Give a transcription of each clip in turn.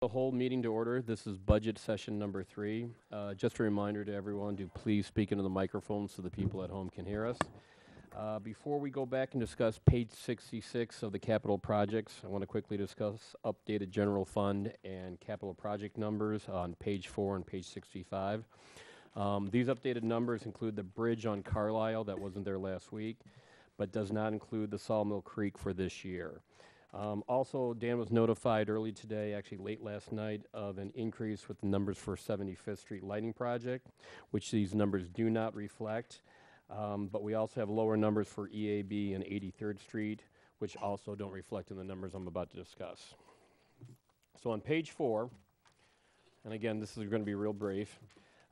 The whole meeting to order. This is budget session number 3. Just a reminder to everyone to please speak into the microphone so the people at home can hear us. Before we go back and discuss page 66 of the capital projects, I want to quickly discuss updated general fund and capital project numbers on page 4 and page 65. These updated numbers include the bridge on Carlisle that wasn't there last week, but does not include the Sawmill Creek for this year. Also, Dan was notified early today, actually late last night, of an increase with the numbers for 75th Street lighting project, which these numbers do not reflect. But we also have lower numbers for EAB and 83rd Street, which also don't reflect in the numbers I'm about to discuss. So on page 4, and again, this is going to be real brief,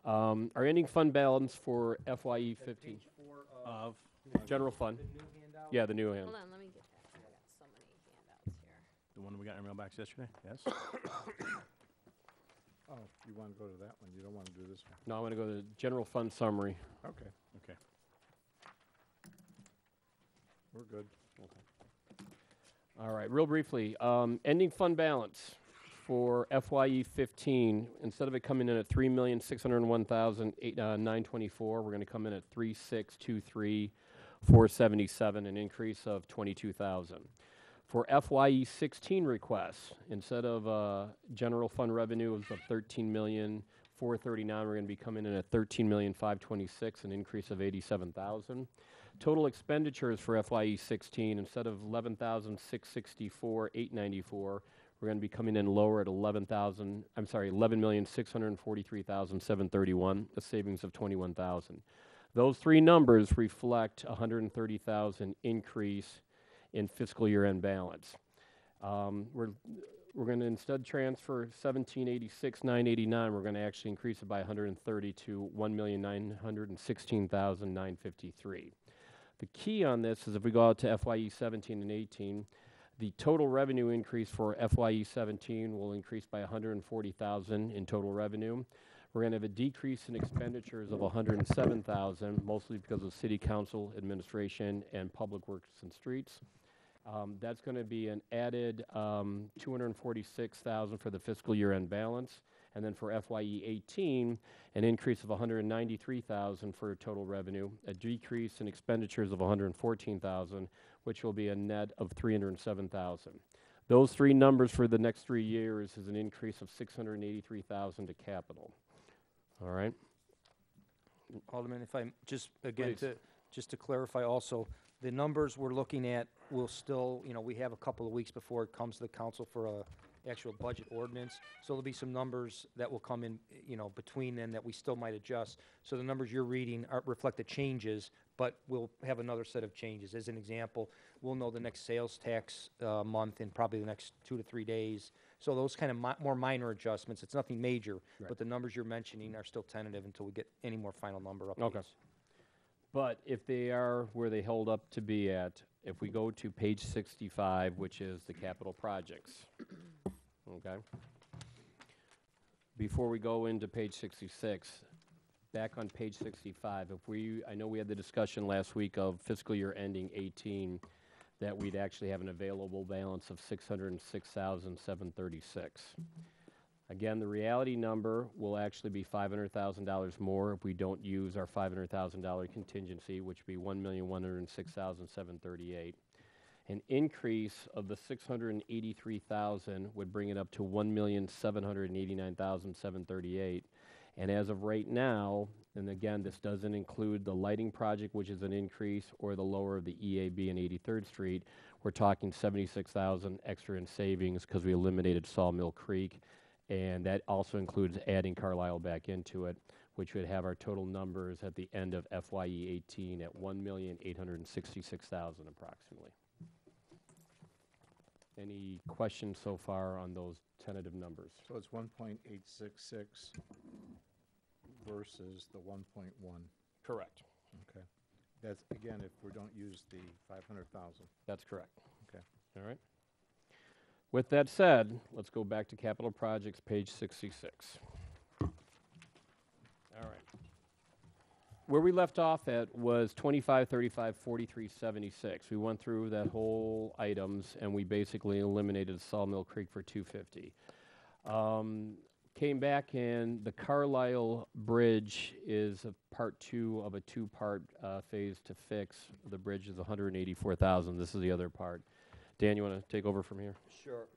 our ending fund balance for FYE 15 Page 4 of general fund. the new handout. Yeah, the new hand. Hold on, let me get that. I got so many handouts here. The one we got in our mailbox yesterday? Yes? Oh, you want to go to that one? You don't want to do this one? No, I want to go to the general fund summary. Okay, Okay. we're good. All right, real briefly, ending fund balance for FYE 15, instead of it coming in at $3,601,924, we're going to come in at $3,623,477, an increase of $22,000. For FYE 16 requests, instead of general fund revenue of $13,439,000, we're going to be coming in at $13,526,000, an increase of $87,000. Total expenditures for FYE 16, instead of $11,664,894, we're going to be coming in lower at $11,643,731, a savings of $21,000. Those three numbers reflect a $130,000 increase in fiscal year end balance. We're going to instead transfer $1,786,989. We're going to actually increase it by 130 to $1,916,953. The key on this is if we go out to FYE 17 and 18, the total revenue increase for FYE 17 will increase by 140,000 in total revenue. We're going to have a decrease in expenditures of 107,000, mostly because of city council, administration, and public works and streets. That's going to be an added 246,000 for the fiscal year end balance. And then for FYE 18, an increase of 193,000 for total revenue, a decrease in expenditures of 114,000, which will be a net of 307,000. Those three numbers for the next 3 years is an increase of 683,000 to capital. All right? Alderman, if I just, again, Please. just to clarify also, the numbers we're looking at will still, we have a couple of weeks before it comes to the council for a actual budget ordinance. So there'll be some numbers that will come in, between then that we still might adjust. So the numbers you're reading reflect the changes, but we'll have another set of changes. As an example, we'll know the next sales tax month in probably the next 2 to 3 days. So those kind of more minor adjustments. It's nothing major, Right. but the numbers you're mentioning are still tentative until we get any more final number updates. Okay. But if they are where they hold up to be at, if we go to page 65, which is the capital projects, okay? Before we go into page 66, back on page 65, I know we had the discussion last week of fiscal year ending 18, that we'd actually have an available balance of 606,736. Again, the reality number will actually be $500,000 more if we don't use our $500,000 contingency, which would be $1,106,738. An increase of the $683,000 would bring it up to $1,789,738. And as of right now, and again, this doesn't include the lighting project, which is an increase, or the lower of the EAB and 83rd Street, we're talking $76,000 extra in savings because we eliminated Sawmill Creek. And that also includes adding Carlisle back into it, which would have our total numbers at the end of FYE 18 at $1,866,000 approximately. Any questions so far on those tentative numbers? So it's 1.866 versus the 1.1. Correct. Okay. That's, again, if we don't use the 500,000. That's correct. Okay. All right. With that said, let's go back to capital projects, page 66. All right. Where we left off at was 25, 35, 43, 76. We went through that whole items and we basically eliminated Sawmill Creek for 250. Came back, and the Carlisle Bridge is a part 2 of a 2-part phase to fix. The bridge is 184,000. This is the other part. Dan, you want to take over from here? Sure.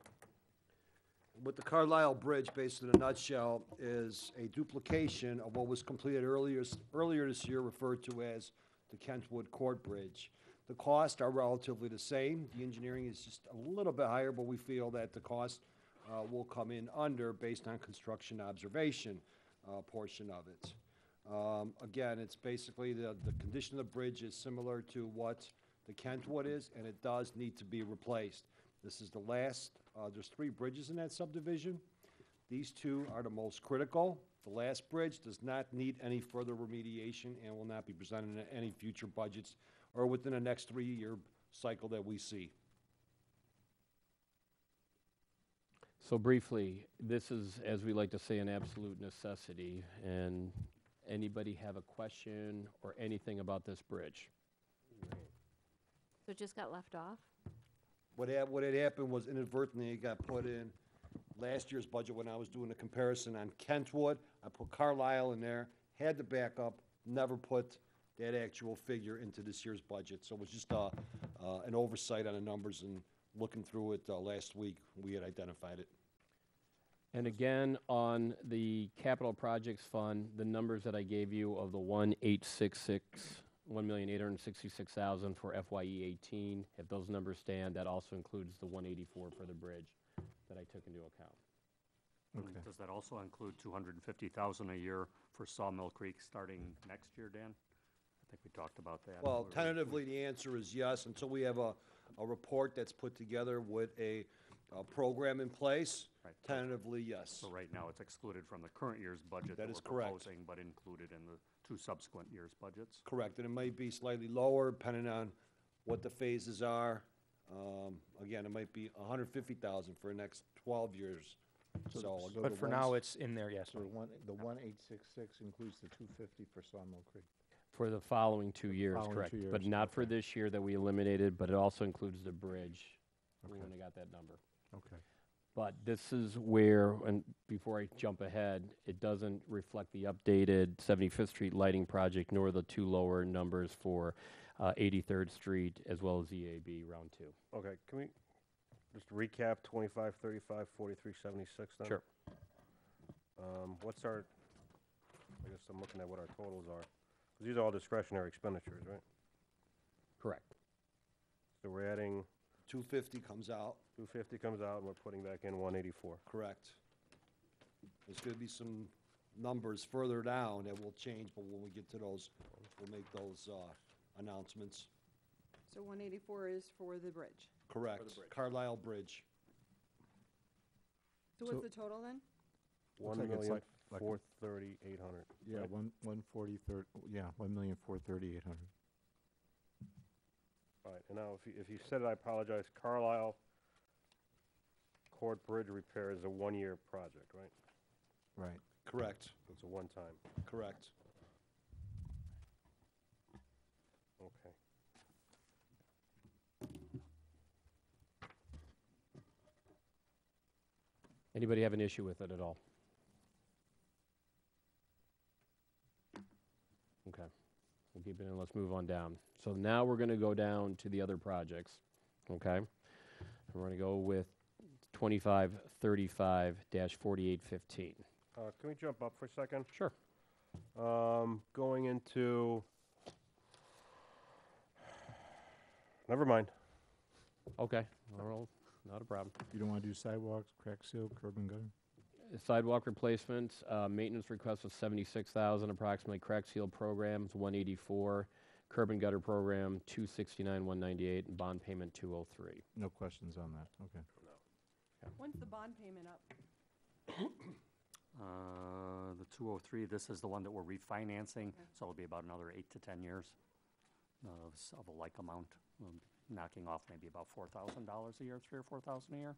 What the Carlisle Bridge, basically in a nutshell, is a duplication of what was completed earlier this year, referred to as the Kentwood Court Bridge. The costs are relatively the same. The engineering is just a little bit higher, but we feel that the cost will come in under based on construction observation portion of it. Again, it's basically the condition of the bridge is similar to what the Kentwood is, and it does need to be replaced. This is the last, there's 3 bridges in that subdivision. These 2 are the most critical. The last bridge does not need any further remediation and will not be presented in any future budgets or within the next 3-year cycle that we see. So briefly, this is, as we like to say, an absolute necessity. And anybody have a question or anything about this bridge? So it just got left off? What had happened was inadvertently it got put in last year's budget when I was doing a comparison on Kentwood. I put Carlisle in there, had to back up, never put that actual figure into this year's budget. So it was just an oversight on the numbers, and looking through it last week, we had identified it. And again, on the capital projects fund, the numbers that I gave you of the 1,866,000 for FYE 18, if those numbers stand, that also includes the 184 for the bridge that I took into account. Okay. Does that also include 250,000 a year for Sawmill Creek starting next year, Dan? I think we talked about that. Well, Or we- tentatively, the answer is yes, until we have a report that's put together with a program in place. Right. Tentatively, yes. So right now, it's excluded from the current year's budget That that is we're correct. proposing, but included in the 2 subsequent years' budgets. Correct, and it might be slightly lower depending on what the phases are. Again, it might be 150,000 for the next 12 years. So, But the for now, ones- it's in there, yes. So the 1866 includes the 250 for Sawmill Creek. For the following 2 years, following correct. 2 But years, not for okay. this year that we eliminated, but it also includes the bridge. We Okay. wouldn't have got that number. Okay. But this is where, and before I jump ahead, it doesn't reflect the updated 75th Street lighting project, nor the 2 lower numbers for 83rd Street, as well as EAB Round 2. Okay, can we just recap 25, 35, 43, 76 then? Sure. What's our, I guess I'm looking at what our totals are. 'Cause these are all discretionary expenditures, right? Correct. So we're adding 250 comes out, 250 comes out, and we're putting back in 184. correct. There's gonna be some numbers further down that will change, but when we get to those, we'll make those announcements. So 184 is for the bridge. Correct. Carlisle Bridge. So what's the total then? One like it's million like 430,800. Yeah, right? 1,140,800. All right, and now if you said it, I apologize. Carlisle Court Bridge repair is a 1-year project, right? Right. Correct, It's a one-time. correct. Okay. Anybody have an issue with it at all? Okay. We'll keep it in. Let's move on down. So now we're going to go down to the other projects, okay? We're going to go with 2535-4815. Can we jump up for a second? Sure. Going into, never mind. Okay. Well, not a problem. You don't want to do sidewalks, crack seal, curb and gutter? Sidewalk replacements, maintenance request of 76,000, approximately crack seal programs 184, curb and gutter program 269, 198, and bond payment 203. No questions on that, okay. When's the bond payment up? The 203, this is the one that we're refinancing, so it'll be about another 8 to 10 years of a like amount, knocking off maybe about $4,000 a year, 3 or 4,000 a year.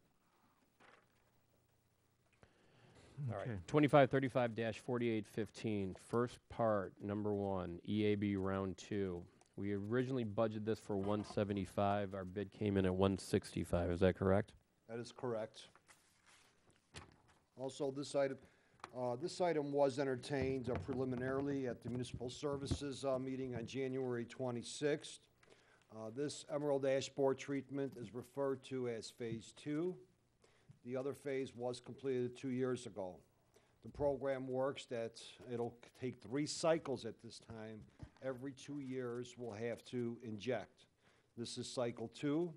All right, Okay. 2535-4815, first part, number 1, EAB round 2. We originally budgeted this for 175. Our bid came in at 165. Is that correct? That is correct. Also, this item was entertained preliminarily at the Municipal Services meeting on January 26th. This emerald ash borer treatment is referred to as Phase 2. The other phase was completed 2 years ago. The program works that it'll take 3 cycles at this time. Every 2 years, we'll have to inject. This is cycle 2,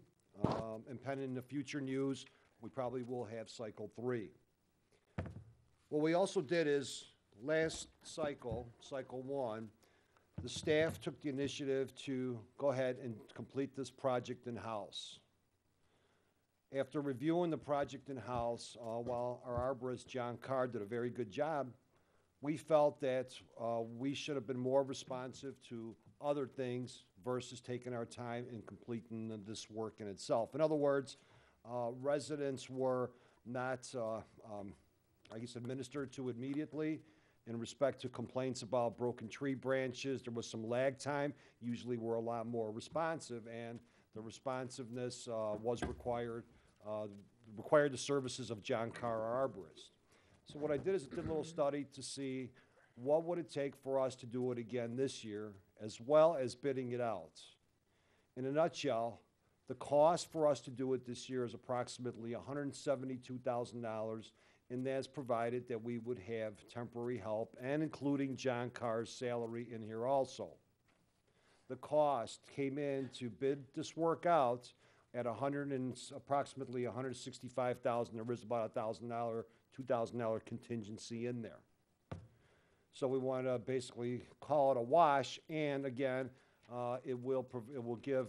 and pending the future news, we probably will have cycle 3. What we also did is, last cycle, cycle 1, the staff took the initiative to go ahead and complete this project in-house. After reviewing the project in-house, while our arborist, John Carr, did a very good job, we felt that we should have been more responsive to other things versus taking our time in completing this work in itself. In other words, residents were not, I guess, administered to immediately. In respect to complaints about broken tree branches, there was some lag time. Usually we're a lot more responsive, and the responsiveness was required the services of John Carr, our arborist. So what I did is I did a little study to see what would it take for us to do it again this year, as well as bidding it out. In a nutshell, the cost for us to do it this year is approximately $172,000, and that's provided that we would have temporary help, and including John Carr's salary in here also. The cost came in to bid this work out at approximately $165,000. There is about $1,000, $2,000 contingency in there. So we want to basically call it a wash, and again, it will give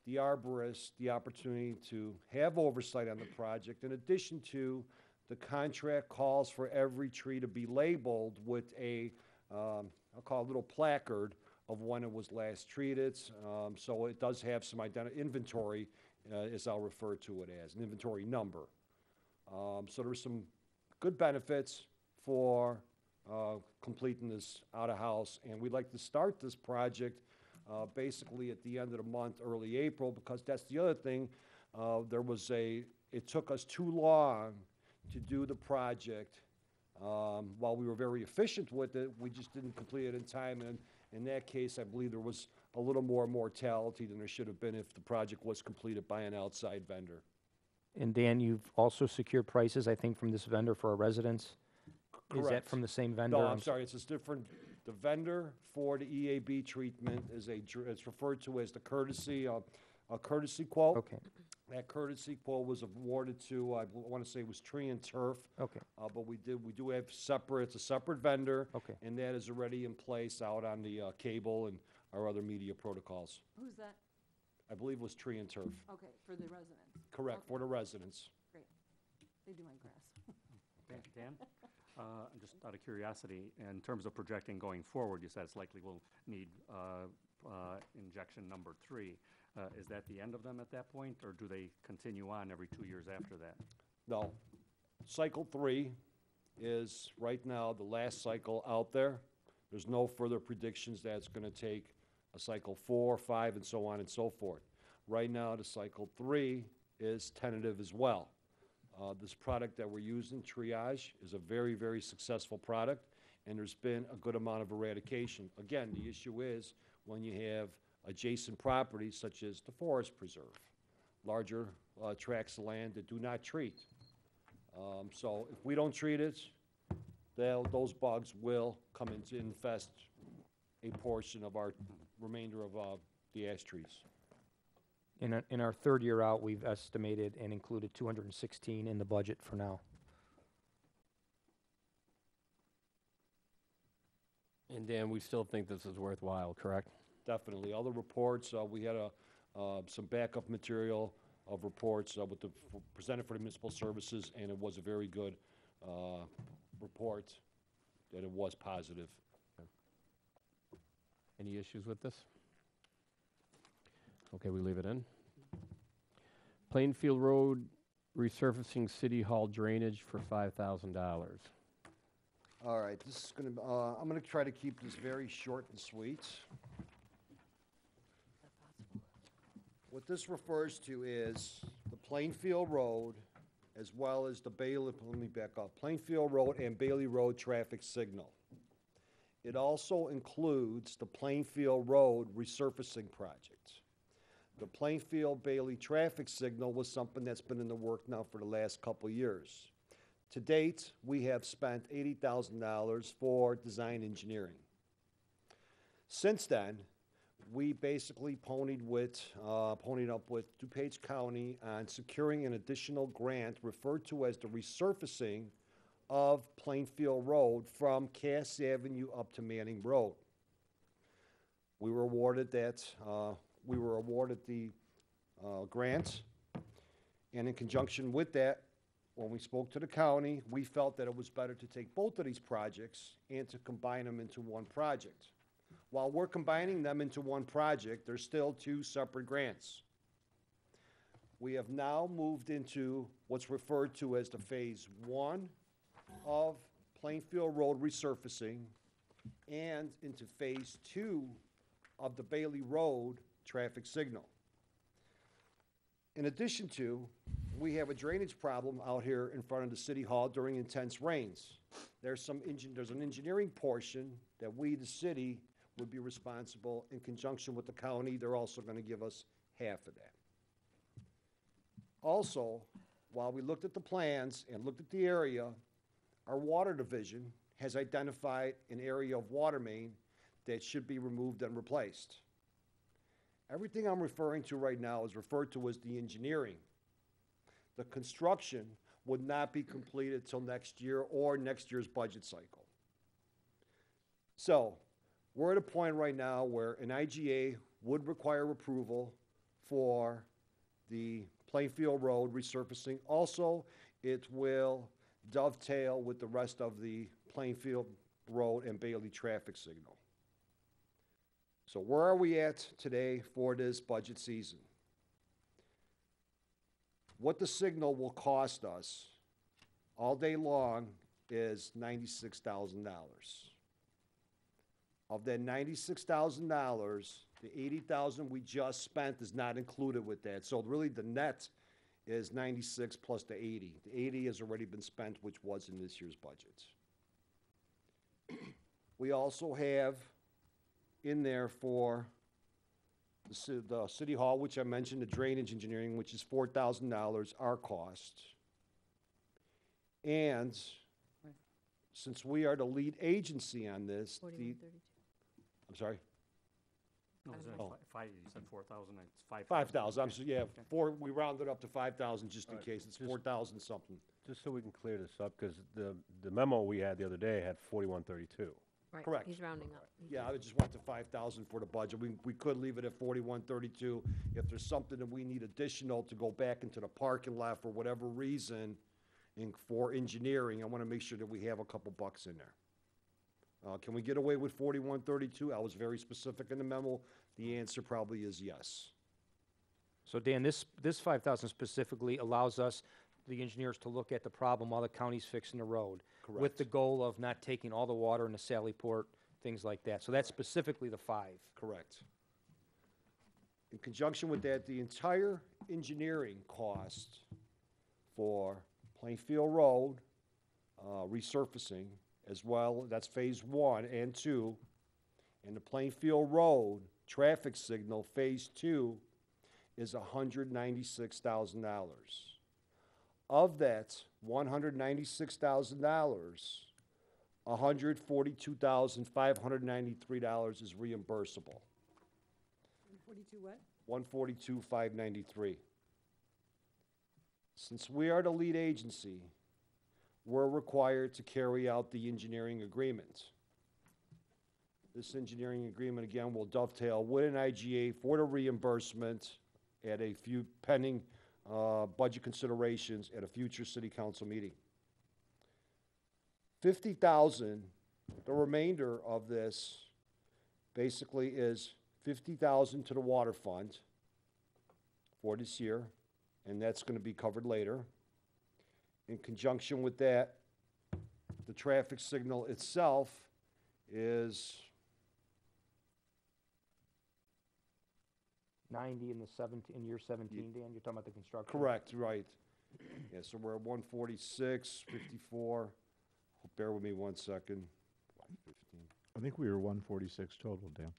the arborist the opportunity to have oversight on the project. In addition to, the contract calls for every tree to be labeled with a, I'll call it a little placard of when it was last treated. So it does have some inventory, as I'll refer to it as, an inventory number. So there's some good benefits for completing this out-of-house, and we'd like to start this project basically at the end of the month, early April, because that's the other thing. It took us too long to do the project. While we were very efficient with it, we just didn't complete it in time, and in that case, I believe there was a little more mortality than there should have been if the project was completed by an outside vendor. And Dan, you've also secured prices, I think, from this vendor for our residents? Is that Correct. from the same vendor? No, I'm sorry, it's different. The vendor for the EAB treatment it's referred to as the courtesy quote. Okay, That courtesy quote was awarded to, I want to say it was Tree and Turf. okay, But we do have it's a separate vendor. okay. And that is already in place out on the cable and our other media protocols. Who's that? I believe it was Tree and Turf. Okay, for the residents. Correct, Okay. for the residents. They do my grass. Dan, just out of curiosity, in terms of projecting going forward, you said it's likely we'll need injection number 3. Is that the end of them at that point, or do they continue on every 2 years after that? No. Cycle 3 is right now the last cycle out there. There's no further predictions that it's going to take a cycle 4, 5, and so on and so forth. Right now, the cycle 3 is tentative as well. This product that we're using, Triage, is a very, very successful product, and there's been a good amount of eradication. Again, the issue is when you have adjacent properties such as the forest preserve, larger tracts of land that do not treat. So if we don't treat it, those bugs will come in to infest a portion of our remainder of the ash trees. In our third year out, we've estimated and included 216 in the budget for now. And Dan, we still think this is worthwhile, correct? Definitely. Other reports, we had some backup material of reports presented for the municipal services, and it was a very good report, that it was positive. Any issues with this? Okay, we leave it in. Plainfield Road resurfacing City Hall drainage for $5,000. All right, this is going to, I'm going to try to keep this very short and sweet. What this refers to is the Plainfield Road as well as the Bailey, let me back up, Plainfield Road and Bailey Road traffic signal. It also includes the Plainfield Road resurfacing project. The Plainfield Bailey traffic signal was something that's been in the work now for the last couple of years. To date, we have spent $80,000 for design engineering. Since then, we basically ponied up with DuPage County on securing an additional grant referred to as the resurfacing of Plainfield Road from Cass Avenue up to Manning Road. We were awarded that, the grant, and in conjunction with that, when we spoke to the county, we felt that it was better to take both of these projects and to combine them into one project. While we're combining them into one project, there's still two separate grants. We have now moved into what's referred to as the Phase 1 of Plainfield Road resurfacing and into Phase 2 of the Bailey Road traffic signal. In addition to, we have a drainage problem out here in front of the City Hall during intense rains. There's an engineering portion that we, the city, would be responsible in conjunction with the county. They're also going to give us half of that. Also, while we looked at the plans and looked at the area, our water division has identified an area of water main that should be removed and replaced. Everything I'm referring to right now is referred to as the engineering. The construction would not be completed till next year or next year's budget cycle. So, we're at a point right now where an IGA would require approval for the Plainfield Road resurfacing. Also, it will dovetail with the rest of the Plainfield Road and Bailey traffic signal. So where are we at today for this budget season? What the signal will cost us all day long is $96,000. Of that $96,000, the $80,000 we just spent is not included with that. So really the net is 96 plus the 80. The 80 has already been spent, which was in this year's budget. We also have in there for the City Hall, which I mentioned, the drainage engineering, which is $4,000, our cost. And since we are the lead agency on this, 4132. I'm sorry? No, is it Oh. you said 4,000, it's 5,000. 5,000, Okay. yeah, Okay. we rounded up to 5,000 just in Alright, case, it's just- 4,000 something. Just so we can clear this up, because the memo we had the other day had 4132. Right, Correct. he's rounding up. Yeah, I just went to 5,000 for the budget. We could leave it at 4132. If there's something that we need additional to go back into the parking lot for whatever reason, for engineering, I want to make sure that we have a couple bucks in there. Can we get away with 4132? I was very specific in the memo. The answer probably is yes. So Dan, this 5,000 specifically allows us, the engineers, to look at the problem while the county's fixing the road. With Correct. the goal of not taking all the water into Sallyport, things like that. So that's specifically the 5. Correct. In conjunction with that, the entire engineering cost for Plainfield Road resurfacing, as well, that's Phase 1 and 2, and the Plainfield Road traffic signal, Phase 2, is $196,000. Of that $196,000, $142,593 is reimbursable. 42 what? 142,593. Since we are the lead agency, we're required to carry out the engineering agreement. This engineering agreement, again, will dovetail with an IGA for the reimbursement at a few pending budget considerations at a future city council meeting. 50,000, the remainder of this basically is 50,000 to the water fund for this year, and that's going to be covered later. In conjunction with that, the traffic signal itself is 90 in the 17, in year 17, Dan, you're talking about the construction? correct, right. Yeah, so we're at 146.54. Bear with me 1 second. 15. I think we were 146 total, Dan.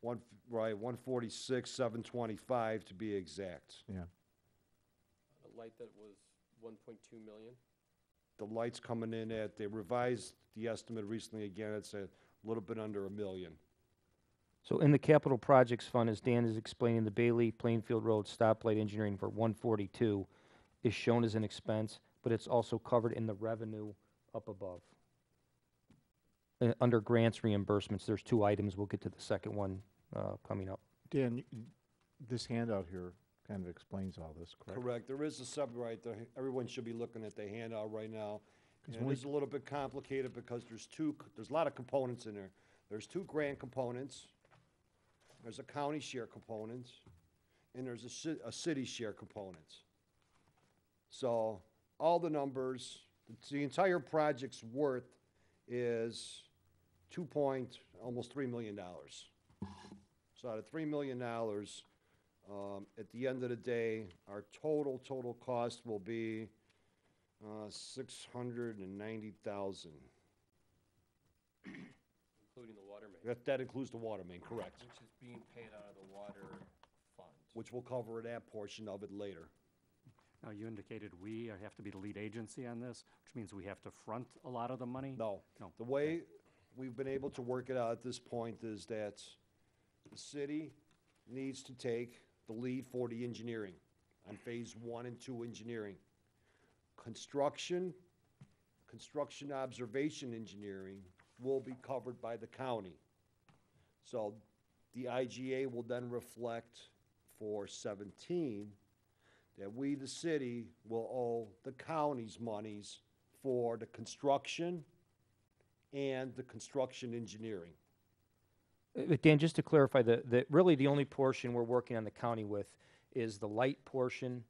Right, 146,725 to be exact. Yeah. A light that was 1.2 million? The light's coming in at, they revised the estimate recently again, it's a little bit under $1 million. So in the capital projects fund, as Dan is explaining, the Bailey Plainfield Road stoplight engineering for 142 is shown as an expense, but it's also covered in the revenue up above. Under grants reimbursements, there's 2 items. We'll get to the second one coming up. Dan, this handout here kind of explains all this, correct? Correct, there is a right there, everyone should be looking at the handout right now. 'Cause And when it is a little bit complicated because there's a lot of components in there. There's 2 grant components, there's a county share component, and there's a city share component. So, all the numbers, the entire project's worth is almost $3 million. So out of $3 million, at the end of the day, our total cost will be $690,000. Including the water main, That includes the water main, correct, which is being paid out of the water fund. which will cover that portion of it later. Now, you indicated we have to be the lead agency on this, which means we have to front a lot of the money? No. No. The way we've been able to work it out at this point is that the city needs to take the lead for the engineering on phase 1 and 2 engineering. Construction observation engineering will be covered by the county. So the IGA will then reflect for 17 that we, the city, will owe the county's monies for the construction and the construction engineering. Dan, just to clarify, really the only portion we're working on the county with is the light portion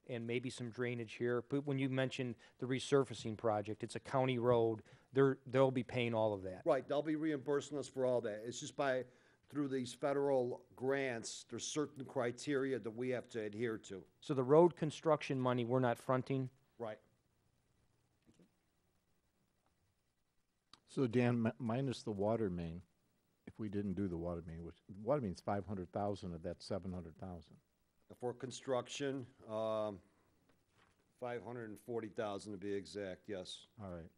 and maybe some drainage here. But when you mentioned the resurfacing project, it's a county road. They'll be paying all of that. Right, they'll be reimbursing us for all that. It's just through these federal grants, there's certain criteria that we have to adhere to. So the road construction money, we're not fronting? Right. So Dan, minus the water main, if we didn't do the water main, which, the water main's 500,000 of that 700,000. For construction, 540,000 to be exact, yes. All right.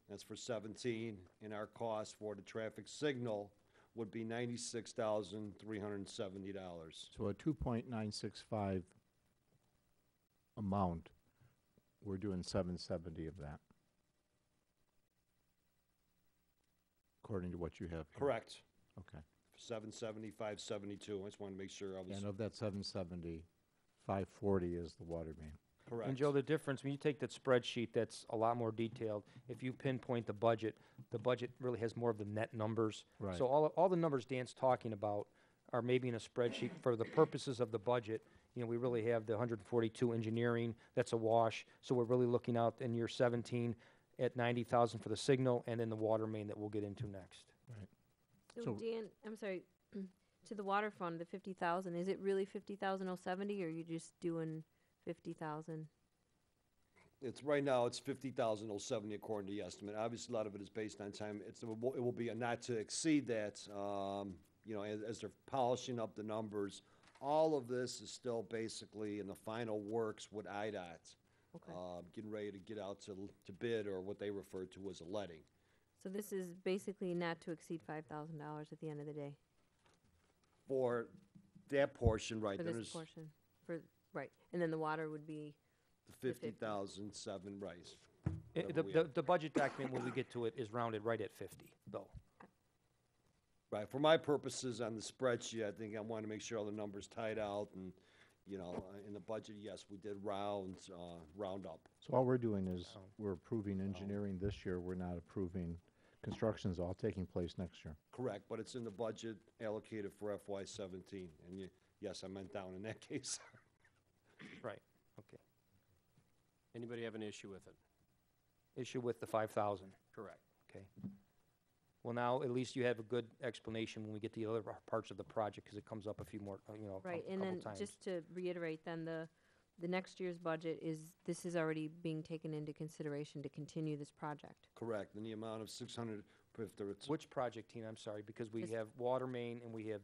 That's for 17, and our cost for the traffic signal would be $96,370. So a 2.965 amount, we're doing 770 of that. According to what you have here. Correct. Okay. 770, 572. I just wanted to make sure I was And of that 770, 540 is the water main. correct. And Joe, the difference, when you take that spreadsheet, that's a lot more detailed. If you pinpoint the budget really has more of the net numbers. Right. So all the numbers Dan's talking about are maybe in a spreadsheet for the purposes of the budget. You know, we really have the 142 engineering, that's a wash. So we're really looking out in year 17 at 90,000 for the signal and then the water main that we'll get into next. Right. So So- Dan, I'm sorry, to the water fund, the 50,000, is it really 50,070 or are you just doing 50,000? Right now, it's 50,070 according to the estimate. Obviously, a lot of it is based on time. It will be a not to exceed that, you know, as they're polishing up the numbers. All of this is still basically in the final works with IDOT. Okay. Getting ready to get out to bid, or what they refer to as a letting. So this is basically not to exceed $5,000 at the end of the day For that portion, right, for then this there's portion, right. And then the water would be, the 50,007, right. The Whatever we have. the budget document, when we get to it, is rounded right at 50, though. Right, for my purposes on the spreadsheet, I think I want to make sure all the numbers tied out, and, you know, in the budget, yes, we did round up. So all we're doing is we're approving engineering this year. We're not approving construction's all taking place next year. Correct, but it's in the budget allocated for FY17, and yes, I meant down in that case. Right, okay. Anybody have an issue with it? Issue with the 5,000, Correct. okay. Well, now, at least you have a good explanation when we get to the other parts of the project, because it comes up a few more, you know, right. And couple then times. just to reiterate, then the next year's budget this is already being taken into consideration to continue this project. Correct, in the amount of 600, if there it's, Which project, Tina? I'm sorry, because we Just- have water main and we have,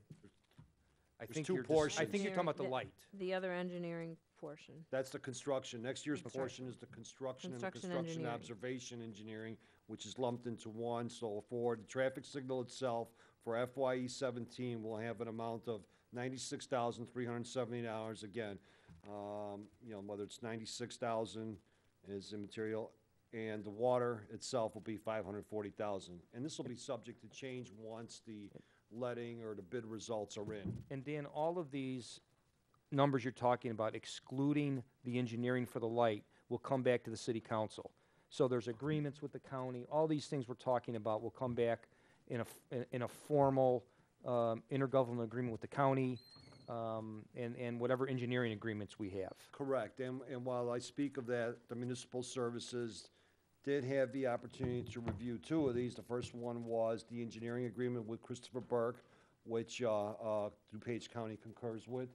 I There's think two you're just, I portions. think you're talking about the Engineering- light. The other engineering portion. that's the construction. Next year's Construction. portion is the construction and the Construction construction engineering. observation engineering, which is lumped into one. So for the traffic signal itself, for FYE 17, we'll have an amount of $96,370. Again, you know, whether it's 96,000 is immaterial, and the water itself will be 540,000. And this will be subject to change once the letting or the bid results are in. And Dan, all of these numbers you're talking about, excluding the engineering for the light, will come back to the city council. So there's agreements with the county, all these things we're talking about will come back in a formal intergovernmental agreement with the county, and whatever engineering agreements we have. Correct, and while I speak of that, the municipal services did have the opportunity to review two of these. The first one was the engineering agreement with Christopher Burke, which DuPage County concurs with,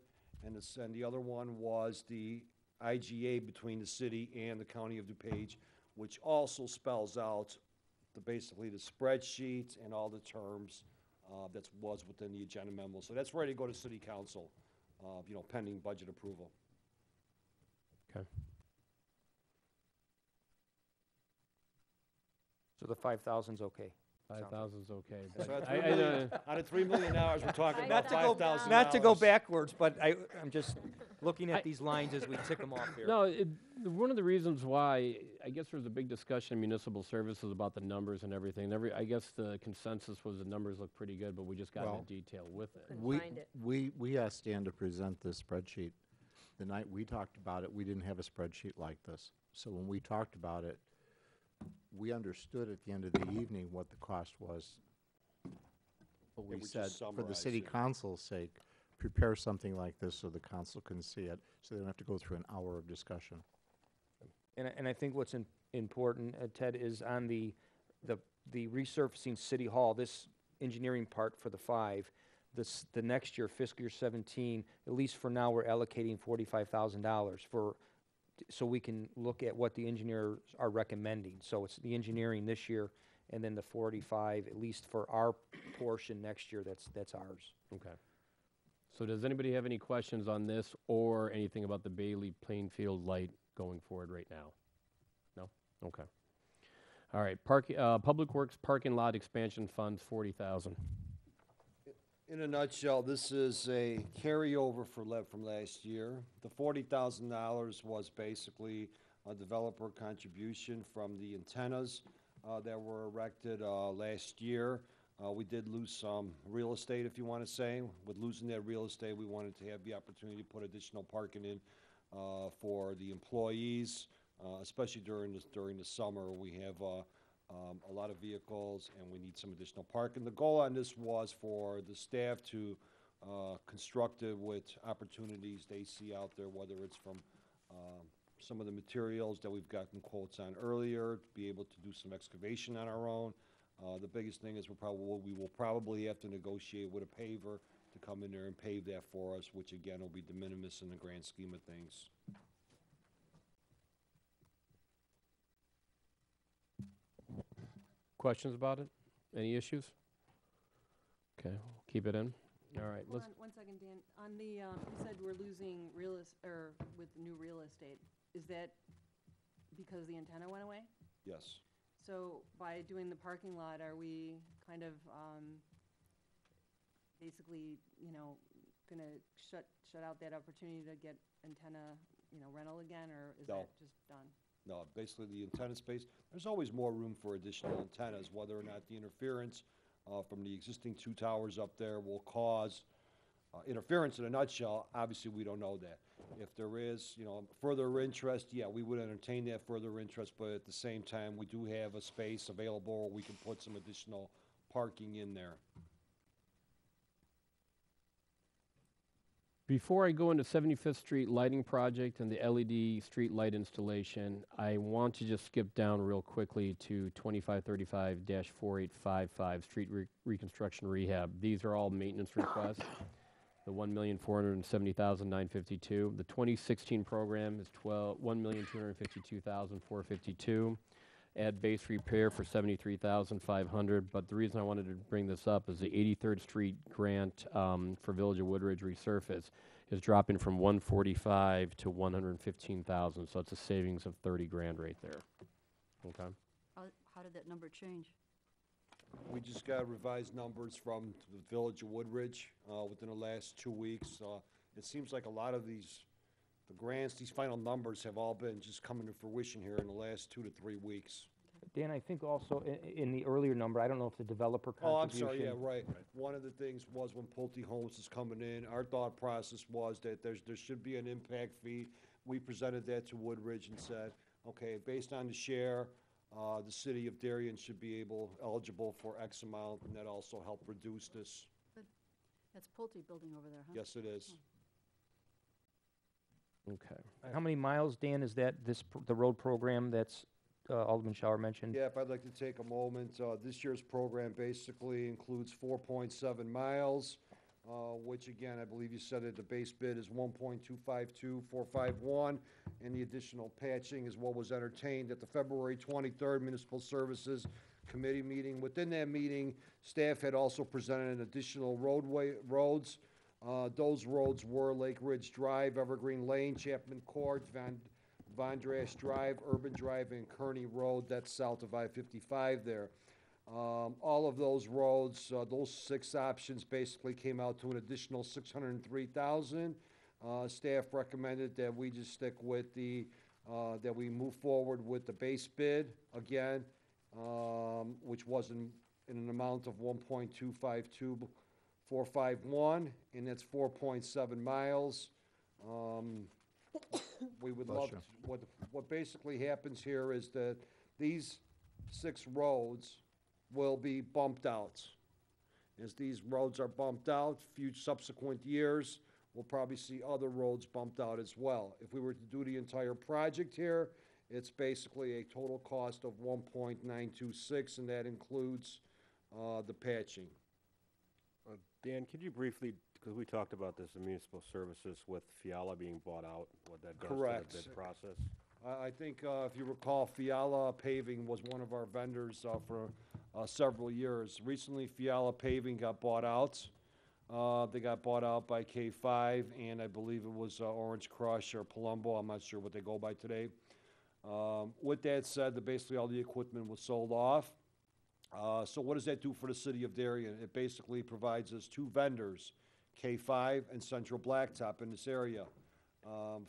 and the other one was the IGA between the city and the county of DuPage, which also spells out basically the spreadsheet and all the terms that was within the agenda memo. So that's ready to go to city council, you know, pending budget approval. Okay. So the 5,000's okay. 5,000's okay. So but that's I- $3 I million. know- Out of $3 million, we're talking about Not to go- $5,000. Not to go backwards, but I'm just looking I- at these lines as we tick them off here. No, one of the reasons why, I guess there was a big discussion in municipal services about the numbers and everything. I guess the consensus was the numbers look pretty good, but we just got Well, into detail with it. Couldn't find it. We asked Dan to present this spreadsheet. The night we talked about it, we didn't have a spreadsheet like this. So when we talked about it, we understood at the end of the evening what the cost was. But we we just said, for the summarized city it. council's sake, prepare something like this so the council can see it, so they don't have to go through an hour of discussion. And I think what's important, Ted, is on the resurfacing City Hall, this engineering part for the 5, the next year, fiscal year 17, at least for now, we're allocating $45,000 so we can look at what the engineers are recommending. So it's the engineering this year, and then the 45, at least for our portion next year, that's ours. Okay. So does anybody have any questions on this or anything about the Bailey Plainfield light going forward right now? No? Okay. All right, Public Works Parking Lot Expansion Funds, 40,000. In a nutshell, this is a carryover from last year. The $40,000 was basically a developer contribution from the antennas that were erected last year. We did lose some real estate, if you want to say. With losing that real estate, we wanted to have the opportunity to put additional parking in for the employees, especially during the summer. We have a lot of vehicles, and we need some additional parking. The goal on this was for the staff to construct it with opportunities they see out there, whether it's from some of the materials that we've gotten quotes on earlier, to be able to do some excavation on our own. The biggest thing is we will probably have to negotiate with a paver to come in there and pave that for us, which again will be de minimis in the grand scheme of things. Questions about it? Any issues? Okay, we'll keep it in. All right, Hold let's, on 1 second, Dan. On the, you said we're losing or with new real estate. Is that because the antenna went away? Yes. So by doing the parking lot, are we kind of, basically, you know, gonna shut out that opportunity to get antenna, you know, rental again, or is No. that just done? No, basically the antenna space, there's always more room for additional antennas, whether or not the interference from the existing 2 towers up there will cause interference. In a nutshell, obviously, we don't know that. If there is, you know, further interest, yeah, we would entertain that further interest, but at the same time, we do have a space available where we can put some additional parking in there. before I go into 75th Street lighting project and the LED street light installation, I want to just skip down real quickly to 2535-4855, street reconstruction rehab. These are all maintenance requests. the 1,470,952. The 2016 program is 1,252,452. Add base repair for 73,500. But the reason I wanted to bring this up is the 83rd Street grant for Village of Woodridge resurface is dropping from 145 to 115,000. So it's a savings of 30 grand right there. Okay. How did that number change? We just got revised numbers from the Village of Woodridge within the last 2 weeks. It seems like a lot of the grants, these final numbers have all been just coming to fruition here in the last 2 to 3 weeks. Dan, I think also in the earlier number, I don't know if the developer Oh, I'm contribution. sorry, yeah, right. One of the things was when Pulte Homes is coming in, our thought process was that there should be an impact fee. We presented that to Woodridge and said, okay, based on the share, the city of Darien should be eligible for X amount, and that also helped reduce this. That's Pulte building over there, huh? Yes, it is. Okay. How many miles, Dan, is that, the road program that's Alderman Shower mentioned? Yeah, if I'd like to take a moment, this year's program basically includes 4.7 miles, which again, I believe you said that the base bid is 1.252451, and the additional patching is what was entertained at the February 23rd Municipal Services Committee meeting. Within that meeting, staff had also presented an additional roads. Those roads were Lake Ridge Drive, Evergreen Lane, Chapman Court, Vondrash Drive, Urban Drive, and Kearney Road. That's south of I-55 there. All of those roads, those 6 options basically came out to an additional $603,000. Staff recommended that we just stick with that we move forward with the base bid again, which was in an amount of 1.252451, and that's 4.7 miles. We would Bless love, you. what basically happens here is that these 6 roads will be bumped out. As these roads are bumped out, subsequent years, we'll probably see other roads bumped out as well. If we were to do the entire project here, it's basically a total cost of 1.926, and that includes the patching. Dan, could you briefly, because we talked about this in municipal services with Fiala being bought out, what that does Correct. to the bid process? I think, if you recall, Fiala Paving was one of our vendors for several years. Recently, Fiala Paving got bought out. They got bought out by K5, and I believe it was Orange Crush or Palumbo. I'm not sure what they go by today. With that said, basically all the equipment was sold off. So what does that do for the city of Darien? It basically provides us 2 vendors, K5 and Central Blacktop in this area.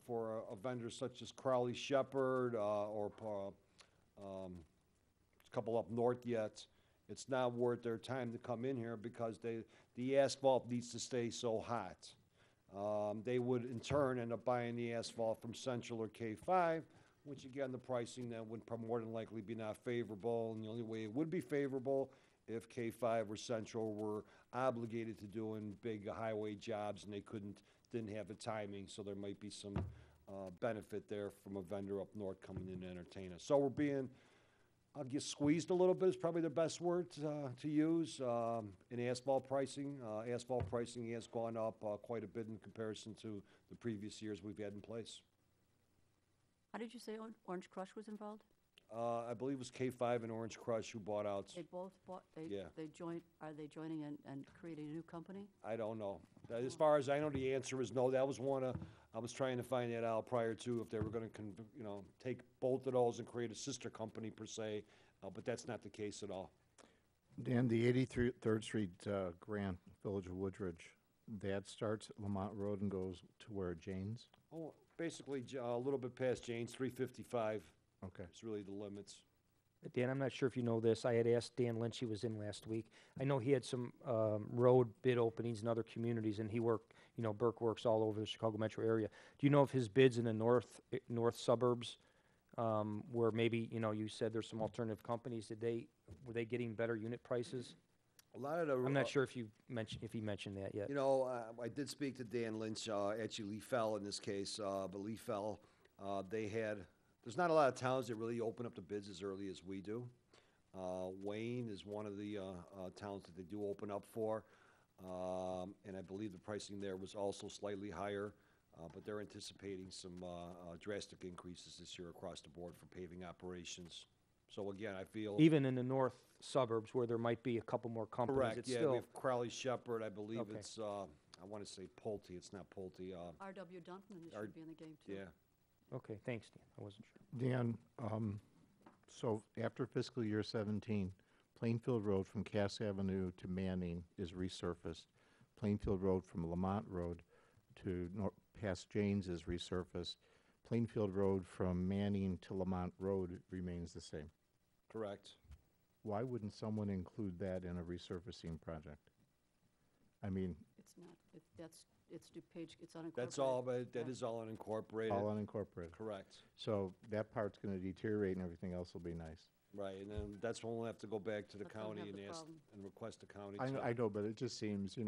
For a vendor such as Crowley Shepherd or a couple up north yet, it's not worth their time to come in here because the asphalt needs to stay so hot. They would in turn end up buying the asphalt from Central or K5, which again, the pricing then would more than likely be not favorable, and the only way it would be favorable if K5 or Central were obligated to doing big highway jobs and they didn't have the timing, so there might be some benefit there from a vendor up north coming in to entertain us. So we're being, I'll guess, squeezed a little bit is probably the best word to use in asphalt pricing. Asphalt pricing has gone up quite a bit in comparison to the previous years we've had in place. How did you say Orange Crush was involved? I believe it was K5 and Orange Crush who bought out. They both bought, Yeah. Are they joining and creating a new company? I don't know. As far as I know, the answer is no. That was I was trying to find that out prior to if they were going to, take both of those and create a sister company per se, but that's not the case at all. Dan, the 83rd Street grant, Village of Woodridge, that starts at Lamont Road and goes to where, Jane's? Oh, basically, a little bit past Jane's, 355 Okay. is really the limits. Dan, I'm not sure if you know this. I had asked Dan Lynch, he was in last week. I know he had some road bid openings in other communities, and he worked, Burke works all over the Chicago metro area. Do you know if his bids in the north suburbs, where maybe, you said there's some alternative companies, were they getting better unit prices? A lot of the. I'm not sure if he mentioned that yet. I did speak to Dan Lynch, actually Lee Fell in this case, but Lee Fell, there's not a lot of towns that really open up the bids as early as we do. Wayne is one of the towns that they do open up for. And I believe the pricing there was also slightly higher, but they're anticipating some drastic increases this year across the board for paving operations. So again, I feel. Even in the north suburbs where there might be a couple more companies, Correct, it's yeah, we still, have Crowley Shepherd, I believe Okay. it's, I want to say Pulte, it's not Pulte, R.W. Duncan R- should be in the game, too. yeah. okay, thanks, Dan, I wasn't sure. Dan, so after fiscal year 17, Plainfield Road from Cass Avenue to Manning is resurfaced. Plainfield Road from Lamont Road to past Janes is resurfaced. Plainfield Road from Manning to Lamont Road remains the same. Correct. Why wouldn't someone include that in a resurfacing project? I mean, It's not, it's DuPage, it's unincorporated. That's all, but that Yeah. is all unincorporated. all unincorporated. Correct. So that part's gonna deteriorate and everything else will be nice. Right, and then that's when we'll have to go back to the Let them county have and the ask, problem. and request the county I to. know, but it just seems, you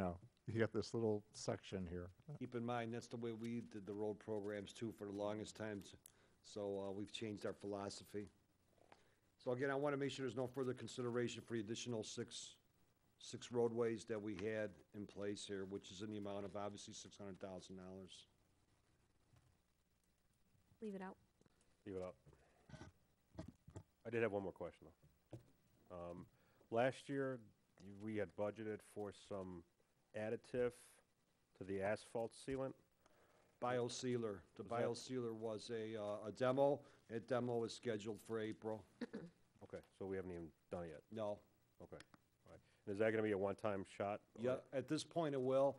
got this little section here. Keep in mind, that's the way we did the road programs too for the longest times. So, we've changed our philosophy. So again, I want to make sure there's no further consideration for the additional six roadways that we had in place here, which is in the amount of obviously $600,000. Leave it out. Leave it up. I did have one more question, though. Last year, we had budgeted for some additive to the asphalt sealant. Biosealer. The Was that- biosealer was a demo. That demo is scheduled for April. Okay, so we haven't even done it yet. No. Okay, all right. And is that gonna be a one-time shot? or- Yeah, at this point it will.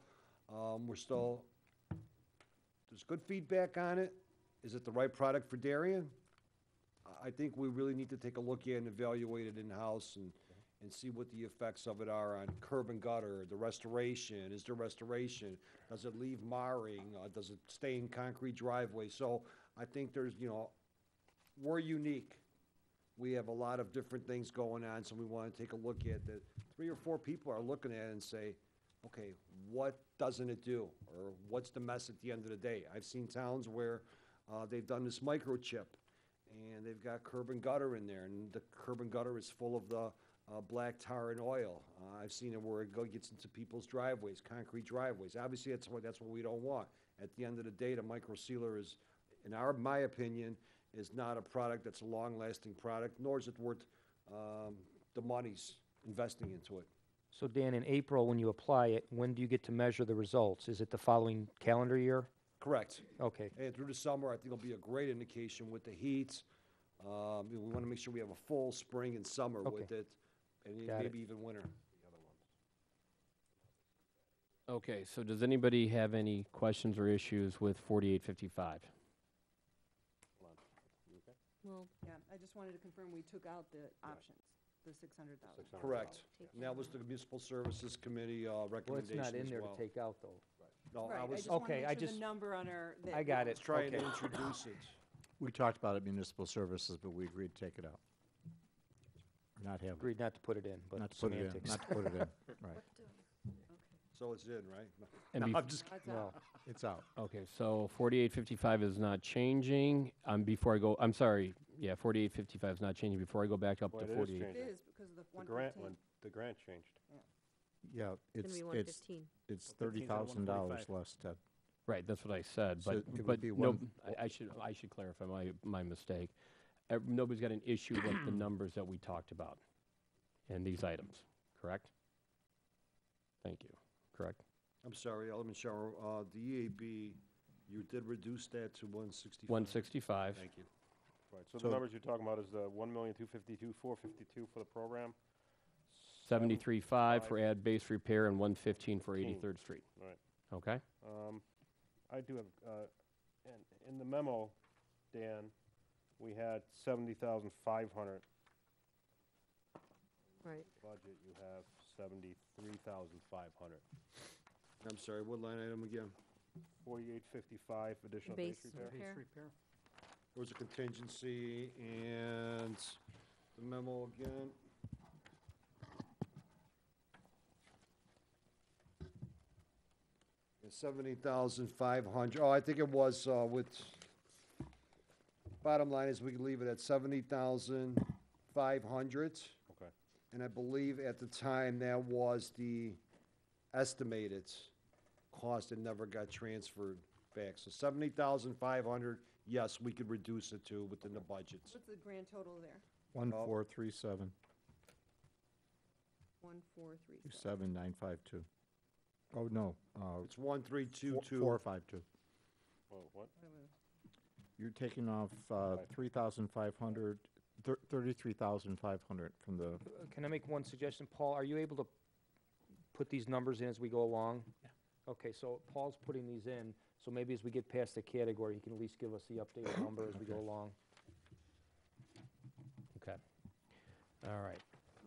We're still, there's good feedback on it. Is it the right product for Darien? I think we really need to take a look at and evaluate it in-house and see what the effects of it are on curb and gutter, the restoration. Is there restoration? Does it leave marring? Does it stay in concrete driveway? So I think there's, we're unique. We have a lot of different things going on, so we want to take a look at that. 3 or 4 people are looking at it and say, okay, what doesn't it do? Or what's the mess at the end of the day? I've seen towns where they've done this microchip, and they've got curb and gutter in there, and the curb and gutter is full of the black tar and oil. I've seen it where it gets into people's driveways, concrete driveways. Obviously, that's what we don't want. At the end of the day, the micro sealer is, in my opinion, is not a product that's a long-lasting product, nor is it worth the monies investing into it. So Dan, in April, when you apply it, when do you get to measure the results? Is it the following calendar year? Correct. Okay, And through the summer, I think it'll be a great indication with the heat. We want to make sure we have a full spring and summer with Okay. it, and Got it. maybe even winter. Okay, so does anybody have any questions or issues with 4855? Well, Yeah, I just wanted to confirm we took out the options, the 600,000. Correct. take And that was the Municipal Services Committee well, it's recommendation not in as there well. to take out, though. No, Right, I I was just want to Okay, I make sure just- the number on our. that- I got it. just trying to Okay. introduce it. We talked about it municipal services, but we agreed to take it out. Not have, Agreed not to put it in, but not to put it in, semantics. not to put it in, right. So it's in, right? And No, bef- I'm just That's No, out. It's out. Okay, so 4855 is not changing. Before I go, I'm sorry, yeah, 4855 is not changing. Before I go back up Well, to it is 48. It changing. is because of the The grant 115. the grant changed. Yeah, it's it's, gonna be it's, 115. it's 15 to $30,000 less, Ted. Right, that's what I said, So but, it would but be no, one- I should clarify my mistake. Nobody's got an issue with the numbers that we talked about in these items, correct? Thank you, correct? I'm sorry, Alderman Shower, the EAB, you did reduce that to 165? 165. Thank you. Right, so So- the numbers you're talking about is the 1,252,452 for the program. 73.5 for ad base repair and 115 for 83rd Street. Right. Okay? I do have, in the memo, Dan, we had 70,500 Right. budget, you have 73,500. I'm sorry, what line item again? 4855 additional base Base repair. repair. There was a contingency and the memo again. Yeah, 70,500, I think it was, with, bottom line is we can leave it at 70,500. Okay. And I believe at the time that was the estimated cost that never got transferred back. So 70,500, yes, we could reduce it to within the budgets. What's the grand total there? 1437, 1,437. 27952. Oh, no, It's 1,322. 452. Well, what? You're taking off 3,500, 33,500 from the, Can I make one suggestion? Paul, are you able to put these numbers in as we go along? Yeah. Okay, so Paul's putting these in, so maybe as we get past the category, he can at least give us the updated number as we go along. Okay. All right.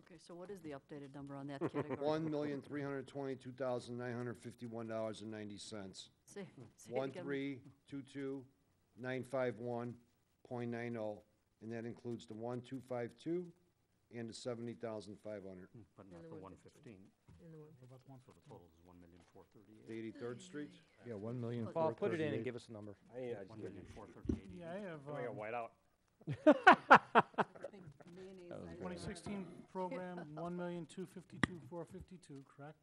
Okay, so what is the updated number on that category? $1,322,951.90. Say it again. 1,322,951.90, and that includes the 1,252 and the 70,500. But not And the the 115. 115. And the one- So the total is 1,438,000. The 83rd Street? yeah, 1,438,000. Paul, put it in and give us a number. I just didn't. 1,438,000. Yeah, I have, I got white out. I think mayonnaise. That was I- 2016 program, 1,252,452, correct?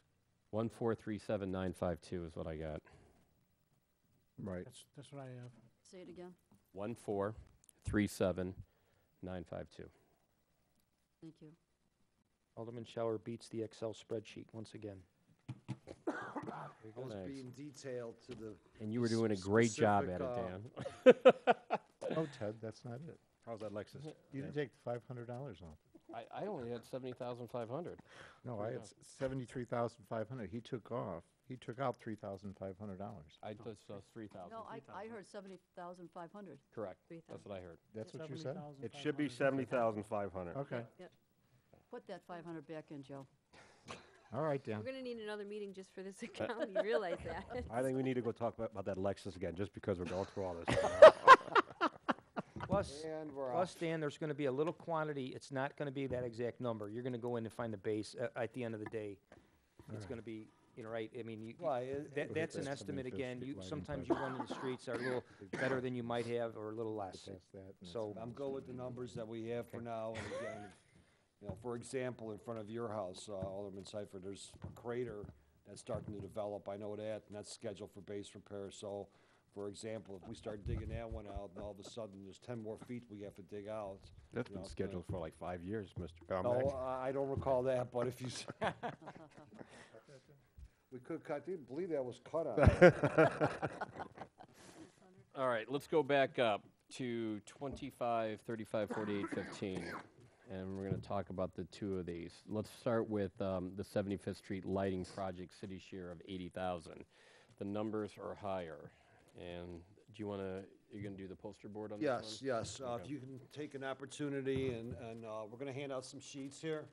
1437952 is what I got. Right. That's what I have. Say it again. 1437952. Thank you. Alderman Shower beats the Excel spreadsheet once again. I was Thanks. being detailed to the, And you were doing a great job at it, specific, Dan. Oh, Ted, that's not it. How's that Lexus? You didn't take the $500 off. I only had 70,500. No, I had 73,500. He took off. He took out $3,500. I just 3,000. No, I heard 70,500. Correct. 3,000. That's what I heard. That's what you said? It should be 70,500. Okay. Put that 500 back in, Joe. All right, Dan. We're gonna need another meeting just for this account, you realize that? I think we need to go talk about that Lexus again, just because we're going through all this. Plus, and we're plus, off. Dan, there's gonna be a little quantity, it's not gonna be that exact number. You're gonna go in and find the base at the end of the day. It's gonna be, you know, right, I mean, Why, that's an That's estimate 75th again. Street You, lighting sometimes you project. run in the streets are a little better than you might have or a little less. Past that, and it's So, I'm good with the numbers that we have for now, and again, you know, for example, in front of your house, Alderman Seifert, there's a crater that's starting to develop, I know that, and that's scheduled for base repair, so, for example, if we start digging that one out, and all of a sudden, there's 10 more feet we have to dig out. That's you know, been it's gonna- scheduled for like 5 years, Mr. Carmack. No, I don't recall that, but if you, we could cut, I didn't believe that was cut out. All right, let's go back up to 25, 35, 48, 15. And we're going to talk about the two of these. Let's start with the 75th Street lighting project, city share of 80,000. The numbers are higher. And do you want to, you're going to do the poster board on this one? Yes, yes, Okay. if you can take an opportunity, and we're gonna hand out some sheets here.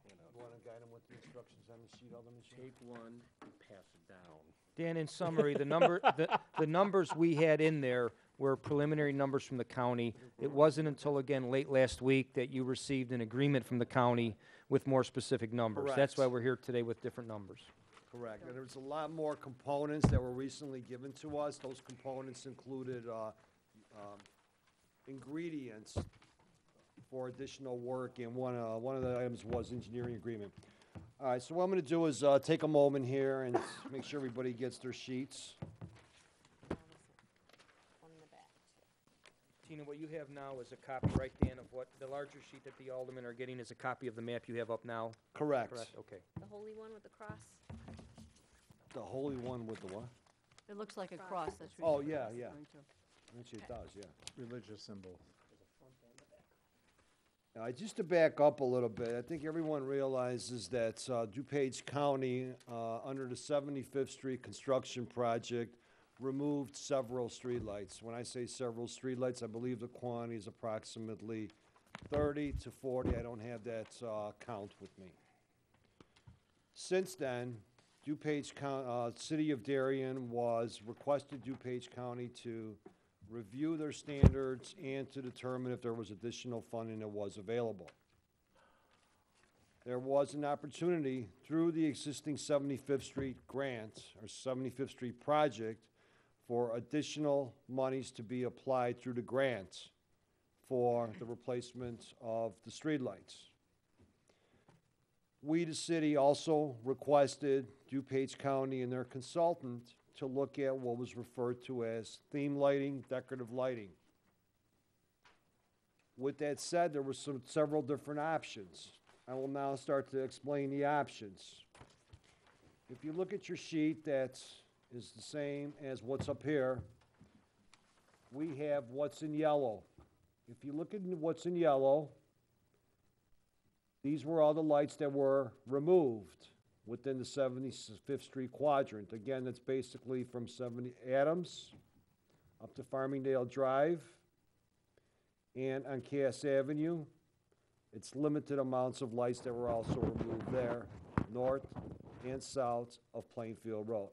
You wanna guide them with the instructions on the sheet, Alderman Shea? Take one, pass it down. Dan, in summary, the numbers we had in there were preliminary numbers from the county. It wasn't until, again, late last week that you received an agreement from the county with more specific numbers. That's why Correct. we're here today with different numbers. Correct, and there's a lot more components that were recently given to us. Those components included ingredients for additional work, and one of the items was engineering agreement. All right, so what I'm gonna do is take a moment here and make sure everybody gets their sheets. One in the back. Tina, what you have now is a copy, right, Dan, of what, the larger sheet that the aldermen are getting is a copy of the map you have up now? Correct. Correct, okay. The holy one with the cross? The holy one with the what? It looks like a Cross. cross. That's what Oh, he's yeah, referring to. Actually, it does, yeah. Religious symbol. Just to back up a little bit, I think everyone realizes that DuPage County, under the 75th Street construction project, removed several streetlights. When I say several streetlights, I believe the quantity is approximately 30 to 40. I don't have that count with me. Since then, City of Darien requested DuPage County to review their standards and to determine if there was additional funding that was available. There was an opportunity through the existing 75th Street grant, or 75th Street project, for additional monies to be applied through the grant for the replacement of the streetlights. We, the city, also requested DuPage County and their consultant to look at what was referred to as theme lighting, decorative lighting. With that said, there were several different options. I will now start to explain the options. If you look at your sheet that is the same as what's up here, we have what's in yellow. If you look at what's in yellow, these were all the lights that were removed within the 75th Street quadrant. Again, that's basically from 70 Adams up to Farmingdale Drive and on Cass Avenue. It's limited amounts of lights that were also removed there, north and south of Plainfield Road.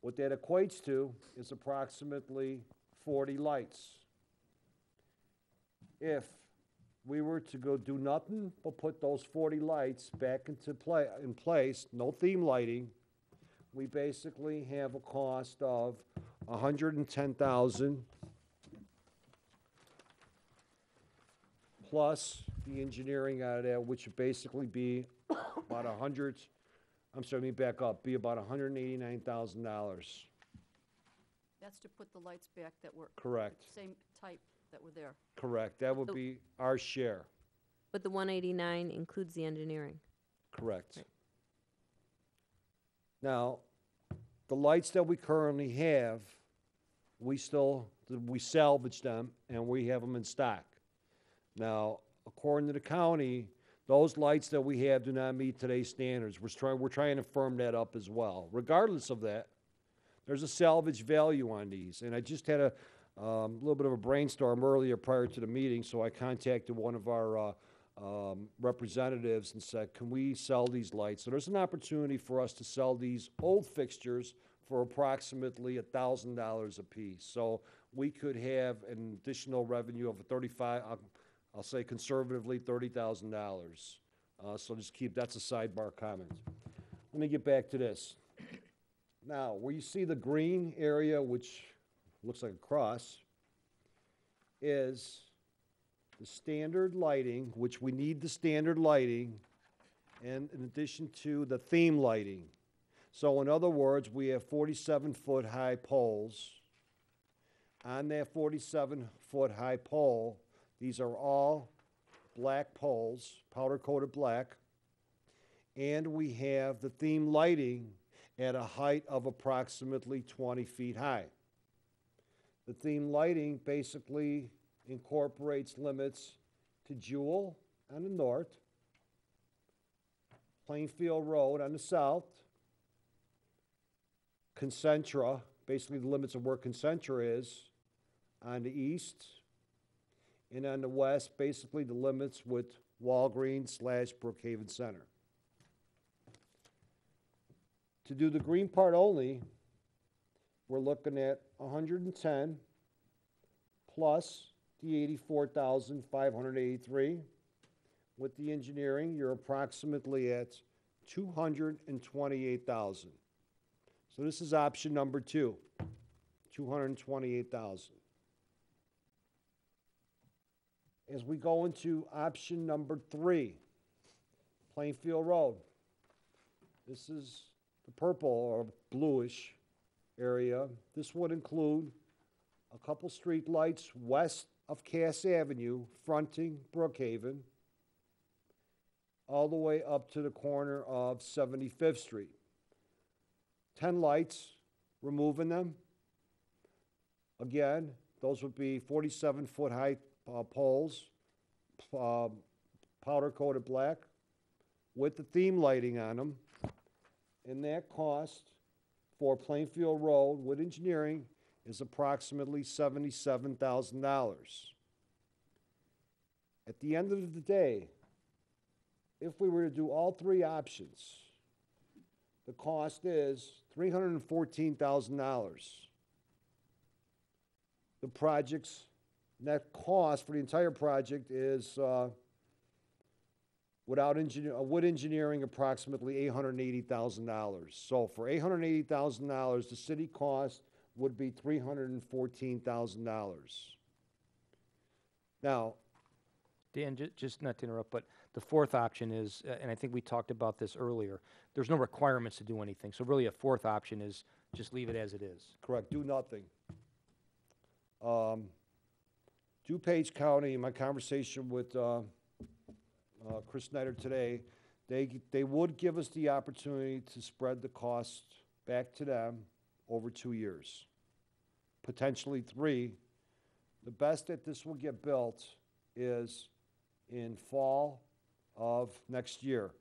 What that equates to is approximately 40 lights. If we were to go do nothing but put those 40 lights back into place, no theme lighting, we basically have a cost of $110,000 plus the engineering out of that, which would basically be about let me back up, be about $189,000. That's to put the lights back that were. Correct. Same type that were there. Correct. That would So- be our share. But the 189 includes the engineering. Correct. Right. Now, the lights that we currently have, we salvage them and we have them in stock. Now, according to the county, those lights that we have do not meet today's standards. We're trying to firm that up as well. Regardless of that, there's a salvage value on these. And I just had a little bit of a brainstorm earlier prior to the meeting, so I contacted one of our representatives and said, can we sell these lights? So there's an opportunity for us to sell these old fixtures for approximately $1,000 a piece. So we could have an additional revenue of I'll say conservatively $30,000. So just that's a sidebar comment. Let me get back to this. Now, where you see the green area, which looks like a cross, is the standard lighting, which we need the standard lighting, and in addition to the theme lighting. So in other words, we have 47-foot high poles. On that 47-foot high pole, these are all black poles, powder-coated black, and we have the theme lighting at a height of approximately 20 feet high. The theme lighting basically incorporates limits to Jewel on the north, Plainfield Road on the south, Concentra, basically the limits of where Concentra is on the east, and on the west, basically the limits with Walgreens / Brookhaven Center. To do the green part only, we're looking at 110 plus the 84,583. With the engineering, you're approximately at 228,000. So this is option number 2, 228,000. As we go into option number 3, Plainfield Road. This is the purple or bluish area. This would include a couple street lights west of Cass Avenue, fronting Brookhaven, all the way up to the corner of 75th Street. 10 lights, removing them. Again, those would be 47-foot high poles, powder-coated black, with the theme lighting on them. And that cost for Plainfield Road with engineering is approximately $77,000. At the end of the day, if we were to do all 3 options, the cost is $314,000. The project's net cost for the entire project is, with engineering, approximately $880,000. So for $880,000, the city cost would be $314,000. Now, Dan, just not to interrupt, but The fourth option is, and I think we talked about this earlier, there's no requirements to do anything. So really a fourth option is just leave it as it is. Correct, do nothing. DuPage County, in my conversation with Chris Snyder today, they would give us the opportunity to spread the cost back to them over 2 years, potentially 3. The best that this will get built is in fall of next year.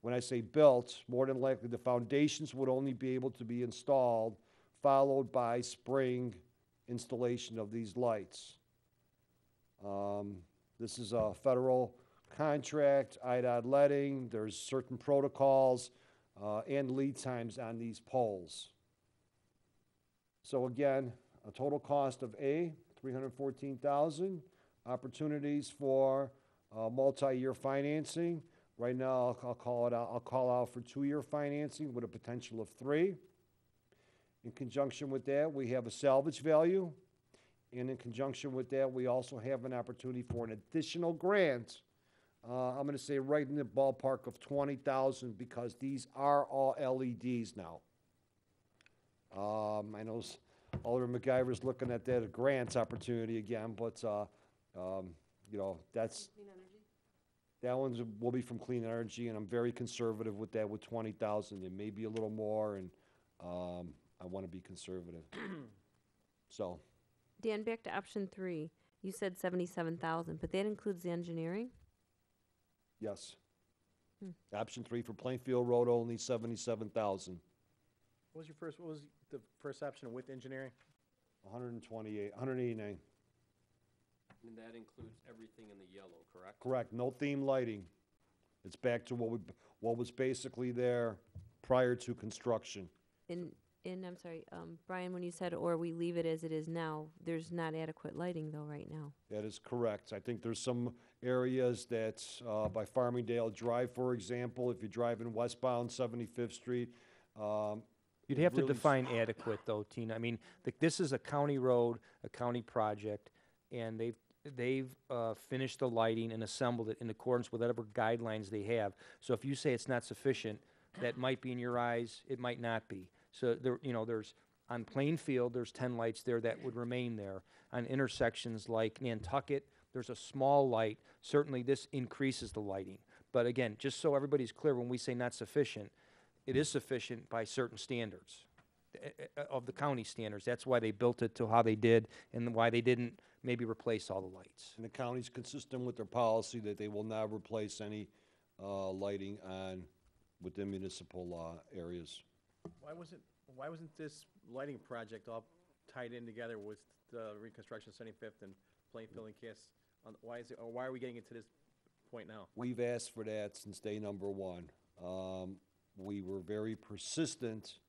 When I say built, more than likely the foundations would only be able to be installed, followed by spring installation of these lights. This is a federal contract, IDOT letting, there's certain protocols and lead times on these poles. So again, a total cost of $314,000, opportunities for multi-year financing. Right now, I'll call out for 2-year financing with a potential of 3. In conjunction with that, we have a salvage value. And in conjunction with that, we also have an opportunity for an additional grant. I'm going to say right in the ballpark of $20,000 because these are all LEDs now. I know Alderman McIver's looking at that grants opportunity again, but you know, that's Clean energy? that one's will be from Clean Energy, and I'm very conservative with that with 20,000. It may be a little more, and I want to be conservative. So. Dan, back to option 3. You said 77,000, but that includes the engineering? Yes. Option 3 for Plainfield Road, only 77,000. What was the first option with engineering? 128, 189. And that includes everything in the yellow, correct? Correct, no theme lighting. It's back to what was basically there prior to construction. And I'm sorry, Brian, when you said, or we leave it as it is now, there's not adequate lighting though right now. That is correct. I think there's some areas that, by Farmingdale Drive, for example, if you're driving westbound 75th Street, You'd have to define adequate though, Tina. I mean, this is a county road, a county project, and they've finished the lighting and assembled it in accordance with whatever guidelines they have. So if you say it's not sufficient, that might be in your eyes, it might not be. So there, you know, there's on Plainfield, there's 10 lights there that would remain there. On intersections like Nantucket, there's a small light. Certainly this increases the lighting. But again, just so everybody's clear, when we say not sufficient, it is sufficient by certain standards of the county standards. That's why they built it to how they did and why they didn't maybe replace all the lights. And the county's consistent with their policy that they will not replace any lighting within municipal areas. Why wasn't this lighting project all tied in together with the reconstruction of 75th and Plainfield and Cass? Why are we getting it to this point now? We've asked for that since day number 1. We were very persistent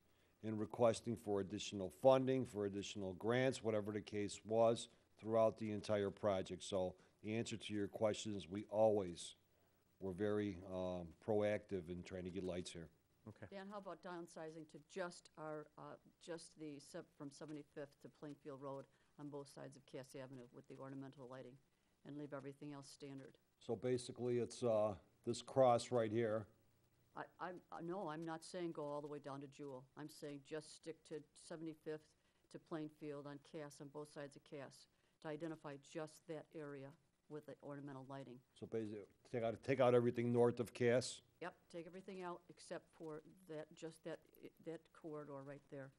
in requesting for additional funding, for additional grants, whatever the case was, throughout the entire project. So the answer to your question is we always were very proactive in trying to get lights here. Okay. Dan, how about downsizing to just from 75th to Plainfield Road on both sides of Cass Avenue with the ornamental lighting and leave everything else standard? So basically it's this cross right here. No, I'm not saying go all the way down to Jewel. I'm saying just stick to 75th to Plainfield on Cass, on both sides of Cass, to identify just that area with the ornamental lighting. So basically, take out everything north of Cass. Yep, take everything out except for that corridor right there,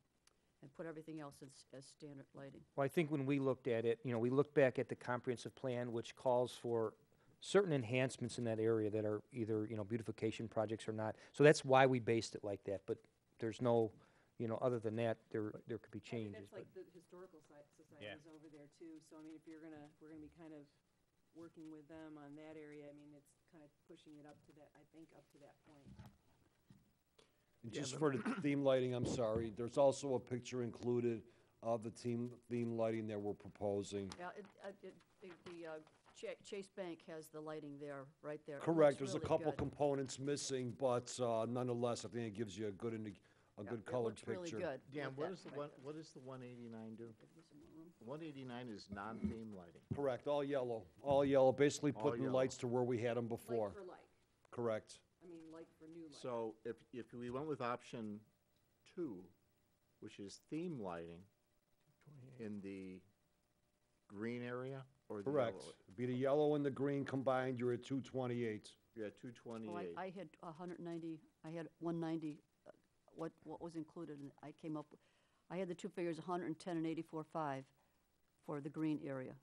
and put everything else as standard lighting. Well, I think when we looked at it, you know, we looked back at the comprehensive plan, which calls for certain enhancements in that area that are either, you know, beautification projects or not. So that's why we based it like that. But there's no, you know, other than that, there could be changes. That's like the historical society is over there too. So I mean, if we're gonna be kind of working with them on that area, I mean, it's kind of pushing it up to that, I think, up to that point. And just for the theme lighting, I'm sorry, there's also a picture included of the theme lighting that we're proposing. Yeah, Chase Bank has the lighting there, right there. It Correct, looks there's a really couple good. components missing, but nonetheless, I think it gives you a good Yeah, colored it looks really picture. good. Dan, with what that does the 189 do? 189 is non-theme lighting. Correct, all yellow, basically All putting yellow. lights to where we had them before. Like for like, Correct. I mean, like for new light. So if we went with option 2, which is theme lighting in the green area or the Correct. yellow? Be the yellow and the green combined, you're at 228. You're at Oh, 228. I had 190, I had 190, what was included, and I came up, I had the two figures, 110 and 84.5 for the green area.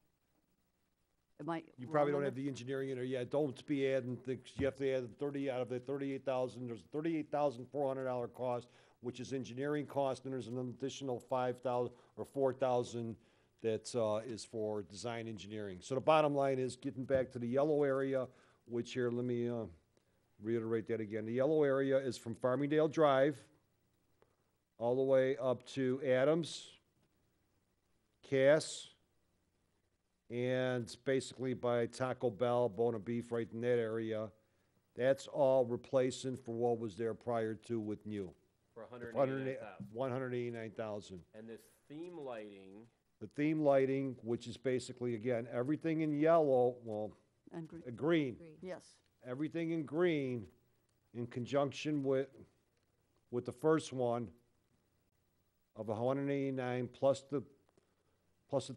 Am I You probably wrong don't on have the engineering in there yet. Don't be adding things. You have to add 30 out of the 38,000. There's $38,400 cost, which is engineering cost, and there's an additional 5,000 or 4,000 that is for design engineering. So the bottom line is getting back to the yellow area, which here, let me reiterate that again. The yellow area is from Farmingdale Drive all the way up to Adams, Cass, and basically by Taco Bell, Bona Beef, right in that area. That's all replacing for what was there prior to with new. For 189,000. 189,000. And this theme lighting, The theme lighting, which is basically, again, everything in yellow, well, And green, green, Green. yes. everything in green in conjunction with the first one of 189 plus the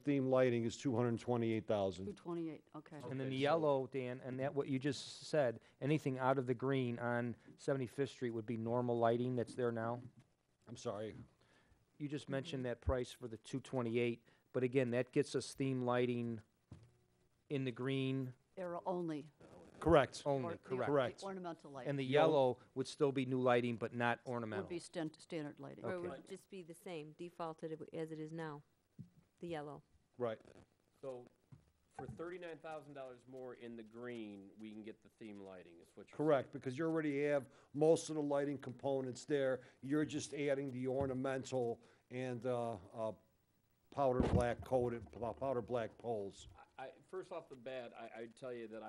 theme lighting is 228,000. 228, okay. And then Okay, the so- yellow, Dan, and that what you just said, anything out of the green on 75th Street would be normal lighting that's there now? I'm sorry. You just mentioned that price for the 228, but again, that gets us theme lighting in the green Era only. Correct. only, or the correct. Correct. Ornamental light. And the yellow would still be new lighting, but not ornamental. Would be standard lighting. Or it Okay. would just be the same, defaulted as it is now, the yellow. Right. so for $39,000 more in the green, we can get the theme lighting, is what you're saying? Correct, because you already have most of the lighting components there. You're just adding the ornamental and powder black coated, powder black poles. First off the bat, I'd tell you that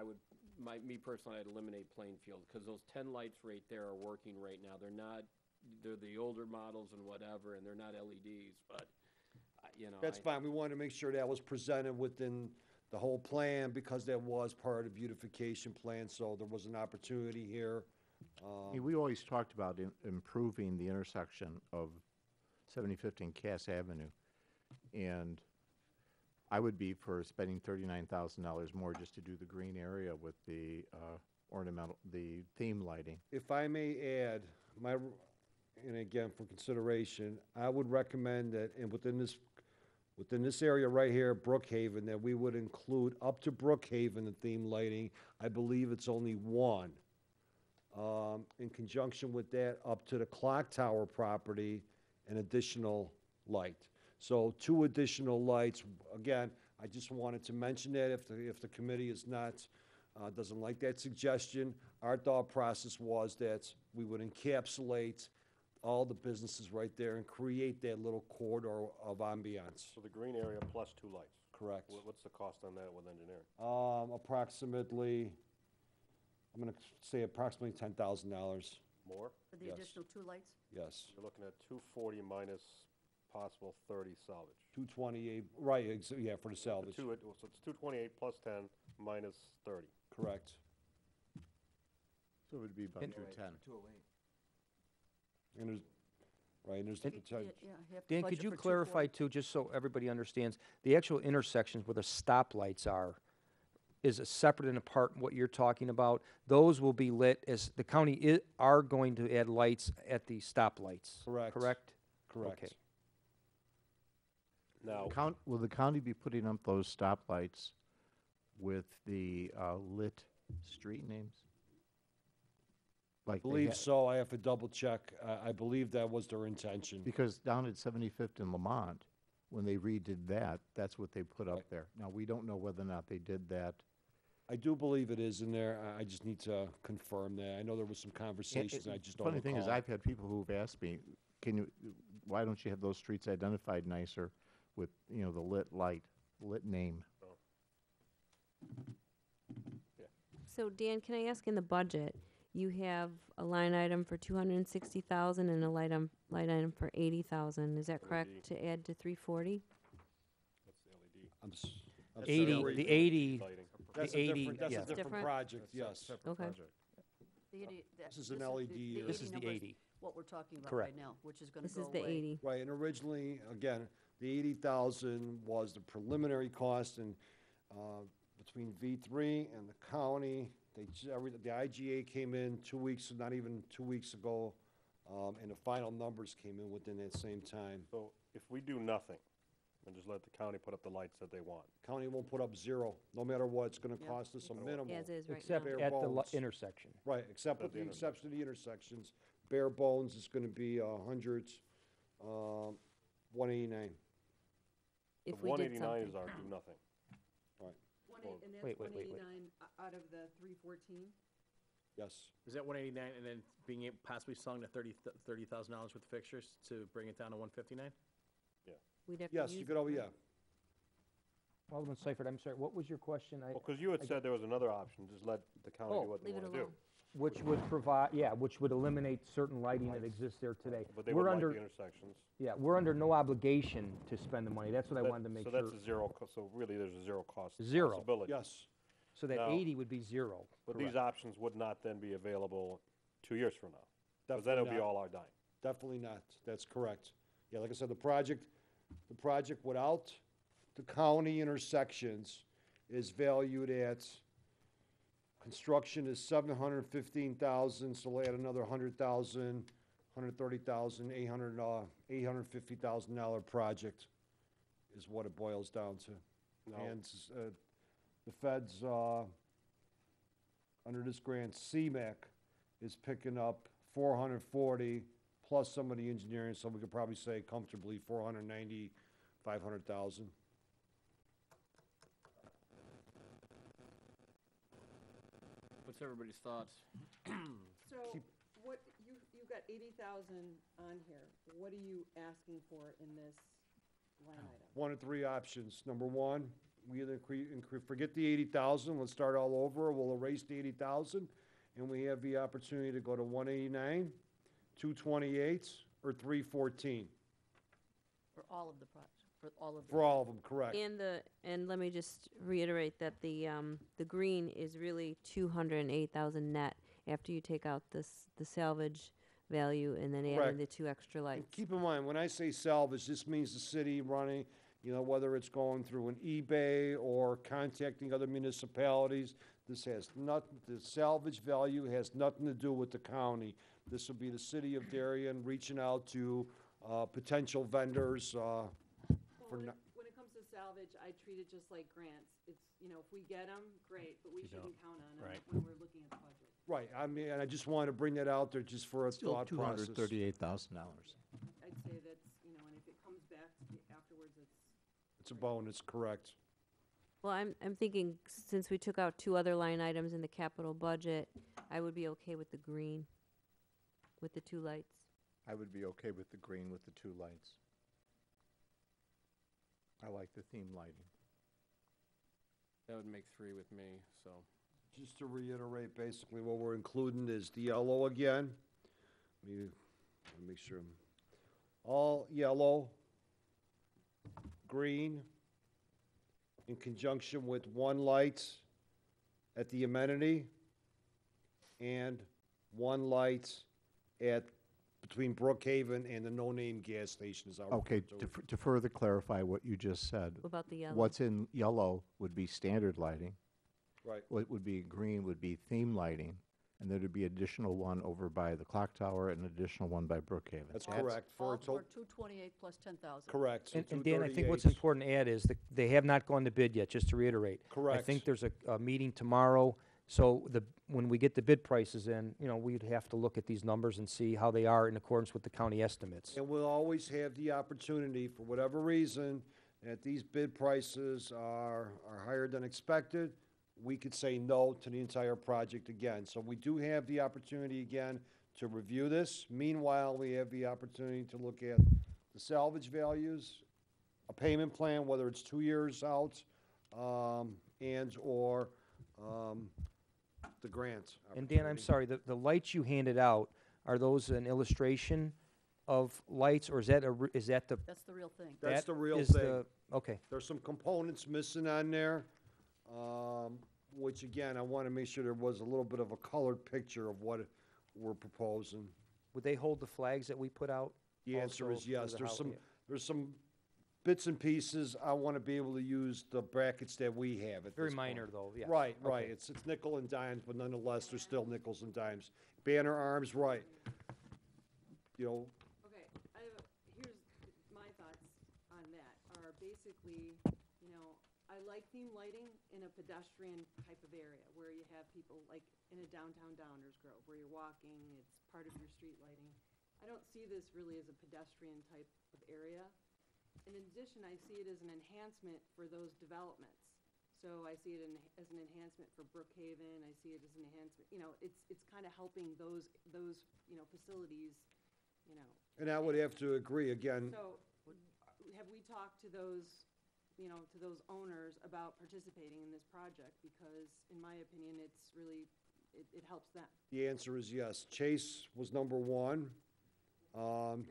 me personally, I'd eliminate Plainfield, because those 10 lights right there are working right now. They're the older models and whatever, and they're not LEDs, but, That's fine. We wanted to make sure that was presented within the whole plan because that was part of the beautification plan, so there was an opportunity here. We always talked about improving the intersection of 75th and Cass Avenue. And I would be for spending $39,000 more just to do the green area with the the theme lighting. If I may add, and again, for consideration, I would recommend that, and within this area right here, Brookhaven, that we would include up to Brookhaven the theme lighting. I believe it's only one. In conjunction with that, up to the clock tower property, an additional light. So 2 additional lights. Again, I just wanted to mention that if the committee is not, doesn't like that suggestion, our thought process was that we would encapsulate all the businesses right there and create that little corridor of ambiance. So the green area plus 2 lights. Correct. What's the cost on that with engineering? Approximately, I'm gonna say approximately $10,000, More? For the Yes. additional 2 lights? yes. You're looking at 240 minus possible 30 salvage. 228, right, yeah, for the So salvage, so it's 228 plus 10 minus 30. correct. So it would be about And- 210. And there's, right, and there's the potential. Yeah, you have to Dan, budget could you for clarify 240. too, just so everybody understands, the actual intersections where the stoplights is a separate and apart what you're talking about? Those will be lit as, the county are going to add lights at the stoplights? Correct. Correct? Correct. Okay. Now, Will the county be putting up those stoplights with the lit street names? I Like they believe ha- so, I have to double check. I believe that was their intention. Because down at 75th and Lamont, when they redid that, that's what they put up Right. there. Now, we don't know whether or not they did that. I do believe it is in there, I just need to confirm that. I know there was some conversations, I just don't recall. Funny thing is, I've had people who've asked me, why don't you have those streets identified nicer with, the lit light, lit name? So Dan, can I ask, in the budget, you have a line item for 260,000 and a line item for 80,000. Is that Would correct be- to add to 340? that's the I'm s- I'm 80, sorry. the 80, Lighting. That's the a 80, different, that's yeah. a different Different? project, yes. Okay. This is an LED or- This is the number's 80. What we're talking about Correct. right now, which is gonna This go is away. the 80. Right, and originally, again, the 80,000 was the preliminary cost, and between V3 and the county, the IGA came in 2 weeks, not even 2 weeks ago, and the final numbers came in within that same time. So if we do nothing, and just let the county put up the lights that they want, County won't put up zero, no matter what, it's gonna Yeah. cost us a minimal. As is right Except now. Bare at the bones. intersection. Right, except At with the the intersection. exception of the intersections, bare bones is gonna be 189. If the we one did eighty-nine is something. our do nothing. And Wait, that's wait, wait, wait. 189 out of the 314? Yes, Is that 189 and then being possibly selling the $30,000 worth of fixtures to bring it down to 159? We'd have to yes, you use could, it, oh, right? yeah. Alderman Seifert, I'm sorry, what was your question? Well, because you had said there was another option, just let the county Oh, do what they Leave it want to do. alone. Which would provide, which would eliminate certain lighting that exists there today. But they We're would light under, the intersections. we're under no obligation to spend the money. That's what I That- wanted to make So sure. that's a zero, so really there's a zero cost Zero. possibility. Yes, So that Now- 80 would be zero. But these Correct. options would not then be available 2 years from now. Because definitely then it'll be not. all our dime. Definitely not, that's correct. Yeah, like I said, the project without the county intersections is valued at, construction is 715,000, so we'll add another 100,000, 130,000, $850,000 project is what it boils down to. Now, And the feds, under this grant, CMAC is picking up 440 plus some of the engineering, so we could probably say comfortably 490, 500,000. What's everybody's thoughts? So what, you've got 80,000 on here. What are you asking for in this line item? One of three options. Number one, we either forget the 80,000, let's start all over, we'll erase the 80,000, and we have the opportunity to go to 189, 228, or 314. For all of the projects, for all of the. For all of them, correct. And let me just reiterate that the green is really 208,000 net after you take out the salvage value and then add Correct. in the 2 extra And lights. keep in mind, when I say salvage, this means the city running, whether it's going through an eBay or contacting other municipalities. This has the salvage value has nothing to do with the county. This will be the city of Darien reaching out to potential vendors. Well, For when no- when it comes to salvage, I treat it just like grants. It's, if we get them, great, but we shouldn't count on them Right. when we're looking at the budget. Right, I mean, and I just wanted to bring that out there just for a Still thought process. $238,000. I'd say that's, and if it comes back afterwards, It's a bonus, correct. Well, I'm thinking since we took out 2 other line items in the capital budget, I would be okay with the green, with the 2 lights. I would be okay with the green with the 2 lights. I like the theme lighting. That would make 3 with me, so. Just to reiterate, basically what we're including is the yellow again. Let me make sure. All yellow, green, in conjunction with 1 light at the amenity and 1 light between Brookhaven and the no-name gas station is our. Okay, to further clarify what you just said, What about the yellow? what's in yellow would be standard lighting. Right, What would be green would be theme lighting, and there would be additional one over by the clock tower and an additional one by Brookhaven. that's correct. All a for total. 228 plus 10,000. Correct. So And Dan, I think what's 238. important to add is that they have not gone to bid yet, just to reiterate. I Correct. think there's a meeting tomorrow, so when we get the bid prices in, we'd have to look at these numbers and see how they are in accordance with the county estimates. And we'll always have the opportunity, for whatever reason, that these bid prices are higher than expected, we could say no to the entire project again. So we do have the opportunity again to review this. Meanwhile, we have the opportunity to look at the salvage values, a payment plan, whether it's 2 years out, and/or the grant. And Dan, I'm opportunity. sorry, the lights you handed out, are those an illustration of lights, or is that the, That's the real thing. That's that the real is thing. Okay, There's some components missing on there, which again, I want to make sure there was a little bit of a colored picture of what we're proposing. would they hold the flags that we put out? The answer also is for yes. the There's hol- some, yeah. there's some bits and pieces. I want to be able to use the brackets that we have at Very this point. minor, though, yes. Right, right. Okay. It's nickel and dimes, but nonetheless, they're still nickels and dimes. Banner arms, right. You know, Okay, here's my thoughts on that, are basically, you know, I like theme lighting in a pedestrian type of area, where you have people, like in a downtown Downers Grove, where you're walking, it's part of your street lighting. I don't see this really as a pedestrian type of area. In addition, I see it as an enhancement for those developments. So I see it as an enhancement for Brookhaven, I see it as an enhancement, you know, it's kind of helping those, you know, facilities, you know. and I would have to agree again. So, have we talked to those, you know, to those owners about participating in this project? Because in my opinion, it's really, it helps them. The answer is yes. Chase was number one.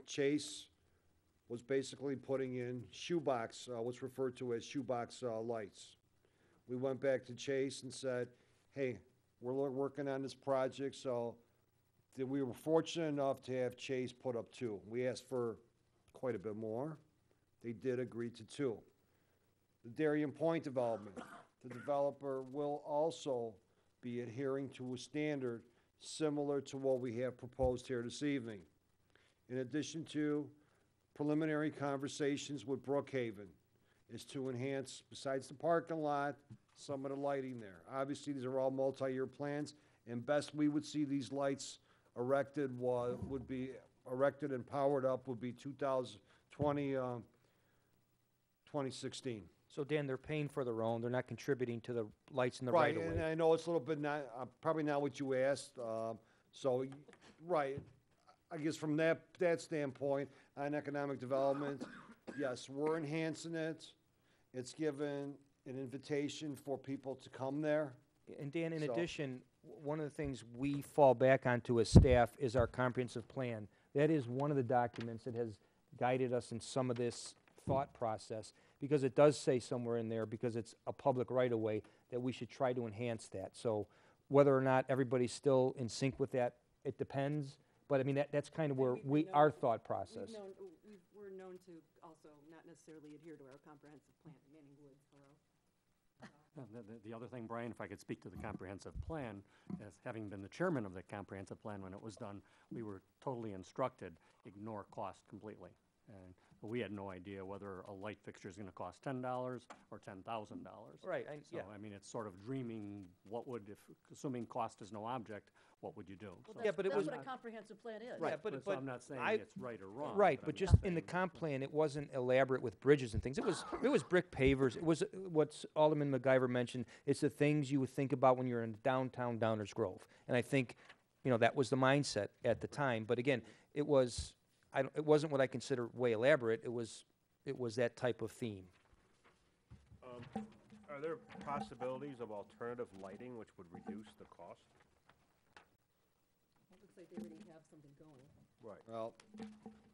Chase was basically putting in shoebox, what's referred to as shoebox lights. We went back to Chase and said, hey, we're working on this project, so we were fortunate enough to have Chase put up two. We asked for quite a bit more. They did agree to two. The Darien Point development, the developer will also be adhering to a standard similar to what we have proposed here this evening. In addition to preliminary conversations with Brookhaven, is to enhance, besides the parking lot, some of the lighting there. Obviously, these are all multi-year plans, and best we would see these lights erected would be erected and powered up would be 2016. So Dan, they're paying for their own, they're not contributing to the lights in the Right, right of and way. I know it's a little bit not, probably not what you asked, right. I guess from that standpoint, on economic development, yes, we're enhancing it. It's given an invitation for people to come there. And Dan, in So- addition, one of the things we fall back onto as staff is our comprehensive plan. That is one of the documents that has guided us in some of this thought process, because it does say somewhere in there, because it's a public right-of-way, that we should try to enhance that. So whether or not everybody's still in sync with that, it depends, but I mean, that's kind of where our thought process. We're known to also not necessarily adhere to our comprehensive plan. Manning Woods, hello. The other thing, Brian, if I could speak to the comprehensive plan, as having been the chairman of the comprehensive plan when it was done, we were totally instructed, ignore cost completely. And we had no idea whether a light fixture is gonna cost $10 or $10,000. Right, So, I mean, it's sort of dreaming, what would, if, assuming cost is no object, what would you do? Well, So- Yeah, but it was- That's what a comprehensive plan is. Right, Yeah, but- so I'm not saying I- it's right or wrong. Right, I'm but just in the saying- comp plan, it wasn't elaborate with bridges and things. It was brick pavers. It was what Alderman MacGyver mentioned. It's the things you would think about when you're in downtown Downers Grove. And I think, you know, that was the mindset at the time. But again, it wasn't what I consider way elaborate. It was that type of theme. Are there possibilities of alternative lighting which would reduce the cost? It looks like they already have something going. Right. Well,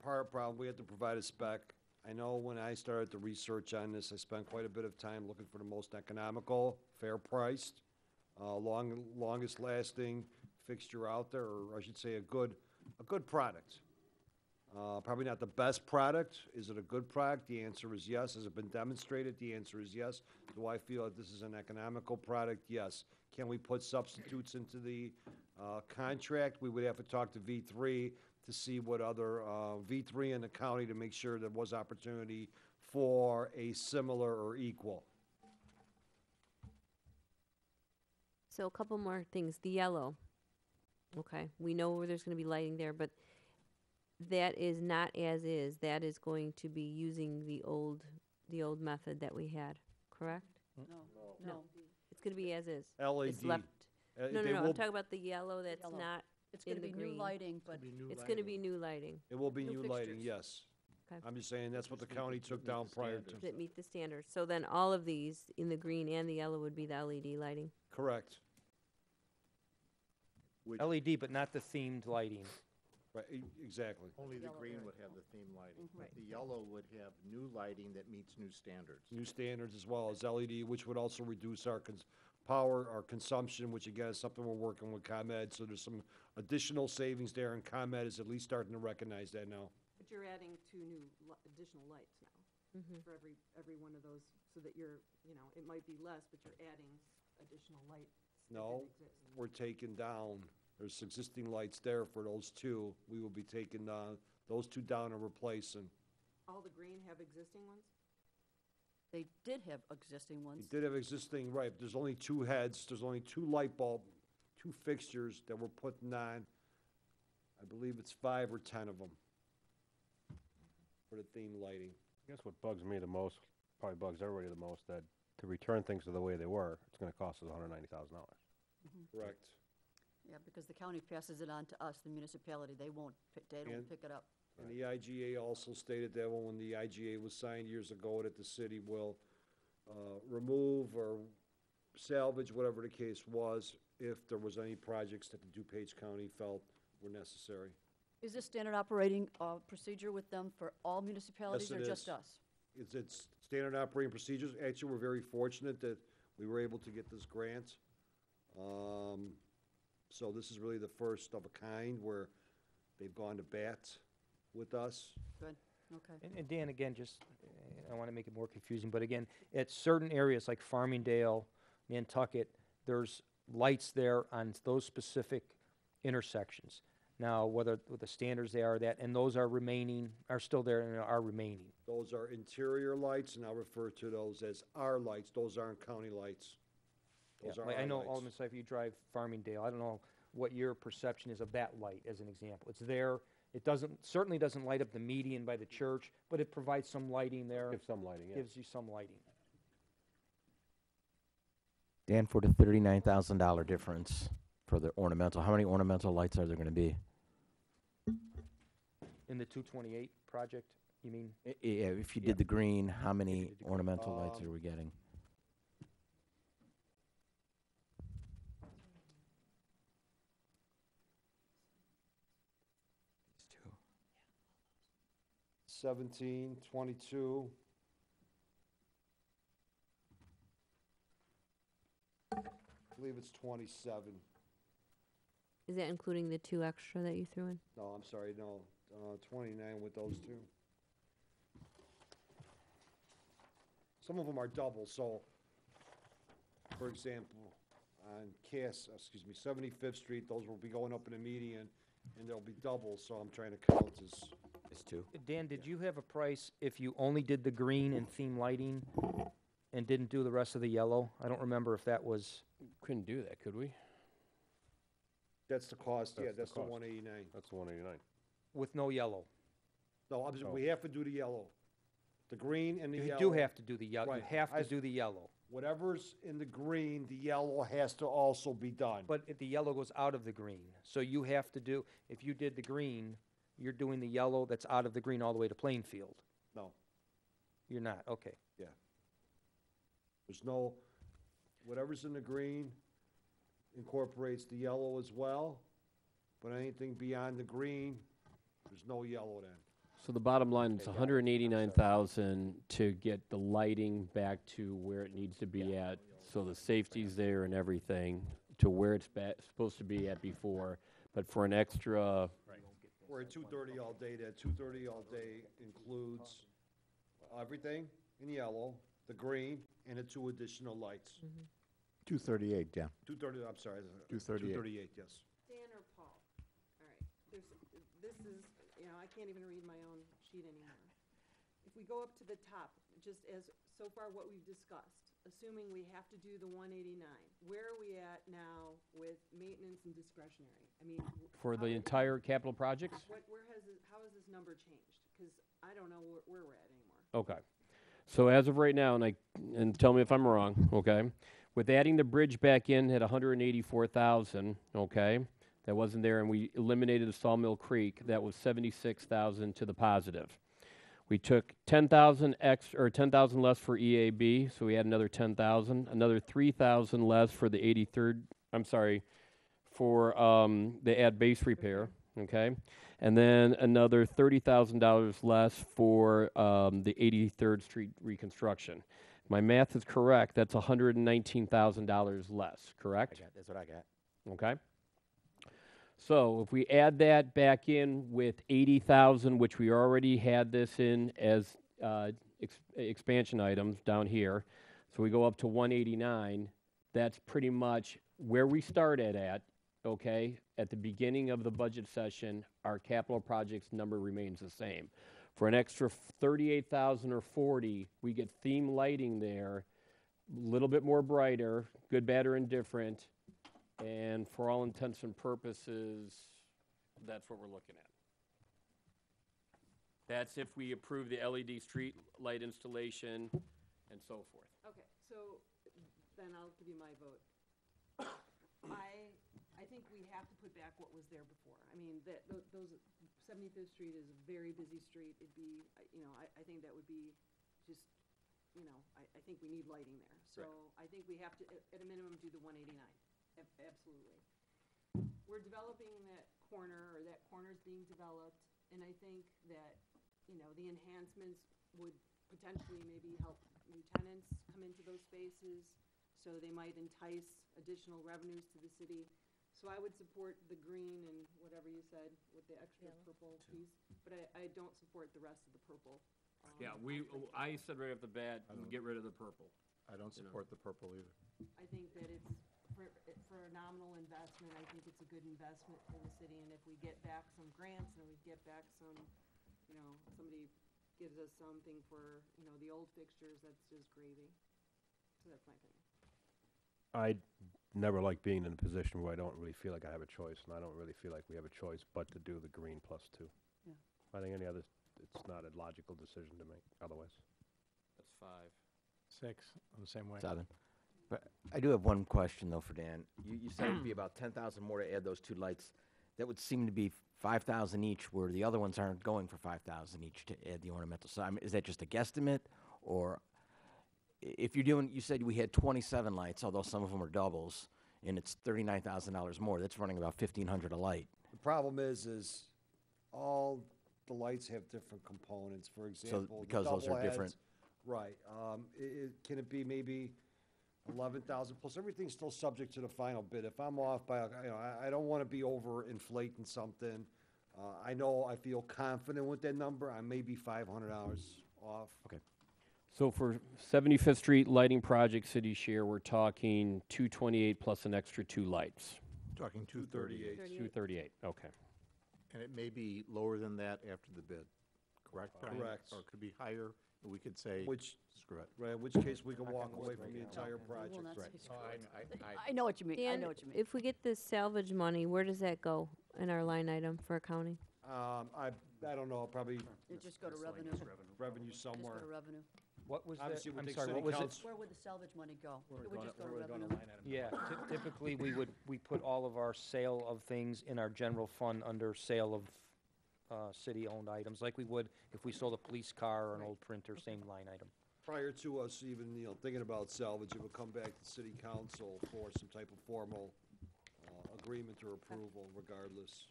part of the problem, we had to provide a spec. I know when I started the research on this, I spent quite a bit of time looking for the most economical, fair priced, longest lasting fixture out there, or I should say a good product. Probably not the best product. Is it a good product? The answer is yes. Has it been demonstrated? The answer is yes. Do I feel that this is an economical product? Yes. Can we put substitutes into the contract? We would have to talk to V3 to see what other, V3 in the county to make sure there was opportunity for a similar or equal. So a couple more things. The yellow. Okay, we know where there's gonna be lighting there, but that is not as is. That is going to be using the old method that we had, correct? No. It's gonna be as is. LED. It's left. No, They I'm will- talking about the yellow that's Yellow. not, It's gonna in the be new green. lighting, but it's gonna be new lighting It will be New new lighting, fixtures. yes. Okay. I'm just saying, that's what the county took down prior to. that meet the standards. So then all of these in the green and the yellow would be the LED lighting. Correct. LED, but not the themed lighting. Right, exactly. Only the Yellow green area. would have the theme lighting. Right. The yellow would have new lighting that meets new standards. New standards as well as LED, which would also reduce our power, our consumption, which again is something we're working with ComEd. So there's some additional savings there, and ComEd is at least starting to recognize that now. But you're adding two new additional lights now for every one of those, so that you're, it might be less, but you're adding additional lights that No, didn't exist. we're taking down, there's existing lights there for those two. We will be taking those two down and replacing. All the green have existing ones? They did have existing We ones. did have existing, right, but there's only two heads, there's only two light bulb, two fixtures that we're putting on. I believe it's 5 or 10 of them for the theme lighting. I guess what bugs me the most, probably bugs everybody the most, that to return things to the way they were, it's gonna cost us $190,000. Correct. Yeah, because the county passes it on to us, the municipality, they don't And- pick it up. And the IGA also stated that when the IGA was signed years ago, that the city will remove or salvage, whatever the case was, if there was any projects that the DuPage County felt were necessary. Is this standard operating procedure with them for all municipalities Yes, or it just is. us? It's standard operating procedures. Actually, we're very fortunate that we were able to get this grant. So this is really the first of a kind where they've gone to bat with us. Good, okay. And Dan, again, just, I want to make it more confusing, but again, at certain areas like Farmingdale, Nantucket, there's lights there on those specific intersections. Now, whether with the standards they are that, and those are still there and are remaining. Those are interior lights, and I'll refer to those as our lights. Those aren't county lights. Those Yeah, are like our I know, lights. Alderman Seifer, you drive Farmingdale, I don't know what your perception is of that light, as an example. It's there, it certainly doesn't light up the median by the church, but it provides some lighting there, Give some lighting, yeah. gives you some lighting. Dan, for the $39,000 difference for the ornamental, how many ornamental lights are there going to be? In the 228 project, you mean? Yeah, if you Yeah. did the green, how many did the green. ornamental lights are we getting? These two. 17, 22. I believe it's 27. Is that including the 2 extra that you threw in? No, I'm sorry, no, 29 with those two. Some of them are double, so, for example, on 75th Street, those will be going up in the median, and they'll be double, so I'm trying to count as, It's two. Dan, did you have a price if you only did the green and theme lighting and didn't do the rest of the yellow? I don't remember if that was, Couldn't do that, could we? that's the cost, yeah, That's the that's the cost. 189. That's 189. with no yellow. No, we have to do the yellow. The green and the You yellow. do have to do the yellow, you Right. have I to s- do the yellow. Whatever's in the green, the yellow has to also be done. But if the yellow goes out of the green, so you have to do, if you did the green, you're doing the yellow that's out of the green all the way to Plainfield. No, You're not, okay. there's no, whatever's in the green incorporates the yellow as well, but anything beyond the green, there's no yellow then. So the bottom line is Okay, got it. 189,000 to get the lighting back to where it needs to be at, so the safety's there and everything, to where it's supposed to be at before, but for an extra, We're at 2:30 all day, that 2:30 all day includes everything in yellow, the green, and the 2 additional lights. 238, Dan. 2:30, I'm sorry. 238. 2:38, yes. Dan or Paul? All right, this is, I can't even read my own sheet anymore. If we go up to the top, just as, so far what we've discussed, assuming we have to do the 189, where are we at now with maintenance and discretionary? I mean. for the how- entire capital projects? how has this number changed? Because I don't know where we're at anymore. Okay. So as of right now, and tell me if I'm wrong, okay? With adding the bridge back in at 184,000, okay? That wasn't there, and we eliminated the Sawmill Creek, that was 76,000 to the positive. We took 10,000 less for EAB, so we had another 10,000, another 3,000 less for the 83rd, for the add base repair, okay? And then another $30,000 less for the 83rd Street reconstruction. My math is correct, that's $119,000 less, correct? That's what I got. Okay? So if we add that back in with 80,000, which we already had this in as expansion items down here, so we go up to 189, that's pretty much where we started at, okay? At the beginning of the budget session, our capital projects number remains the same. For an extra 38,000 or 40, we get theme lighting there, a little bit more brighter, good, bad, or indifferent, and for all intents and purposes, that's what we're looking at. That's if we approve the LED street light installation and so forth. Okay, so then I'll give you my vote. I think we have to put back what was there before. I mean, those, 75th Street is a very busy street. It'd be, I think that would be just, I think we need lighting there. So I think we have to, at a minimum, do the 189. Absolutely. We're developing that corner, or that corner's being developed, and I think that, the enhancements would potentially maybe help new tenants come into those spaces, so they might entice additional revenues to the city. So I would support the green and whatever you said with the extra purple piece, but I don't support the rest of the purple. Yeah, I said right off the bat, get rid of the purple. I don't support the purple either. I think that it's, for a nominal investment, I think it's a good investment for the city, and if we get back some grants and we get back some, somebody gives us something for, the old fixtures, that's just gravy. So that's my opinion. I never like being in a position where I don't really feel like I have a choice, and I don't really feel like we have a choice but to do the green +2. Yeah. I think any other, it's not a logical decision to make otherwise. That's 5. 6, I'm the same way. 7. But I do have one question, though, for Dan. You said it'd be about 10,000 more to add those 2 lights. That would seem to be 5,000 each, where the other ones aren't going for 5,000 each to add the ornamental. So, I mean, is that just a guesstimate? Or if you're doing, you said we had 27 lights, although some of them are doubles, and it's $39,000 more. That's running about $1,500 a light. The problem is all the lights have different components. For example, the because those are double heads- different- Right. Can it be maybe 11,000 plus? Everything's still subject to the final bid. If I'm off by, I don't want to be over inflating something. I feel confident with that number. I may be $500 off. Okay. So for 75th Street lighting project city share, we're talking 228 plus an extra 2 lights. Talking 238. 238, okay. And it may be lower than that after the bid, correct, Brian? Correct. Or it could be higher, and we could say, Which, screw it. right, in which case we can walk away from the entire Well, project. not Right. say screw it. I I know what you mean, I Dan, know what you mean. if we get this salvage money, where does that go in our line item for accounting? I don't know, probably You just go to revenue, revenue just go somewhere. to revenue. What was that? Obviously, we'll I'm take sorry, city what was it? council. Where would the salvage money go? Where It we're would going, just go where to we're going revenue. to line item. Yeah, typically, we put all of our sale of things in our general fund under sale of city-owned items, like we would if we sold a police car or an old printer, same line item. Prior to us even, thinking about salvage, it would come back to city council for some type of formal agreement or approval regardless.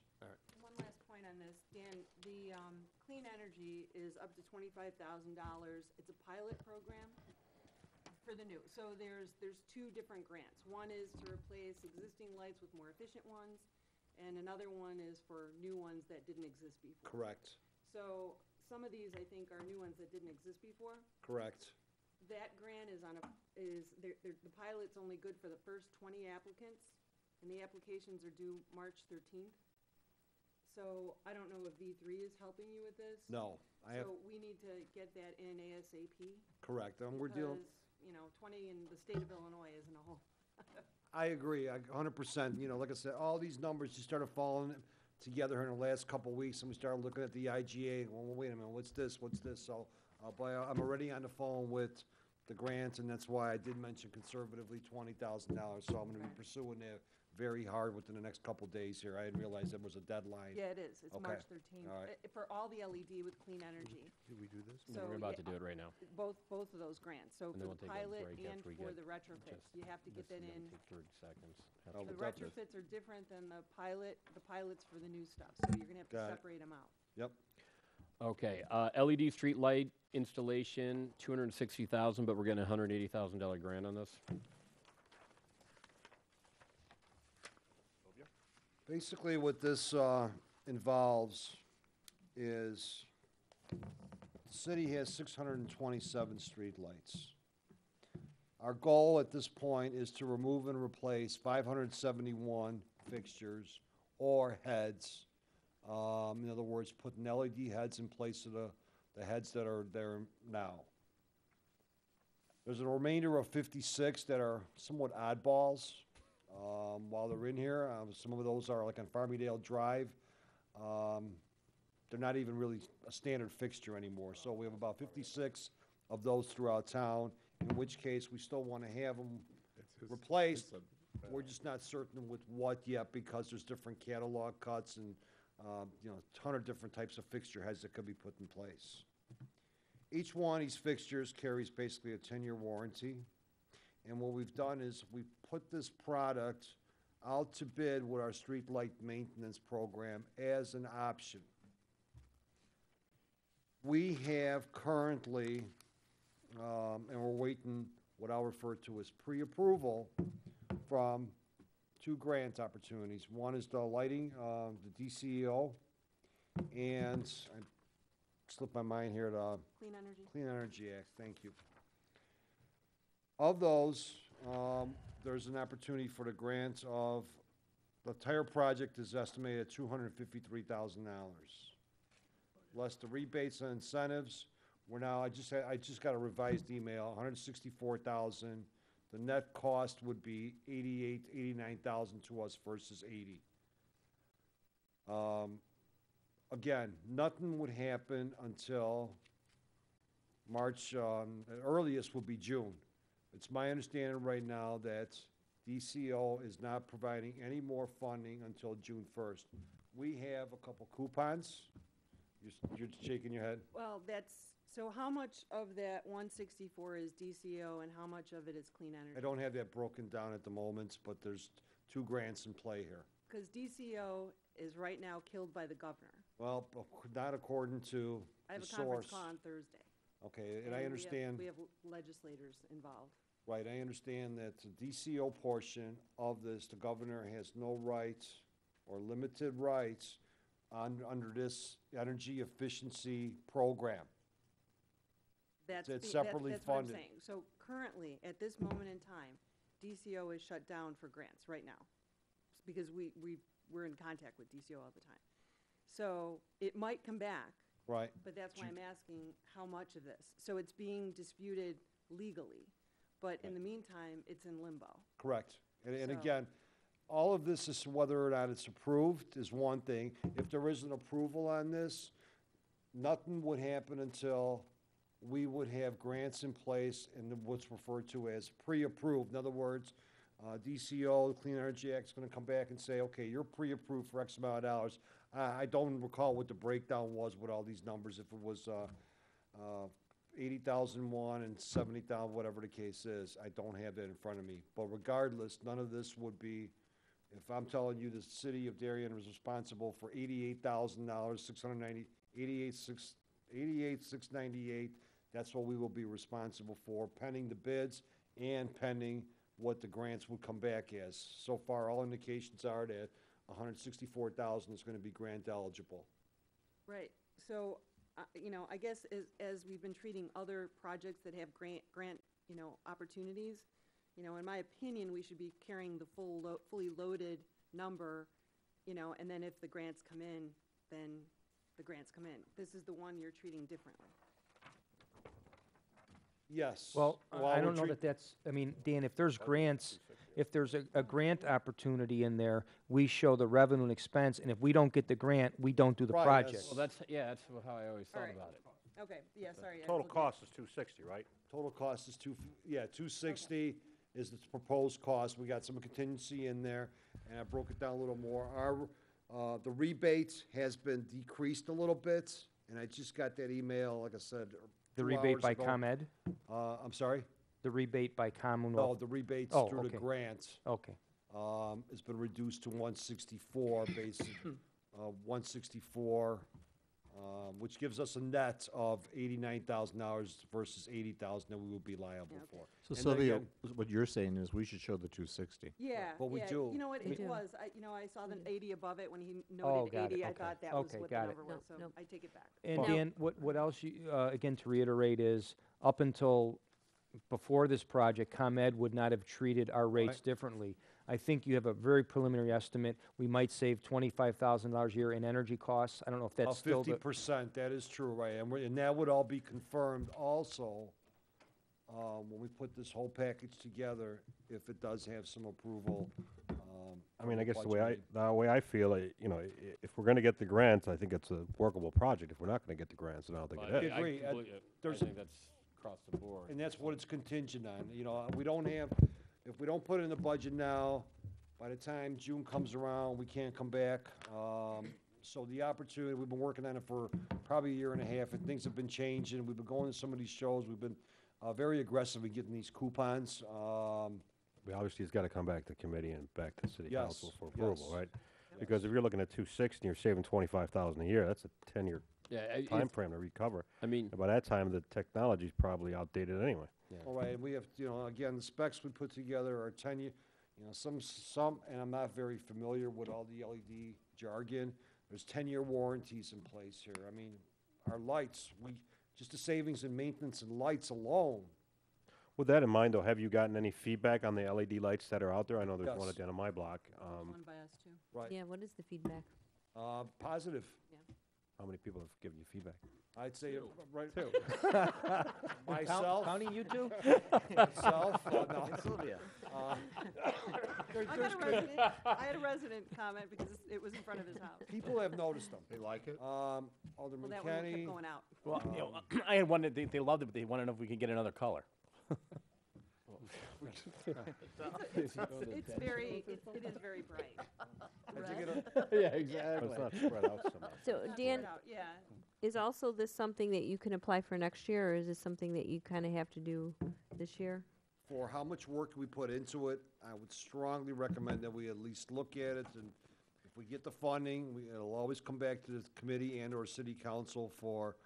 One last point on this, Dan, the clean energy is up to $25,000. It's a pilot program for the new. So there's 2 different grants. One is to replace existing lights with more efficient ones, and another one is for new ones that didn't exist before. Correct, So some of these, I think, are new ones that didn't exist before. correct. That grant is the pilot's only good for the first 20 applicants, and the applications are due March 13th. So I don't know if V3 is helping you with this. No, So we need to get that in ASAP. correct, we're dealing, Because, 20 in the state of Illinois isn't a whole. I agree, 100%, like I said, all these numbers just started falling together in the last couple of weeks, and we started looking at the IGA, well, wait a minute, what's this, so, but I'm already on the phone with the grants, and that's why I did mention conservatively $20,000, so I'm gonna be pursuing very hard within the next couple days here. I didn't realize there was a deadline. Yeah, it is. It's Okay. March 13th. All right. For all the LED with clean energy. Did we do this? So, We're about yeah, to do it right now. both of those grants. So And then for we'll the take a pilot break and after we for get the retrofits, just you have to This get that is gonna in. take 30 seconds. Have Oh, to The but get that's- this. retrofits are different than the pilot. The pilot's for the new stuff, so you're gonna have to Got it. separate them out. Yep. Okay, LED street light installation, 260,000, but we're getting a $180,000 grant on this. Basically, what this involves is the city has 627 streetlights. Our goal at this point is to remove and replace 571 fixtures or heads. In other words, putting LED heads in place of the heads that are there now. There's a remainder of 56 that are somewhat oddballs. While they're in here, some of those are like on Farmingdale Drive. They're not even really a standard fixture anymore. So we have about 56 of those throughout town, in which case we still want to have them replaced. We're just not certain with what yet because there's different catalog cuts and, a ton of different types of fixture heads that could be put in place. Each one of these fixtures carries basically a 10-year warranty. And what we've done is we put this product out to bid with our street light maintenance program as an option. We have currently, and we're waiting what I'll refer to as pre-approval from two grant opportunities. One is the lighting, the DCEO, and I slipped my mind here, the Clean energy. Clean Energy Act, thank you. Of those, there's an opportunity for the grant of, the entire project is estimated at $253,000. Less the rebates and incentives, we're now, I just got a revised email, $164,000. The net cost would be $89,000 to us versus $80,000. Again, nothing would happen until March, the earliest would be June. It's my understanding right now that DCO is not providing any more funding until June 1st. We have a couple coupons. You're shaking your head? Well, so how much of that 164 is DCO and how much of it is clean energy? I don't have that broken down at the moment, but there's two grants in play here. Because DCO is right now killed by the governor. Well, not according to I have the a conference source. call on Thursday. Okay, and I we have- understand. We have legislators involved. Right, I understand that the DCO portion of this, the governor has no rights or limited rights under this energy efficiency program. It's separately That's what I'm funded. saying. So currently, at this moment in time, DCO is shut down for grants right now. Because we're in contact with DCO all the time. So it might come back, Right, but that's why I'm asking how much of this. So it's being disputed legally, but in the meantime, it's in limbo. correct. And So- again, all of this is whether or not it's approved is one thing. If there is an approval on this, nothing would happen until we would have grants in place and what's referred to as pre-approved. In other words, DCO, the Clean Energy Act, is going to come back and say, okay, you're pre-approved for X amount of dollars. I don't recall what the breakdown was with all these numbers, if it was 80,001 and 70,000, whatever the case is. I don't have that in front of me. But regardless, none of this would be, if I'm telling you the city of Darien was responsible for $88,000, 88,698, that's what we will be responsible for, pending the bids and pending what the grants would come back as. So far, all indications are that 164,000 is going to be grant eligible. Right, so, I guess as we've been treating other projects that have grant, opportunities, in my opinion, we should be carrying the fully loaded number, and then if the grants come in, then the grants come in. This is the one you're treating differently. Yes. Well, I we're don't know treat- that that's, I mean, Dan, if there's grants, if there's a grant opportunity in there, we show the revenue and expense, and if we don't get the grant, we don't do the Right, project. Well, that's how I always thought Alright. about it. Okay, yeah, sorry. I was Total looking at- cost is 260, right? Total cost is 260, is the proposed cost. We got some contingency in there, and I broke it down a little more. The rebate has been decreased a little bit, and I just got that email, like I said, The 2 rebate hours by ago. ComEd? I'm sorry? The rebate by No, Commonwealth? the rebates Oh, through the okay. grant. Okay. It's been reduced to 164, basically, 164, which gives us a net of $89,000 versus $80,000 that we would be liable Yeah, okay. for. So And Sylvia, again- what you're saying is we should show the 260. Yeah, Well, we yeah. do. You know what, We it do. was, I saw the 80 above it when he Oh, noted got it, 80, I okay. thought that was Okay, what the got it. number was, Nope, so nope. I take it back. And Now- Dan, what else you, again, to reiterate is, up until before this project, ComEd would not have treated our rates Right. differently. I think you have a very preliminary estimate. We might save $25,000 a year in energy costs. I don't know if that's still the. 50%, that is true, right, and that would all be confirmed also, when we put this whole package together, if it does have some approval. I mean, from I guess budget the way I feel, you know, if we're gonna get the grants, I think it's a workable project. If we're not gonna get the grants, then I don't think Well, it is. I agree. I There's- think that's across the board. And that's what it's contingent on, you know, we don't have, if we don't put it in the budget now, by the time June comes around, we can't come back. So the opportunity, we've been working on it for probably a year and a half, and things have been changing, we've been going to some of these shows, we've been very aggressive in getting these coupons. We obviously, it's gotta come back to committee and back to city council Yes, for approval, yes. right? Because if you're looking at 260 and you're saving 25,000 a year, that's a 10-year Yeah, time frame to recover. I mean, And by that time, the technology's probably outdated anyway. All right, and we have, you know, again, the specs we put together are 10-year, you know, some, and I'm not very familiar with all the LED jargon. There's 10-year warranties in place here. I mean, our lights, just the savings in maintenance and lights alone. With that in mind, though, have you gotten any feedback on the LED lights that are out there? I know there's one Yes. at the end of my block. One by us too. Right. Yeah, what is the feedback? Positive. How many people have given you feedback? I'd say, right, Count- myself, Counting you two? myself, no. Sylvia. I had a resident comment because it was in front of his house. People have noticed them. They like it? Alderman Well, that one kept Kenny, going out. Well, you know, I had one that they loved it, but they wanted to know if we could get another color. It's very, it is very bright. I think it- Yeah, But it's not spread out so much. So Not spread Dan, out, yeah. is also this something that you can apply for next year, or is this something that you kind of have to do this year? for how much work we put into it, I would strongly recommend that we at least look at it, and if we get the funding, it'll always come back to the committee and/or city council for,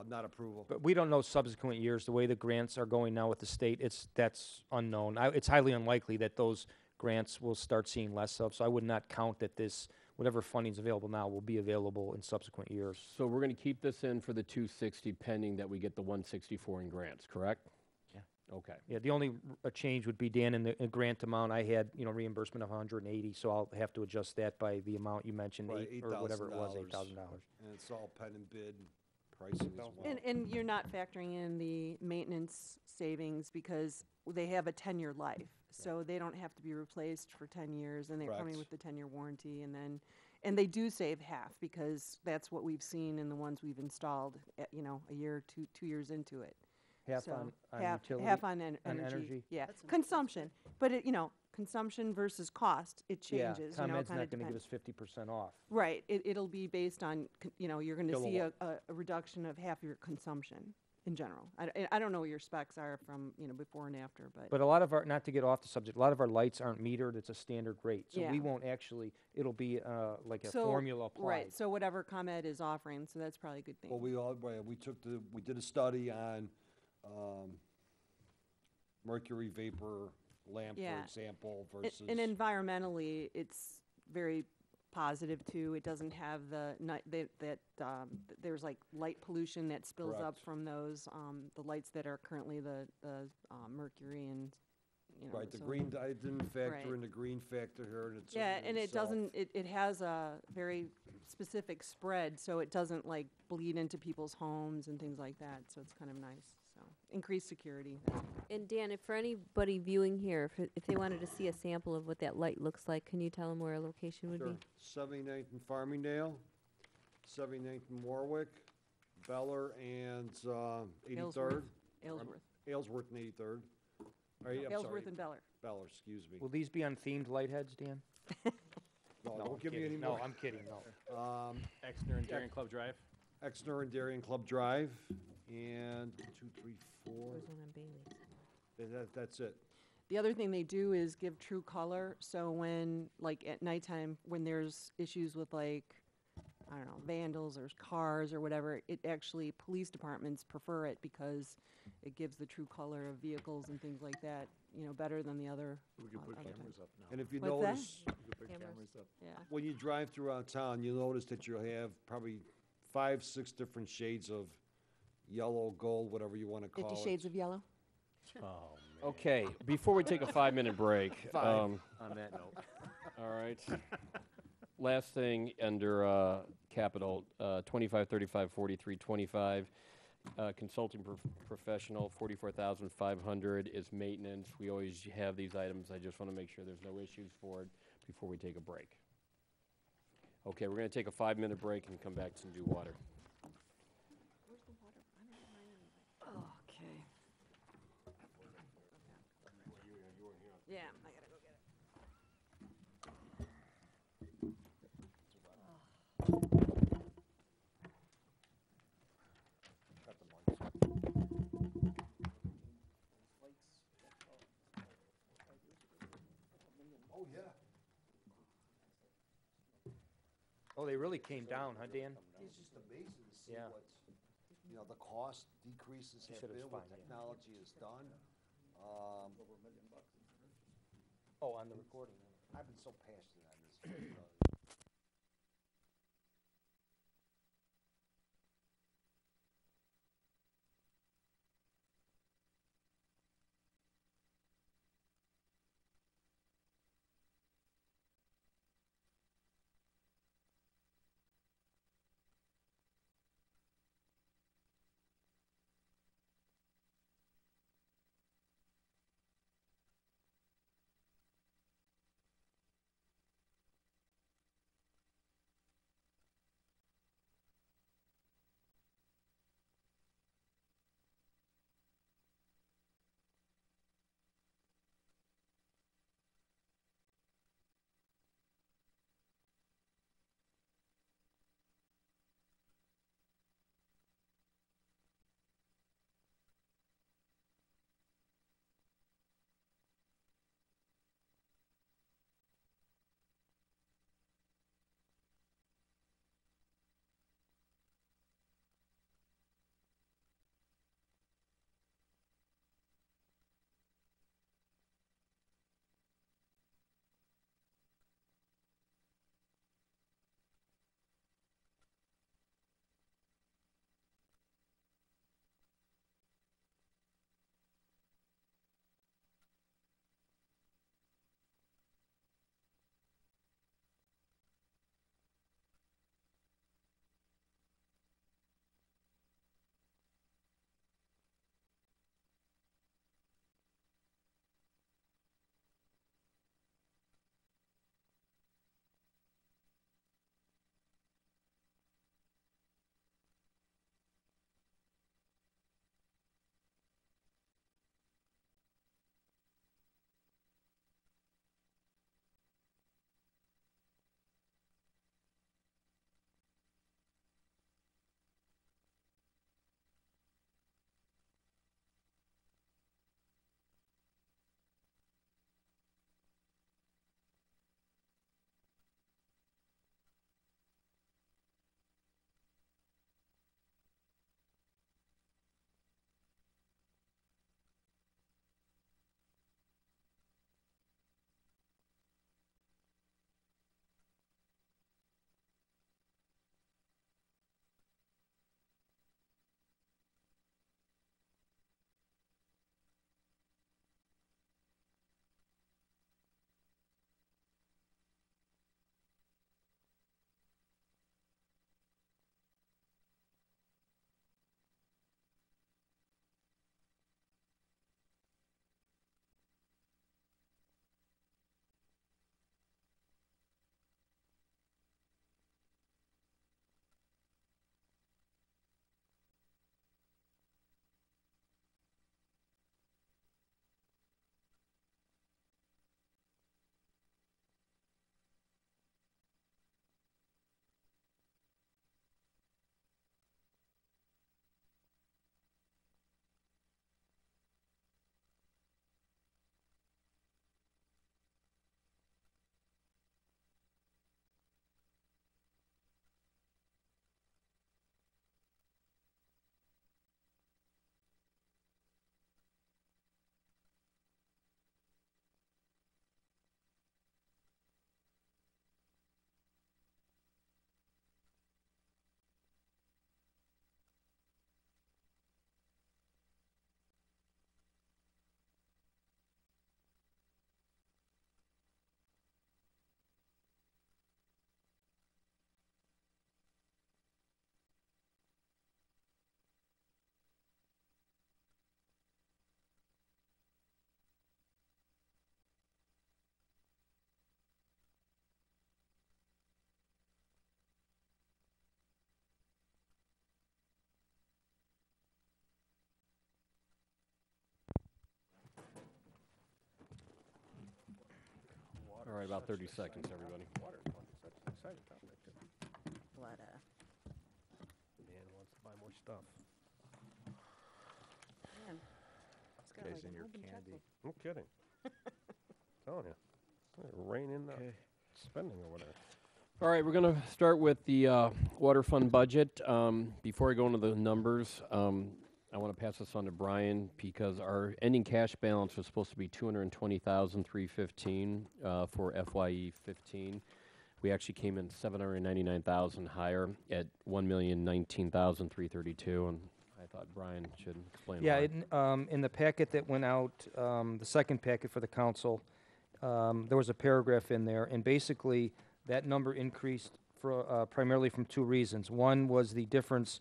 not approval. But we don't know subsequent years, the way the grants are going now with the state, that's unknown. It's highly unlikely that those grants will start seeing less of, so I would not count that this, whatever funding's available now will be available in subsequent years. so we're gonna keep this in for the 260 pending that we get the 164 in grants, correct? Yeah. Okay. Yeah, the only change would be, Dan, in the grant amount, I had, reimbursement of 180, so I'll have to adjust that by the amount you mentioned, Right, or whatever it was, $8,000. $8,000. And it's all pen and bid pricing as well. And you're not factoring in the maintenance savings because they have a 10-year life. So they don't have to be replaced for 10 years, and they're coming Correct. with the 10-year warranty. And they do save half because that's what we've seen in the ones we've installed, a year, 2 years into it. Half So on half, utility? half on on energy. energy? Yeah, That's nice. consumption. But consumption versus cost, it Yeah, changes. ComEd's kinda not gonna give depends. us 50% off. Right, it'll be based on, you're gonna see a Kilowatt. reduction of half your consumption in general. I don't know what your specs are from, before and after, But a lot of our, not to get off the subject, a lot of our lights aren't metered, it's a standard rate. So we Yeah. won't actually, it'll be like a So, formula applied. Right, so whatever ComEd is offering, so that's probably a good thing. Well, we did a study on, mercury vapor lamp, for Yeah. example, And- versus. And environmentally, it's very positive too. It doesn't have there's like light pollution that spills up Correct. from those, the lights that are currently the mercury and, Right, the so- green, I didn't factor Right. in the green factor here, and it's. Yeah, and it doesn't, it has a very specific spread, so it doesn't like bleed into people's homes and things like that, so it's kind of nice, so. Increased security. And Dan, if for anybody viewing here, if they wanted to see a sample of what that light looks like, can you tell them where a location would Sure. be? 79th and Farmingdale, 79th and Warwick, Beller and 83rd. Aylesworth. Aylesworth and 83rd. I'm sorry, Ellsworth and Beller. Beller, excuse me. Will these be on themed light heads, Dan? No, I'm don't give me kidding. any No, more. I'm kidding, no. Exner and Darien Club Drive. Exner and Darien Club Drive, and 2, 3, 4. There's one on Bailey's. That's it. The other thing they do is give true color, so when, like, at nighttime, when there's issues with, like, I don't know, vandals or cars or whatever, it actually, police departments prefer it because it gives the true color of vehicles and things like that, you know, better than the other. We could put other cameras types. up now. And if you What's that? notice, We could put Cameras. cameras up. Yeah. when you drive throughout town, you'll notice that you'll have probably 5, 6 different shades of yellow, gold, whatever you want to call 50 it. Shades of Yellow? Okay, before we take a 5-minute break. On that note. All right. Last thing under capital, 25, 35, 43, 25. Consulting professional, 44,500 is maintenance. We always have these items. I just want to make sure there's no issues for it before we take a break. Okay, we're going to take a 5-minute break and come back to do water. Okay. Yeah, I gotta go get it. Oh, yeah. Oh, they really came down, huh, Dan? It's just amazing to see Yeah. what, the cost decreases She have said it's been, what fine, yeah. technology has done. Oh, on the recording. I've been so passionate on this. right, about 30 seconds, everybody. Water fund, such an exciting topic. What, Dan wants to buy more stuff. man, it's got Guys like in an your open candy. checkbook. No kidding. Telling you. Rein in the spending over there. All right, we're going to start with the water fund budget. Before I go into the numbers, I want to pass this on to Brian because our ending cash balance was supposed to be $220,315 for FYE 15. We actually came in $799,000 higher at $1,019,332, and I thought Brian should explain Yeah, why. in the packet that went out, the second packet for the council, there was a paragraph in there, and basically, that number increased primarily from two reasons. One was the difference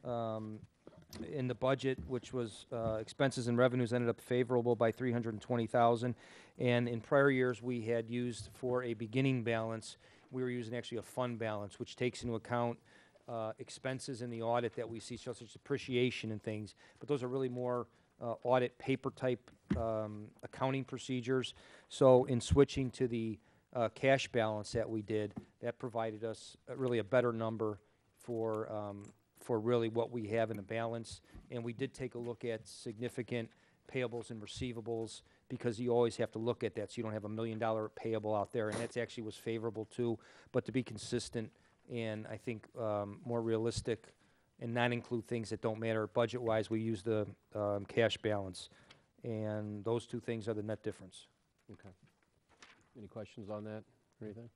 in the budget, which was expenses and revenues ended up favorable by $320,000, and in prior years, we had used for a beginning balance, we were using actually a fund balance, which takes into account expenses in the audit that we see, such as depreciation and things, but those are really more audit paper type accounting procedures. So in switching to the cash balance that we did, that provided us really a better number for really what we have in the balance. And we did take a look at significant payables and receivables because you always have to look at that so you don't have $1 million payable out there. And that actually was favorable too. But to be consistent and I think more realistic and not include things that don't matter budget-wise, we use the cash balance. And those two things are the net difference. Okay. Any questions on that or anything?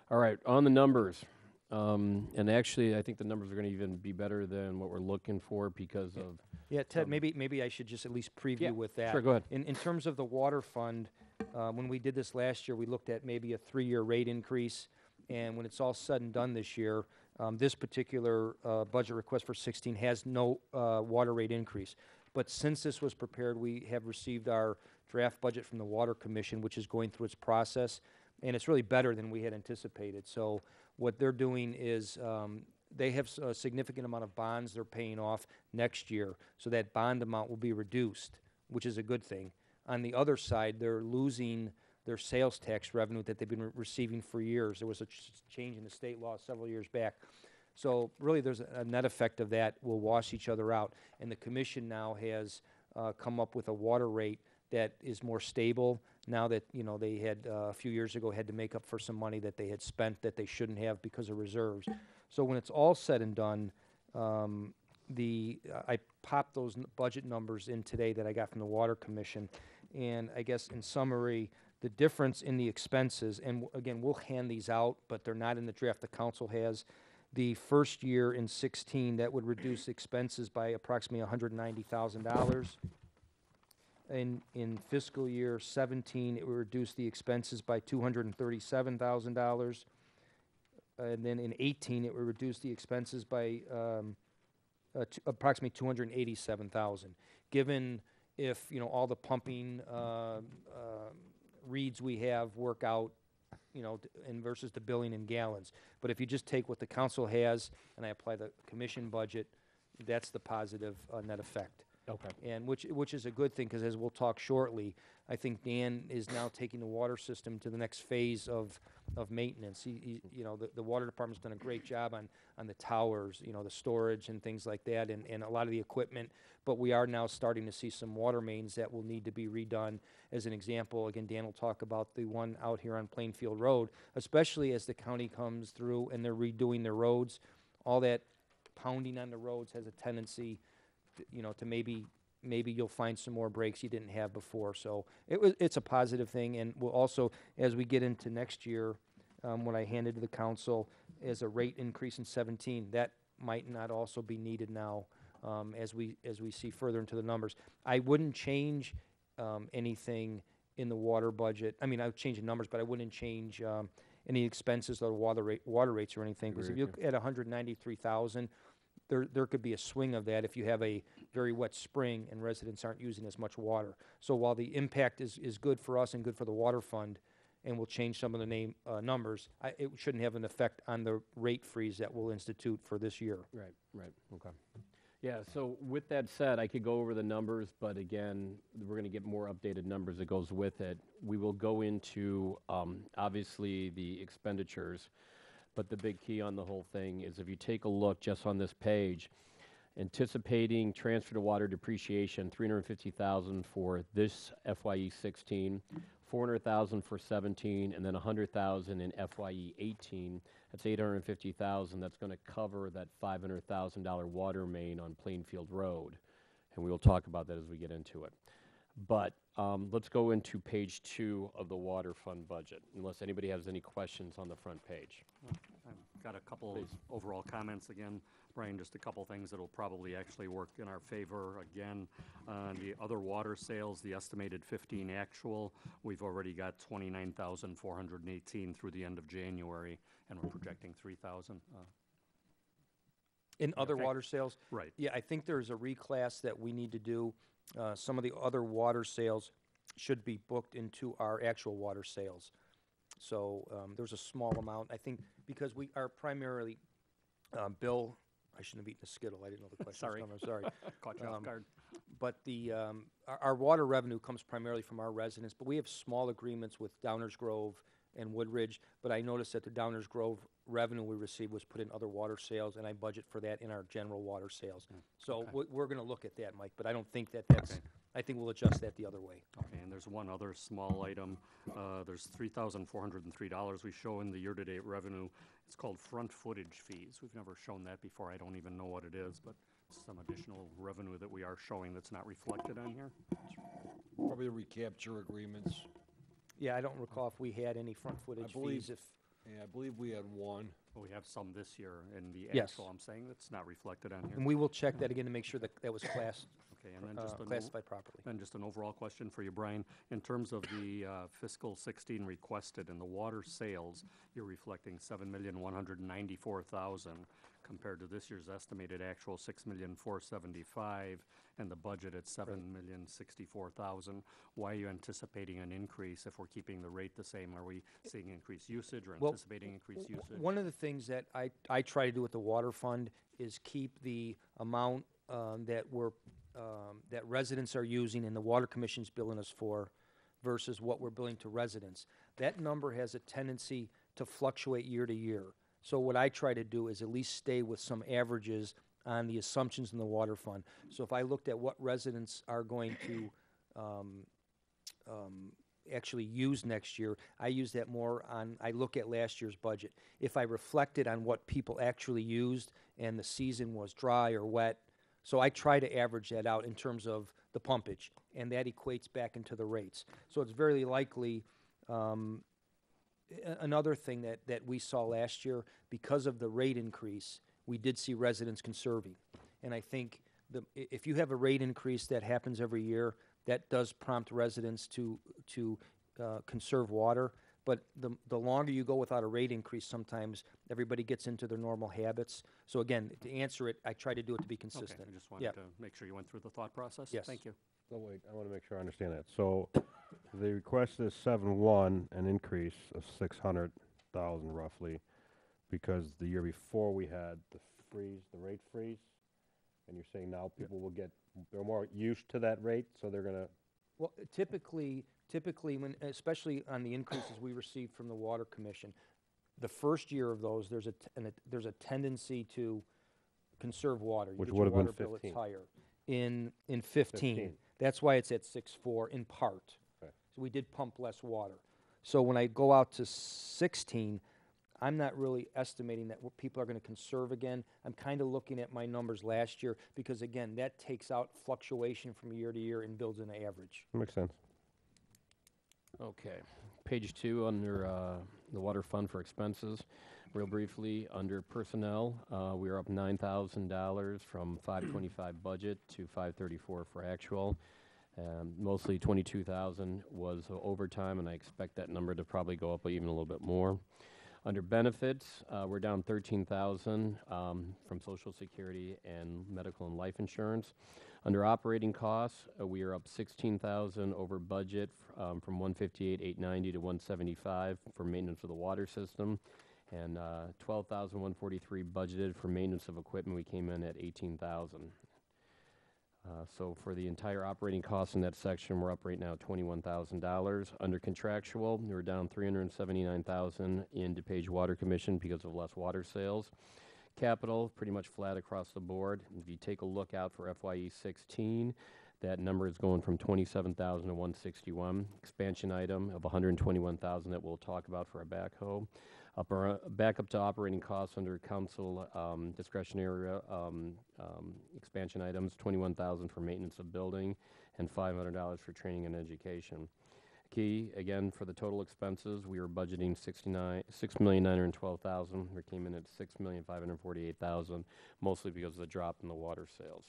All right, on the numbers. And actually, I think the numbers are going to even be better than what we're looking for because of... Yeah, Ted, maybe I should just at least preview with that. Sure, go ahead. In terms of the water fund, when we did this last year, we looked at maybe a 3-year rate increase. And when it's all said and done this year, this particular budget request for 16 has no water rate increase. But since this was prepared, we have received our draft budget from the Water Commission, which is going through its process. And it's really better than we had anticipated. So what they're doing is they have a significant amount of bonds they're paying off next year. So that bond amount will be reduced, which is a good thing. On the other side, they're losing their sales tax revenue that they've been receiving for years. There was a change in the state law several years back. So really there's a net effect of that will wash each other out. And the commission now has come up with a water rate that is more stable now that, you know, they had a few years ago had to make up for some money that they had spent that they shouldn't have because of reserves. So when it's all said and done, I popped those budget numbers in today that I got from the Water Commission. And I guess in summary, the difference in the expenses, and again, we'll hand these out, but they're not in the draft the council has. The first year in 16, that would reduce expenses by approximately $190,000. In fiscal year 17, it would reduce the expenses by $237,000. And then in 18, it would reduce the expenses by approximately $287,000. Given if, you know, all the pumping reads we have work out, you know, and versus the billing in gallons. But if you just take what the council has and I apply the commission budget, that's the positive net effect. Okay. And which is a good thing because as we'll talk shortly, I think Dan is now taking the water system to the next phase of maintenance. He you know, the water department's done a great job on the towers, you know, the storage and things like that, and a lot of the equipment. But we are now starting to see some water mains that will need to be redone. As an example, again, Dan will talk about the one out here on Plainfield Road, especially as the county comes through and they're redoing their roads. All that pounding on the roads has a tendency, you know, to maybe you'll find some more breaks you didn't have before. So it's a positive thing, and we'll also, as we get into next year, what I handed to the council as a rate increase in 17, that might not also be needed now as we see further into the numbers. I wouldn't change anything in the water budget. I mean, I would change the numbers, but I wouldn't change any expenses or water rates or anything. Because if you look at 193,000. There could be a swing of that if you have a very wet spring and residents aren't using as much water. So while the impact is good for us and good for the water fund, and we'll change some of the numbers, it shouldn't have an effect on the rate freeze that we'll institute for this year. Right, okay. Yeah, so with that said, I could go over the numbers, but again, we're going to get more updated numbers that goes with it. We will go into, obviously, the expenditures, but the big key on the whole thing is if you take a look just on this page, anticipating transfer to water depreciation, 350,000 for this FYE 16, 400,000 for 17, and then 100,000 in FYE 18. That's 850,000. That's going to cover that $500,000 water main on Plainfield Road, and we will talk about that as we get into it. But let's go into page 2 of the water fund budget, unless anybody has any questions on the front page. I've got a couple of overall comments again. Brian, just a couple things that'll probably actually work in our favor. Again, on the other water sales, the estimated 15 actual, we've already got 29,418 through the end of January, and we're projecting 3,000. In other okay. water sales? Right. Yeah, I think there's a reclass that we need to do. Some of the other water sales should be booked into our actual water sales. So there's a small amount, I think, because we are primarily, Bill, I shouldn't have eaten a Skittle, I didn't know the question was Sorry. coming, I'm sorry. Caught you off guard. But the, our water revenue comes primarily from our residents, but we have small agreements with Downers Grove and Woodridge, but I noticed that the Downers Grove revenue we received was put in other water sales, and I budget for that in our general water sales. So okay. we're gonna look at that, Mike, but I don't think that that's, Okay. I think we'll adjust that the other way. Okay, and there's one other small item. There's $3,403 we show in the year-to-date revenue. It's called front footage fees. We've never shown that before. I don't even know what it is, but some additional revenue that we are showing that's not reflected on here. Probably the recapture agreements. Yeah, I don't recall if we had any front footage believe- fees, if, Yeah, I believe we had one. We have some this year in the Yes. actual, I'm saying, that's not reflected on here. and we will check that again to make sure that that was Okay, and then just a classified properly. Then just an overall question for you, Brian. In terms of the fiscal 16 requested in the water sales, you're reflecting $7,194,000 compared to this year's estimated actual $6,475,000 and the budget at $7,064,000. Why are you anticipating an increase if we're keeping the rate the same? Are we seeing increased usage or Well, anticipating increased usage? One of the things that I try to do with the water fund is keep the amount that residents are using and the water commission's billing us for versus what we're billing to residents. That number has a tendency to fluctuate year to year. So what I try to do is at least stay with some averages on the assumptions in the water fund. So if I looked at what residents are going to actually use next year, I use that more on, I look at last year's budget. If I reflected on what people actually used and the season was dry or wet, so I try to average that out in terms of the pumpage, and that equates back into the rates. So it's very likely, another thing that we saw last year, because of the rate increase, we did see residents conserving. And I think if you have a rate increase that happens every year, that does prompt residents to conserve water. But the longer you go without a rate increase, sometimes everybody gets into their normal habits. So again, to answer it, I try to do it to be consistent. Okay, I just wanted Yeah. to make sure you went through the thought process. Yes. Thank you. So wait, I want to make sure I understand that. So the request is 7.1, an increase of 600,000 roughly, because the year before we had the rate freeze, and you're saying now people will they're more used to that rate, so they're gonna. Well, typically, when, especially on the increases we received from the Water Commission, the first year of those, there's a tendency to conserve water. You Which get would your have been water bill, it's 15. higher. In 15, 15. that's why it's at 6.4 in part. Okay. So we did pump less water. So when I go out to 16, I'm not really estimating that people are going to conserve again. I'm kind of looking at my numbers last year because, again, that takes out fluctuation from year to year and builds an average. Makes sense. Okay, page 2 under the water fund for expenses. Real briefly, under personnel, we are up $9,000 from 525 budget to 534 for actual. Mostly 22,000 was overtime, and I expect that number to probably go up even a little bit more. Under benefits, we're down 13,000 from Social Security and medical and life insurance. Under operating costs, we are up 16,000 over budget from 158,890 to 175 for maintenance of the water system, and 12,143 budgeted for maintenance of equipment. We came in at 18,000. So for the entire operating costs in that section, we're up right now $21,000. Under contractual, we're down $379,000 in DePage Water Commission because of less water sales. Capital, pretty much flat across the board. If you take a look out for FYE 16, that number is going from 27,000 to 161. Expansion item of 121,000 that we'll talk about for a backhoe. Back up to operating costs under council discretionary expansion items, 21,000 for maintenance of building and $500 for training and education. Key, again, for the total expenses, we were budgeting $6,912,000. We came in at $6,548,000, mostly because of the drop in the water sales.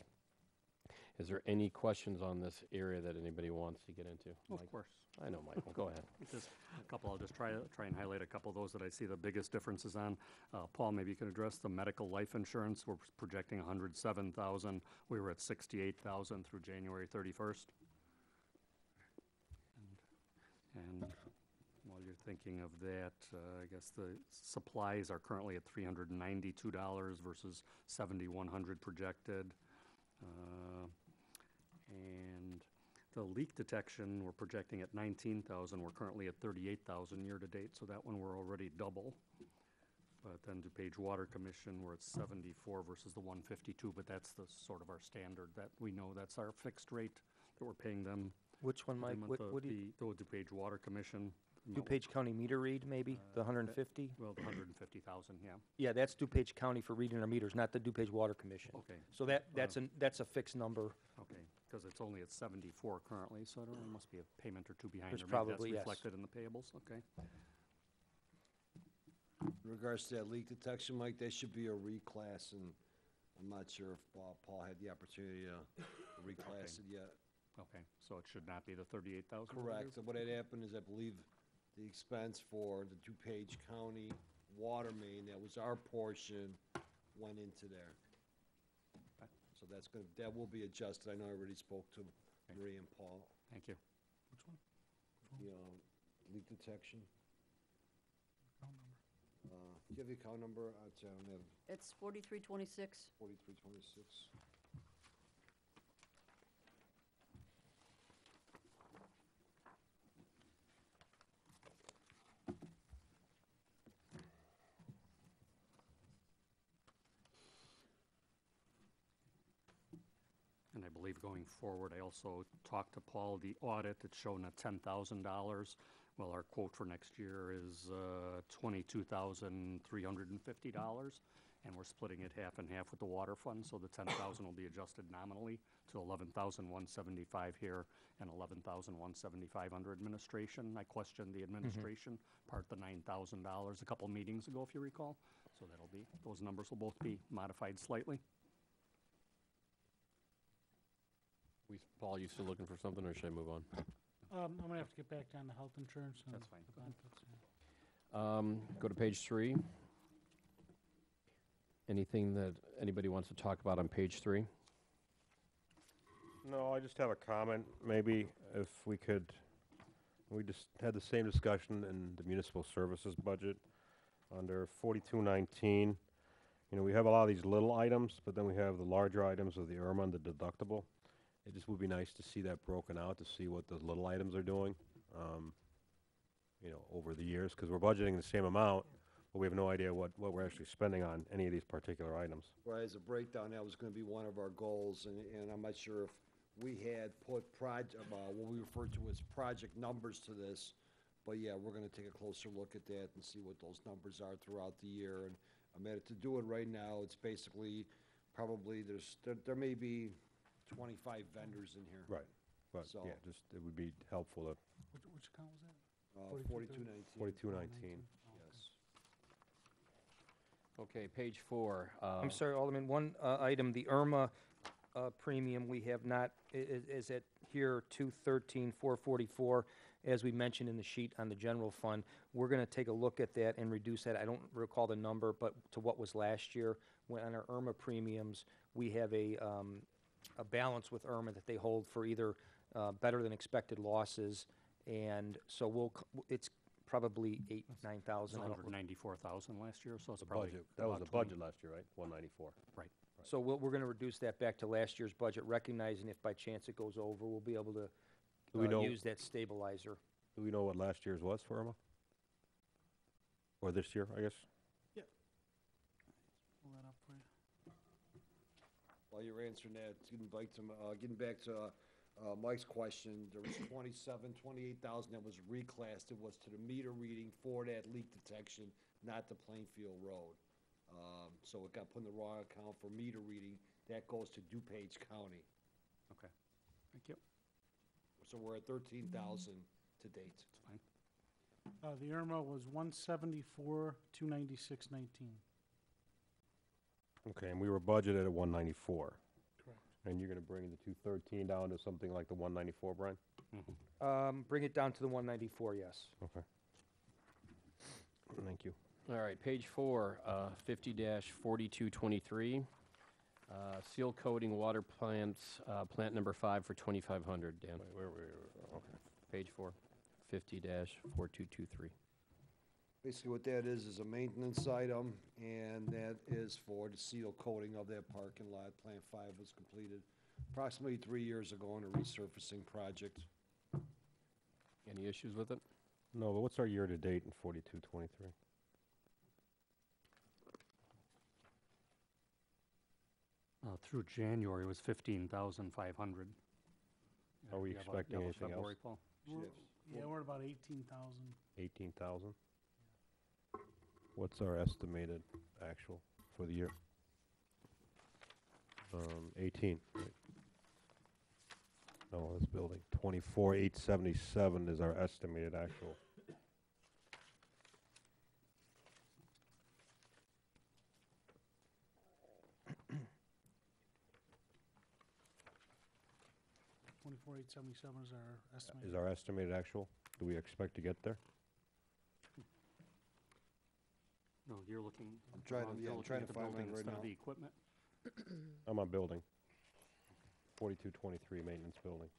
Is there any questions on this area that anybody wants to get into? Of Mike? course. I know, Michael. Go ahead. Just a couple, I'll just try and highlight a couple of those that I see the biggest differences on. Paul, maybe you can address the medical life insurance. We're projecting 107,000. We were at 68,000 through January 31st. And while you're thinking of that, I guess the supplies are currently at $392 versus $7,100 projected. And the leak detection, we're projecting at 19,000. We're currently at 38,000 year-to-date, so that one we're already double. But then DuPage Water Commission, we're at 74 versus the 152, but that's the sort of our standard that we know that's our fixed rate that we're paying them. Which one, Mike? What do you, The DuPage Water Commission. DuPage County meter read, maybe, the 150? Well, the 150,000, yeah. Yeah, that's DuPage County for reading our meters, not the DuPage Water Commission. Okay. So that's a fixed number. Okay, because it's only at 74 currently, so I don't know, there must be a payment or two behind There's there. Maybe probably, yes. that's reflected in the payables, okay. In regards to that leak detection, Mike, that should be a reclass, and I'm not sure if Paul had the opportunity to reclass it yet. Okay, so it should not be the 38,000? Correct. And what had happened is, I believe, the expense for the DuPage County water main, that was our portion, went into there. Okay. So that will be adjusted. I know I already spoke to Marie and Paul. Thank you. The, leak detection. Do you have the account number? I don't have It's 4326. 4326. And I believe going forward, I also talked to Paul, the audit, it's shown at $10,000. Well, our quote for next year is $22,350, and we're splitting it half and half with the water fund, so the 10,000 will be adjusted nominally to 11,175 here and 11,175 under administration. I questioned the administration part, the $9,000 a couple meetings ago, if you recall. So those numbers will both be modified slightly. Paul, you still looking for something, or should I move on? I'm gonna have to get back on the health insurance and That's fine. benefits, yeah. Go to page 3. Anything that anybody wants to talk about on page 3? No, I just have a comment. Maybe if we just had the same discussion in the municipal services budget under 4219. You know, we have a lot of these little items, but then we have the larger items of the IRMA and the deductible. It just would be nice to see that broken out, to see what the little items are doing, you know, over the years, because we're budgeting the same amount, but we have no idea what we're actually spending on any of these particular items. Right, as a breakdown, that was gonna be one of our goals, and I'm not sure if we had put what we refer to as project numbers to this, but yeah, we're gonna take a closer look at that and see what those numbers are throughout the year, and I mean, to do it right now, it's basically, probably, there may be 25 vendors in here. Right, but So- yeah, just, it would be helpful to, Which account was that? 4219. 4219. Yes. Okay, page 4. I'm sorry, Alderman, one item, the IRMA premium, we have not, is at here 213,444, as we mentioned in the sheet on the general fund. We're going to take a look at that and reduce that. I don't recall the number, but to what was last year. When on our IRMA premiums, we have a balance with IRMA that they hold for either better than expected losses, and so it's probably 8, It was 9,000. I don't- 194,000 last year, so it's The probably budget, that was about the 20. budget last year, right? 194. So we're gonna reduce that back to last year's budget, recognizing if by chance it goes over, we'll be able to Do we know, use that stabilizer. do we know what last year's was for Irma? Or this year, I guess? Pull that up for you. While you're answering that, getting back to Mike's question, there was 28,000 that was reclassed. It was to the meter reading for that leak detection, not the Plainfield Road. So it got put in the wrong account for meter reading. That goes to DuPage County. Okay, thank you. So we're at 13,000 to date. That's fine. The Irma was 174, 296.19. Okay, and we were budgeted at 194. Correct. And you're gonna bring the 213 down to something like the 194, Brian? Bring it down to the 194, yes. Okay. Thank you. All right, page 4, 50-4223. Seal coating water plants, plant number 5 for 2,500, Dan. Wait, where, okay. Page 4, 50-4223. Basically what that is a maintenance item, and that is for the seal coating of that parking lot. Plant 5 was completed approximately 3 years ago on a resurfacing project. Any issues with it? No, but what's our year-to-date in 4223? Through January was 15,500. Are we You have a- expecting you have a anything else? February, Paul? We're- Yeah, we're about 18,000. 18,000? What's our estimated actual for the year? 18, right? No, this building, 24,877 is our estimated actual. $24,877 is our estimate. Is our estimated actual? Do we expect to get there? No, you're looking. trying to- Ron, yeah, you're I'm looking trying at to the find building mine right instead of now. the equipment? I'm on building. 4223 maintenance building.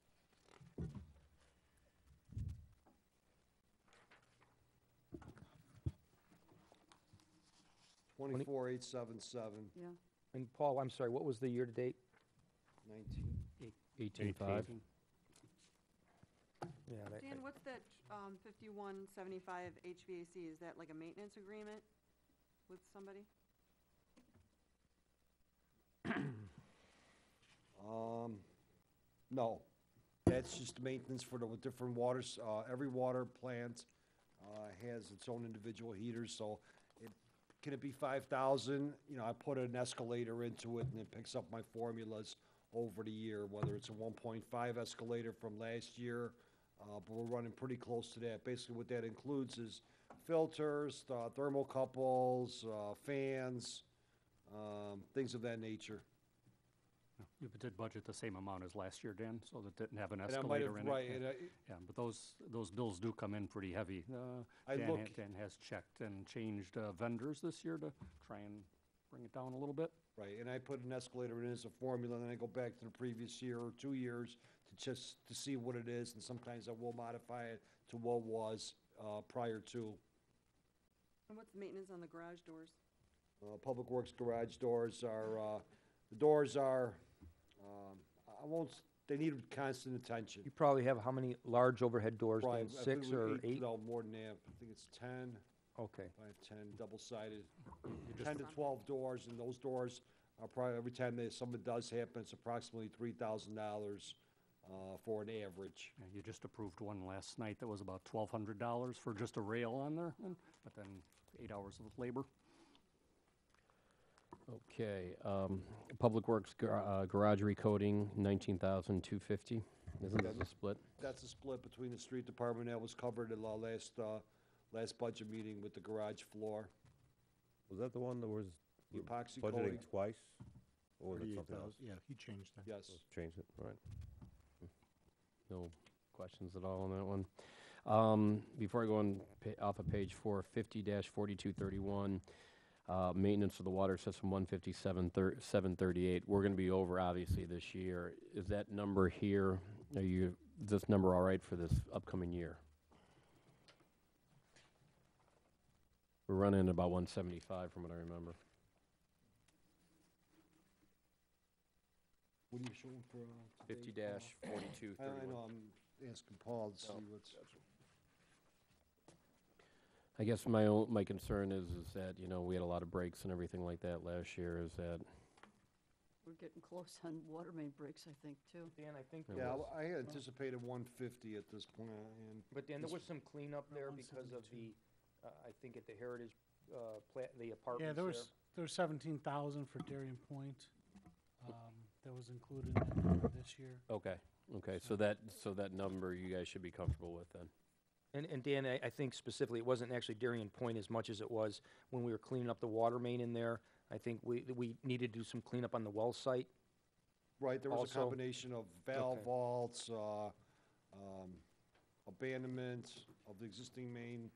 Twenty-four, 877, Yeah, And Paul, I'm sorry, what was the year-to-date? 19. 18.5. Yeah, Dan, what's that, 5175 HVAC? Is that like a maintenance agreement with somebody? No, that's just maintenance for the different waters. Every water plant has its own individual heaters, so can it be 5,000? You know, I put an escalator into it and it picks up my formulas over the year, whether it's a 1.5 escalator from last year, but we're running pretty close to that. Basically, what that includes is filters, thermocouples, fans, things of that nature. You did budget the same amount as last year, Dan, so that didn't have an And I might have, escalator in it. right, Yeah. and Yeah, but those bills do come in pretty heavy. I Dan look- Dan has checked and changed vendors this year to try and bring it down a little bit. right, and I put an escalator in as a formula, and then I go back to the previous year or 2 years to see what it is, and sometimes I will modify it to what was prior to. And what's the maintenance on the garage doors? Public Works garage doors are, the doors are, they need constant attention. You probably have how many large overhead doors, Right, Dan? I 6 believe or 8? 8? No, more than that. I think it's 10, Okay. 5, 10, double-sided. You just 10 to 12 doors, and those doors are probably, every time something does happen, it's approximately $3,000 for an average. Yeah, you just approved one last night that was about $1,200 for just a rail on there, but then 8 hours of labor. Okay, Public Works garage recoating, 19,250. Isn't this a split? That's a split between the street department that was covered in the last budget meeting with the garage floor. Was that the one that was The epoxy budgeting coating, twice? Or was it something 38,000. else? Yeah, he changed that. yes. Changed it, all right. No questions at all on that one. Before I go on off of page 4, 50-4231, maintenance of the water system, 157,738. We're going to be over, obviously, this year. Is that number here, is this number all right for this upcoming year? We're running about 175 from what I remember. What are you showing for, today, Paul? 50-4231. I know, I'm asking Paul to see what's. I guess my concern is that, you know, we had a lot of breaks and everything like that last year, is that, We're getting close on water main breaks, I think, too. Dan, I think Yeah, there Yeah, was, I had anticipated 150 at this point, and but Dan, there this- was some cleanup there because of the, I think at the Heritage, the apartments Yeah, there. there was 17,000 for Darien Point. That was included in that number this year. okay, so that number you guys should be comfortable with then. And Dan, I think specifically, it wasn't actually Darien Point as much as it was when we were cleaning up the water main in there. I think we needed to do some cleanup on the well site. Right, there was a Also- combination of valve Okay. vaults, abandonment of the existing main.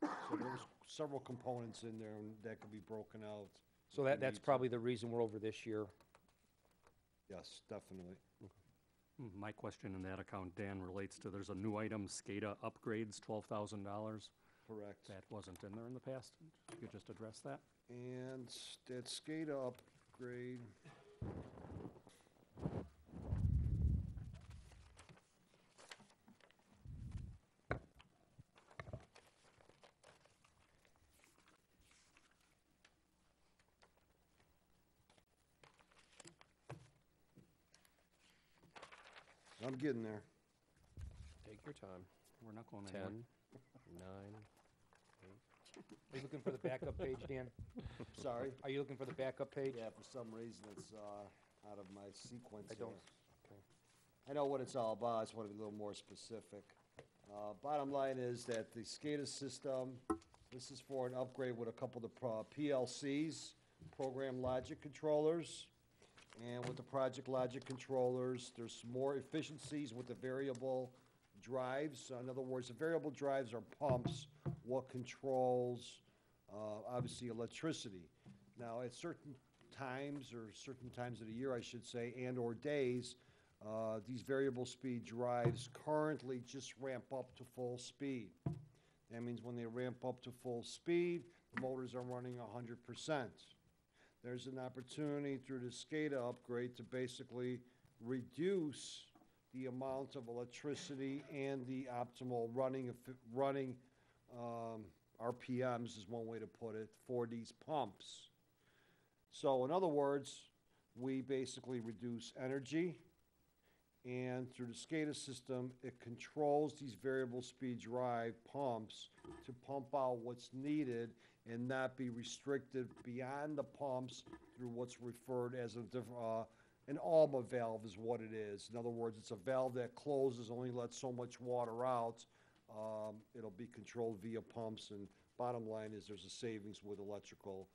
So there was several components in there and that could be broken out. So if we that's need to. probably the reason we're over this year. Yes, definitely. My question in that account, Dan, relates to, there's a new item, SCADA upgrades, $12,000. Correct. That wasn't in there in the past. You could just address that? And that SCADA upgrade. I'm getting there. Take your time. We're not going 10, anywhere. 9, Are you looking for the backup page, Dan? Sorry? Are you looking for the backup page? Yeah, for some reason it's out of my sequence I don't- here. I know what it's all about, I just want to be a little more specific. Bottom line is that the SCADA system, this is for an upgrade with a couple of the PLCs, program logic controllers. And with the project logic controllers, there's some more efficiencies with the variable drives. In other words, the variable drives are pumps, what controls, obviously, electricity. Now, at certain times, or certain times of the year, I should say, and/or days, these variable speed drives currently just ramp up to full speed. That means when they ramp up to full speed, the motors are running 100%. There's an opportunity through the SCADA upgrade to basically reduce the amount of electricity and the optimal running RPMs is one way to put it, for these pumps. So in other words, we basically reduce energy, and through the SCADA system, it controls these variable speed drive pumps to pump out what's needed and not be restricted beyond the pumps through what's referred as an ALMA valve is what it is. In other words, it's a valve that closes, only lets so much water out. It'll be controlled via pumps, and bottom line is there's a savings with electrical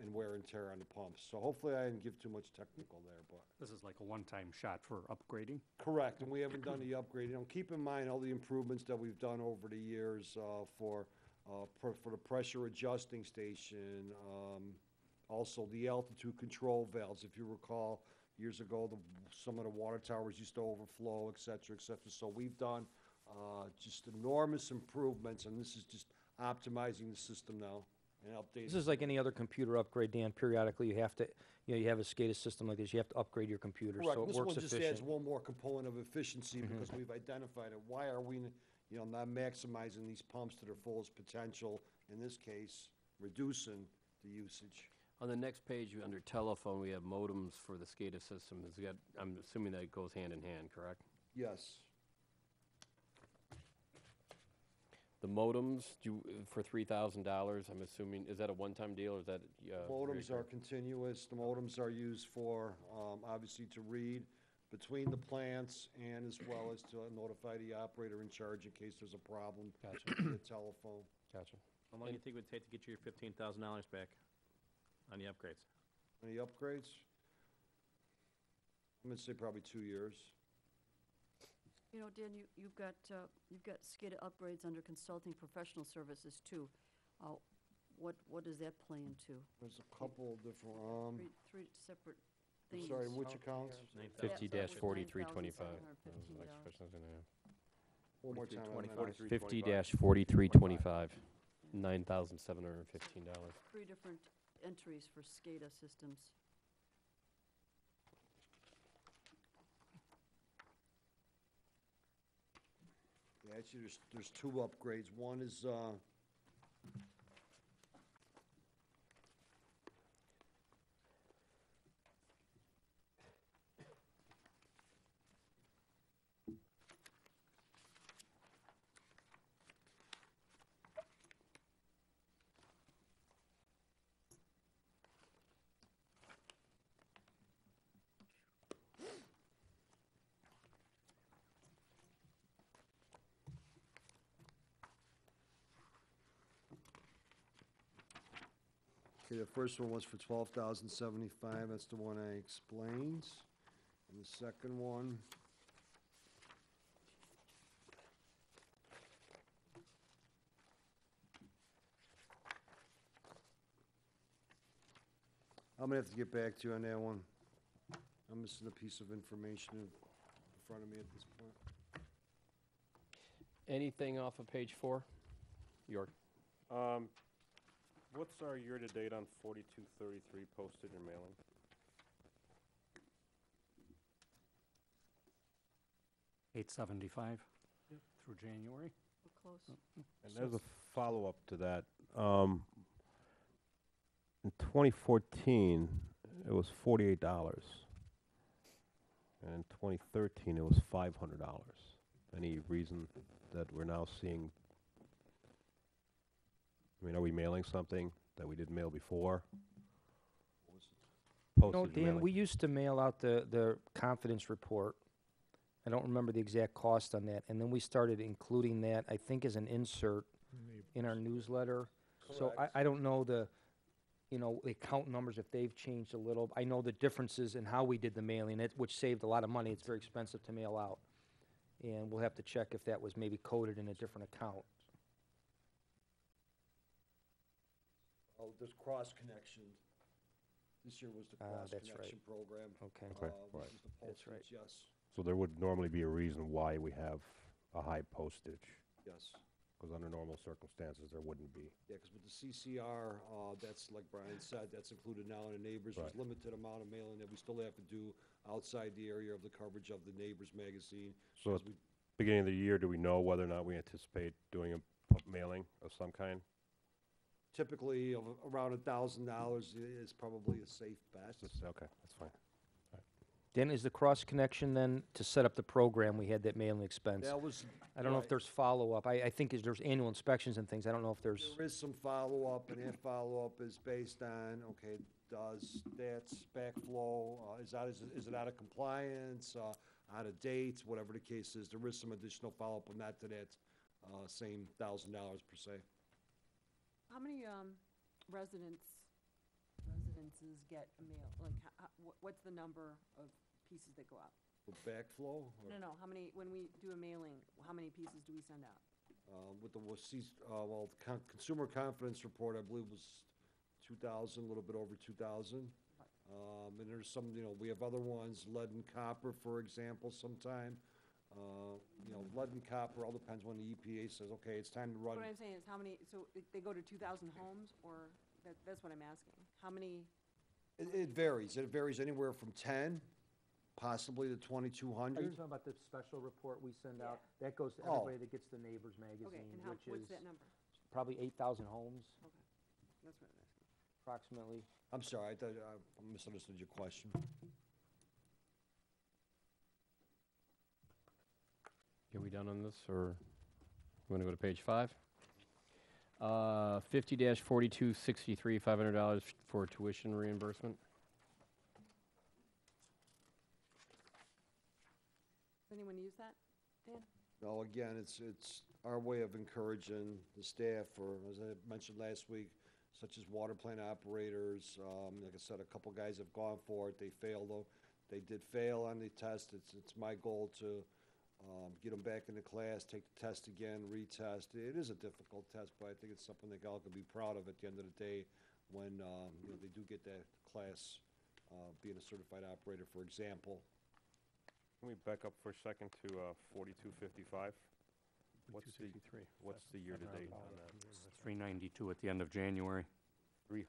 and wear and tear on the pumps. So hopefully I didn't give too much technical there, but. This is like a one-time shot for upgrading? Correct, and we haven't done the upgrade. Keep in mind all the improvements that we've done over the years for the pressure adjusting station, also the altitude control valves. If you recall, years ago, some of the water towers used to overflow, et cetera, et cetera. So we've done just enormous improvements, and this is just optimizing the system now and updating. This is like any other computer upgrade, Dan. Periodically, you have to, you have a SCADA system like this, you have to upgrade your computer, Correct. so it This works one just adds efficient. one more component of efficiency because we've identified it. Why are we, not maximizing these pumps to their fullest potential? In this case, reducing the usage. On the next page, under telephone, we have modems for the SCADA system. I'm assuming that goes hand in hand, correct? Yes. The modems, for $3,000, I'm assuming, is that a one-time deal, or is that? Modems are reoccurring? continuous. The modems are used for, obviously, to read between the plants and as well as to notify the operator in charge in case there's a problem. Gotcha. Via telephone. Gotcha. How long do you think it would take to get you your $15,000 back on the upgrades? Any upgrades? I'm gonna say probably 2 years. You know, Dan, you've got SCADA upgrades under consulting professional services, too. What does that play into? There's a couple of different, Three separate I'm things. sorry, which accounts? 50-4325. One more time. 4325. 50-4325. $9,715. 3 different entries for SCADA systems. Yeah, actually, there's two upgrades. One is, okay, the first one was for 12,075. That's the one I explained. And the second one, I'm gonna have to get back to you on that one. I'm missing a piece of information in front of me at this point. Anything off of page 4? York? What's our year-to-date on 4233 postage and mailing? $875 through January. We're close. And there's a follow-up to that. In 2014, it was $48. And in 2013, it was $500. Any reason that we're now seeing? I mean, are we mailing something that we didn't mail before? No, Postage Dan, mailing. we used to mail out the confidence report. I don't remember the exact cost on that. And then we started including that, I think, as an insert in our newsletter. So Correct. I don't know the account numbers, if they've changed a little. I know the differences in how we did the mailing, which saved a lot of money. It's very expensive to mail out. And we'll have to check if that was maybe coded in a different account. Oh, there's cross-connection. This year was the that's right. cross-connection program. Okay. Okay, Which right. is the That's right. postage, yes, So there would normally be a reason why we have a high postage, yes. because under normal circumstances, there wouldn't be. Yeah, because with the CCR, that's like Brian said, that's included now in the neighbors. There's Right. limited amount of mailing that we still have to do outside the area of the coverage of the neighbors magazine. So because at the beginning of the year, do we know whether or not we anticipate doing a mailing of some kind? Typically, around $1,000 is probably a safe bet. Okay, that's fine. Dan, is the cross-connection then to set up the program, we had that mailing expense? That was, I don't know if right. there's follow-up. I think there's annual inspections and things. I don't know if there's, There is some follow-up, and that follow-up is based on, okay, does that backflow, is it out of compliance, out of date, whatever the case is. There is some additional follow-up, but not to that same $1,000 per se. How many residences get a mail? Like, what's the number of pieces that go out? With backflow? or, No, how many, when we do a mailing, how many pieces do we send out? With the, consumer confidence report, I believe was 2,000, a little bit over 2,000. And there's some, we have other ones, lead and copper, for example, sometime. Lead and copper, all depends when the EPA says, okay, it's time to run. What I'm saying is how many, so they go to 2,000 homes, or, that's what I'm asking. How many, It varies. It varies anywhere from 10, possibly to 2,200. are you talking about the special report we send out? That goes to Oh. everybody that gets the Neighbors okay, magazine, and how, which what's is that number? probably 8,000 homes, Okay, that's what I'm asking. approximately. I'm sorry, I misunderstood your question. Are we done on this, or you want to go to page 5? 50-4263, $500 for tuition reimbursement. Does anyone use that, Dan? No, again, it's our way of encouraging the staff, or as I mentioned last week, such as water plant operators. Like I said, a couple guys have gone for it. They failed, though. They did fail on the test. It's my goal to get them back into class, take the test again, retest. It is a difficult test, but I think it's something that all can be proud of at the end of the day when they do get that class, being a certified operator, for example. Can we back up for a second to 4255? What's the, what's the year-to-date on that? 392 at the end of January, Three,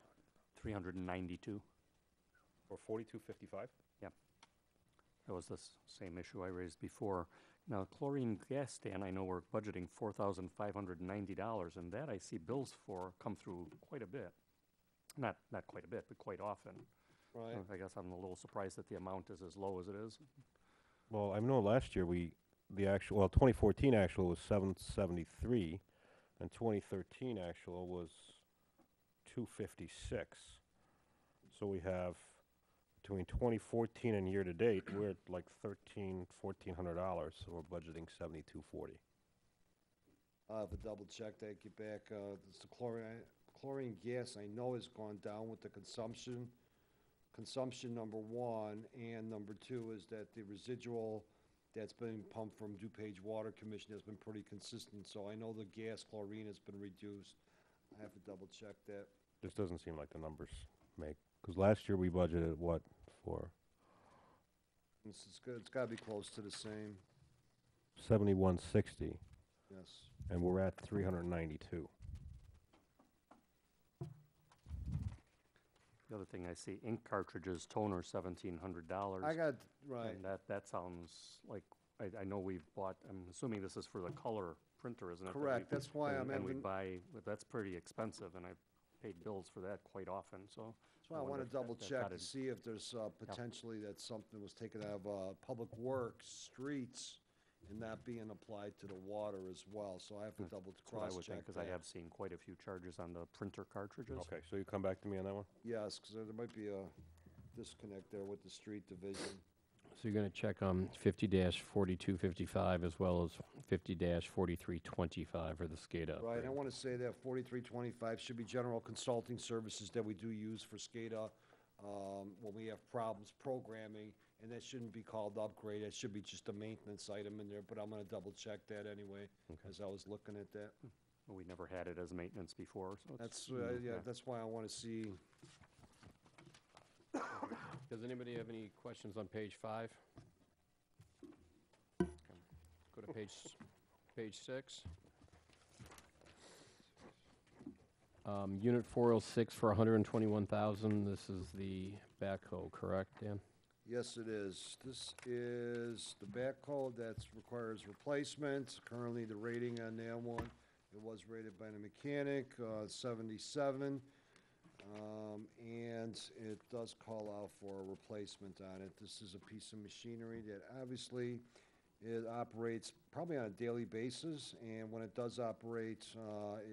392. or 4255? That was the same issue I raised before. Now, chlorine gas stand, I know we're budgeting $4,590, and that I see bills for come through quite a bit. Not quite a bit, but quite often. Right. I guess I'm a little surprised that the amount is as low as it is. Well, I know last year the actual, well, 2014 actual was 773, and 2013 actual was 256. So we have, between 2014 and year-to-date, we're at like $1,400, so we're budgeting 7,240. I'll have to double check that, get back, it's the chlorine gas I know has gone down with the consumption. Consumption, number one, and number two is that the residual that's been pumped from DuPage Water Commission has been pretty consistent, so I know the gas chlorine has been reduced. I have to double check that. This doesn't seem like the numbers make, because last year we budgeted what for? It's good, it's gotta be close to the same, 7160, yes. and we're at 392. The other thing I see, ink cartridges, toner, $1,700. I got, right, And that sounds like, I know we've bought, I'm assuming this is for the color printer, isn't it? that we- correct, that's why I'm And we having, buy, but that's pretty expensive, and I've paid bills for that quite often, so. that's why I wonder wanna if that- double that's check not to in- see if there's, potentially that something was taken out of, public works, streets, and not being applied to the water as well, so I have to double That's what I would think, cross-check because I that. have seen quite a few charges on the printer cartridges. Okay, so you come back to me on that one? Yes, because there might be a disconnect there with the street division. So you're gonna check on 50-4255 as well as 50-4325 for the SCADA Right, upgrade. I want to say that 4325 should be general consulting services that we do use for SCADA when we have problems programming, and that shouldn't be called upgrade, it should be just a maintenance item in there, but I'm going to double check that anyway, Okay. as I was looking at that. We never had it as maintenance before, so it's. That's, you know, yeah, that's why I want to see, Does anybody have any questions on page 5? Go to page 6. Unit 406 for 121,000. This is the backhoe, correct, Dan? yes, it is. This is the backhoe that requires replacement, currently the rating on that one, it was rated by the mechanic, 77. And it does call out for a replacement on it. This is a piece of machinery that obviously it operates probably on a daily basis, and when it does operate,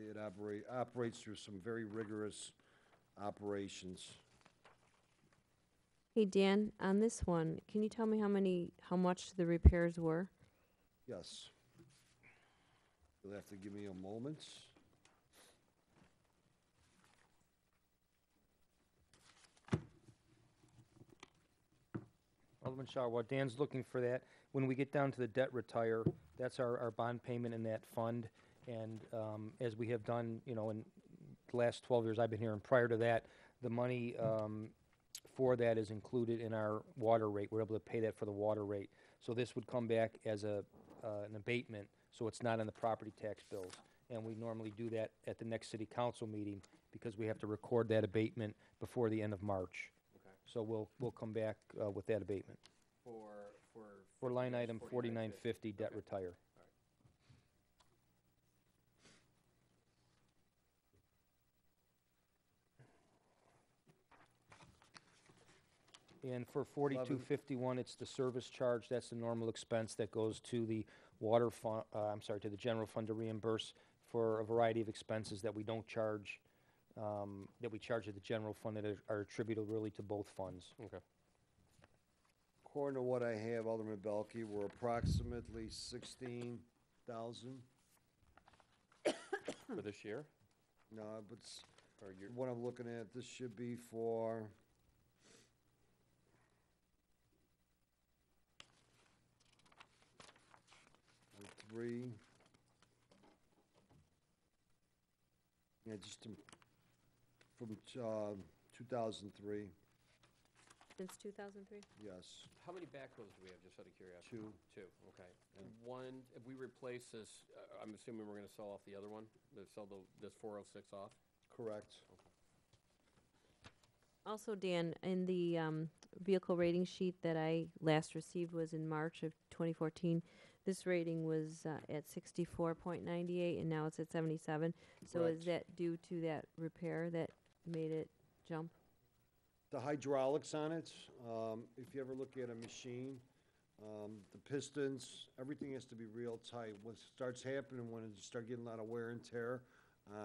it operates through some very rigorous operations. Hey, Dan, on this one, can you tell me how much the repairs were? Yes. You'll have to give me a moment. Alderman Shaw, while Dan's looking for that, when we get down to the debt retire, that's our bond payment in that fund. And as we have done, in the last 12 years I've been here, and prior to that, the money for that is included in our water rate. We're able to pay that for the water rate. So this would come back as an abatement, so it's not on the property tax bills. And we normally do that at the next city council meeting, because we have to record that abatement before the end of March. Okay. So we'll come back with that abatement. For line item 4950, debt retire. And for 4251, it's the service charge, that's the normal expense that goes to the water fund, to the general fund to reimburse for a variety of expenses that we don't charge, that we charge at the general fund that are attributable really to both funds. Okay. According to what I have, Alderman Belke, we're approximately 16,000. For this year? No, but Or year? what I'm looking at, this should be for three. Yeah, just from 2003. Since 2003? yes, How many backhoes do we have, just out of curiosity? two. Two, okay. One, if we replace this, I'm assuming we're gonna sell off the other one, sell this 406 off? Correct. Also, Dan, in the vehicle rating sheet that I last received was in March of 2014. This rating was at 64.98, and now it's at 77. So is Correct. that due to that repair that made it jump? The hydraulics on it, if you ever look at a machine, the pistons, everything has to be real tight. What starts happening when you start getting a lot of wear and tear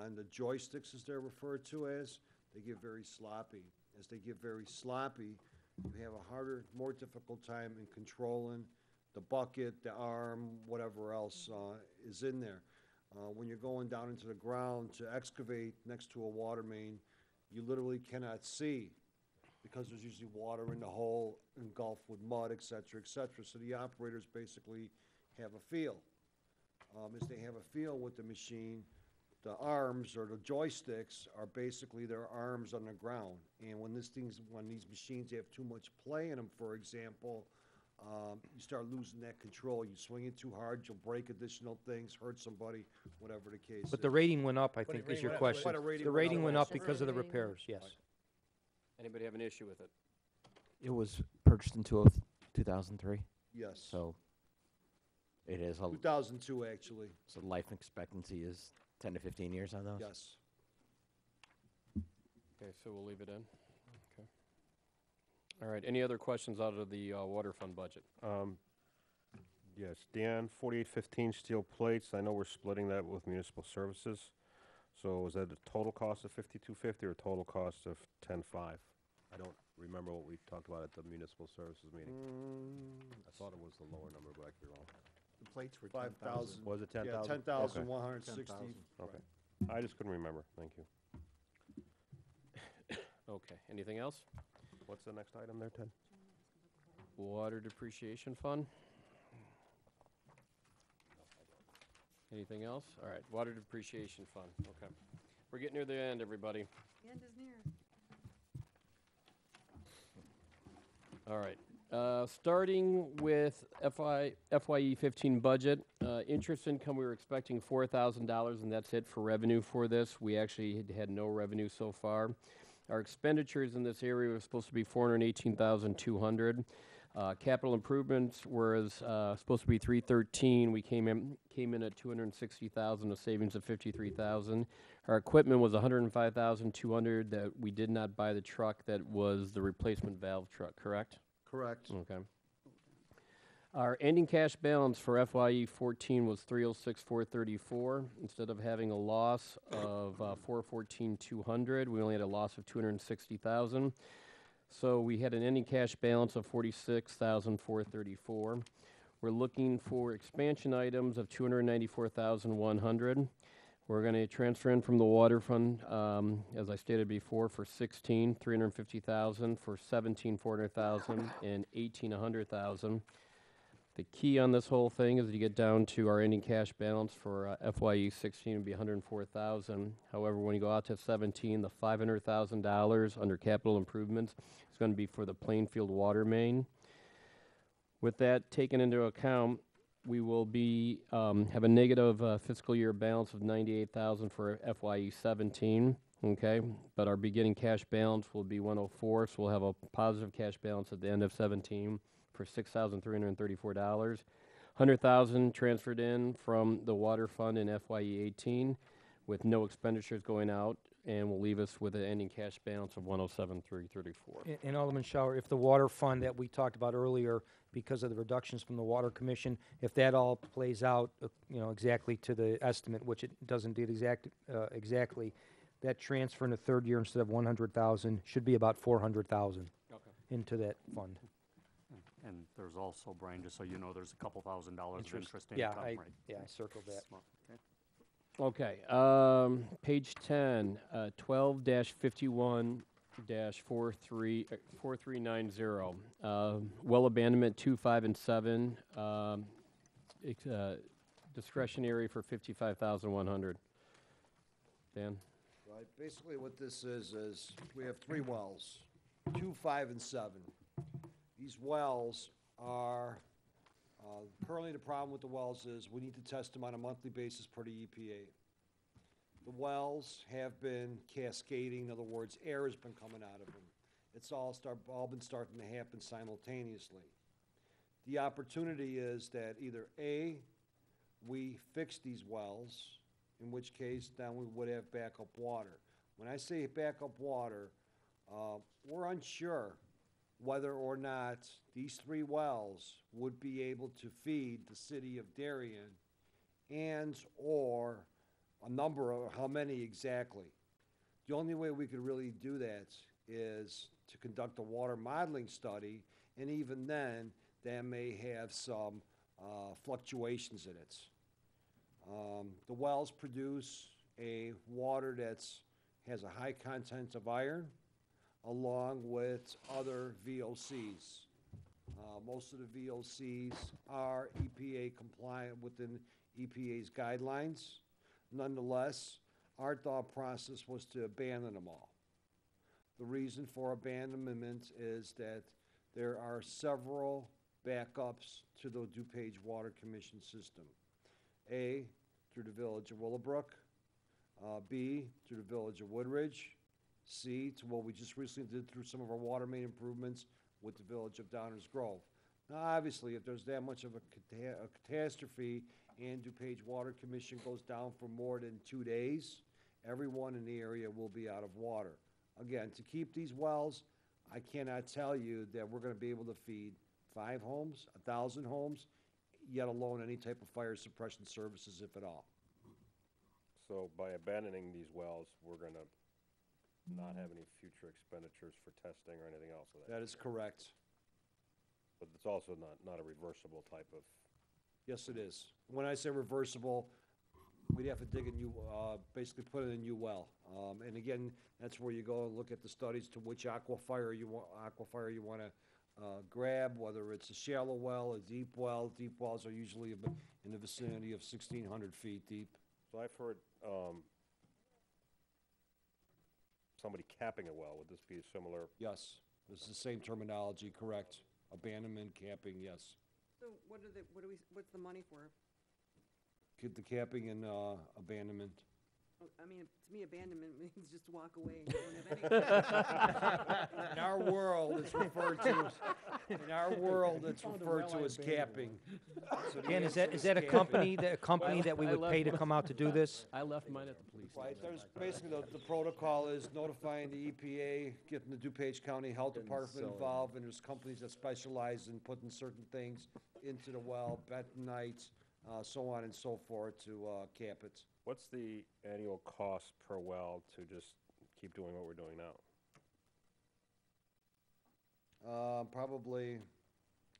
on the joysticks, as they're referred to as, they get very sloppy. As they get very sloppy, you have a harder, more difficult time in controlling the bucket, the arm, whatever else is in there. When you're going down into the ground to excavate next to a water main, you literally cannot see because there's usually water in the hole, engulfed with mud, et cetera, et cetera. So the operators basically have a feel. As they have a feel with the machine, the arms or the joysticks are basically their arms on the ground. And when these machines have too much play in them, for example, you start losing that control. You swing it too hard, you'll break additional things, hurt somebody, whatever the case is. But the rating went up, I But think, it is your went up. question. But a rating The went rating up went also. up because of the Rating went up. repairs, yes. Anybody have an issue with it? It was purchased in 2003, Yes. so it is, 2002, actually, so life expectancy is 10 to 15 years on those? yes. Okay, so we'll leave it in. Okay. All right, any other questions out of the water fund budget? Yes, Dan, 4815 steel plates, I know we're splitting that with municipal services. So is that a total cost of 5250 or a total cost of 105? I don't remember what we talked about at the municipal services meeting. I thought it was the lower number, but I could be wrong. The plates were 5,000. 10,000. Was it 10,000? Yeah, Okay. 10,160. 10,000. Okay. I just couldn't remember, thank you. Okay, anything else? What's the next item there, Ted? Water depreciation fund? Anything else? All right, water depreciation fund, okay. We're getting near the end, everybody. The end is near. All right, starting with FYE 15 budget, interest income, we were expecting $4,000, and that's it for revenue for this. We actually had no revenue so far. Our expenditures in this area were supposed to be $418,200. Capital improvements was supposed to be $313. We came in at $260,000, a savings of $53,000. Our equipment was $105,200. That we did not buy the truck. That was the replacement valve truck. Correct? Correct. Okay. Our ending cash balance for FYE 14 was $306,434. Instead of having a loss of $414,200, we only had a loss of $260,000. So we had an ending cash balance of $46,434. We're looking for expansion items of $294,100. We're going to transfer in from the water fund, as I stated before, for 16, $350,000, for 17, $400,000, and 18, $100,000. The key on this whole thing is to get down to our ending cash balance for FYE 16 would be $104,000. However, when you go out to 17, the $500,000 under capital improvements is going to be for the Plainfield water main. With that taken into account, we will be have a negative fiscal year balance of $98,000 for FYE 17. Okay, but our beginning cash balance will be 104, so we'll have a positive cash balance at the end of 17 for $6,334. $100,000 transferred in from the water fund in FYE 18 with no expenditures going out, and will leave us with an ending cash balance of $107,334. And Alderman Shower, if the water fund that we talked about earlier, because of the reductions from the Water Commission, if that all plays out, exactly to the estimate, which it does indeed exactly, that transfer in the third year instead of 100,000 should be about 400,000 into that fund. And there's also, Brian, just so you know, there's a couple $1,000 of interest Yeah, income, right? I circled that. Okay. Okay, page 10, 12-51-4390. Well abandonment 2, 5, and 7. Discretionary for $55,100. Dan? Right, basically what this is we have 3 wells, 2, 5, and 7. These wells are, currently the problem with the wells is we need to test them on a monthly basis per the EPA. The wells have been cascading, in other words, air has been coming out of them. It's all been starting to happen simultaneously. The opportunity is that either A, we fix these wells, in which case then we would have backup water. When I say backup water, we're unsure whether or not these 3 wells would be able to feed the city of Darien and or a number of, how many exactly. The only way we could really do that is to conduct a water modeling study, and even then, that may have some fluctuations in it. The wells produce a water has a high content of iron, along with other VOCs. Most of the VOCs are EPA compliant within EPA's guidelines. Nonetheless, our thought process was to abandon them all. The reason for abandonment is that there are several backups to the DuPage Water Commission system. A, through the village of Willowbrook. B, through the village of Woodridge. C, to what we just recently did through some of our water main improvements with the village of Downers Grove. Now, obviously, if there's that much of a catastrophe and DuPage Water Commission goes down for more than 2 days, everyone in the area will be out of water. Again, to keep these wells, I cannot tell you that we're going to be able to feed 5 homes, 1,000 homes, yet alone any type of fire suppression services, if at all. So by abandoning these wells, we're gonna not have any future expenditures for testing or anything else of that? That is correct. But it's also not a reversible type of, Yes, it is. When I say reversible, we'd have to dig a new, basically put in a new well. And again, that's where you go and look at the studies to which aquifer you want to grab, whether it's a shallow well, a deep well. Deep wells are usually in the vicinity of 1,600 feet deep. so I've heard, somebody capping a well. Would this be similar? Yes, this is the same terminology, correct. Abandonment, capping, yes. So what's the money for? Get the capping and abandonment. I mean, to me, abandonment means just walk away and you don't have anything. In our world, it's referred to as capping. So the Dan, is answer that a capping. company that we would pay to come out to do this? I left mine at the police Right, station. there's basically the protocol is notifying the EPA, getting the DuPage County Health Department involved, and there's companies that specialize in putting certain things into the well, bentonite, so on and so forth to cap it. What's the annual cost per well to just keep doing what we're doing now? Probably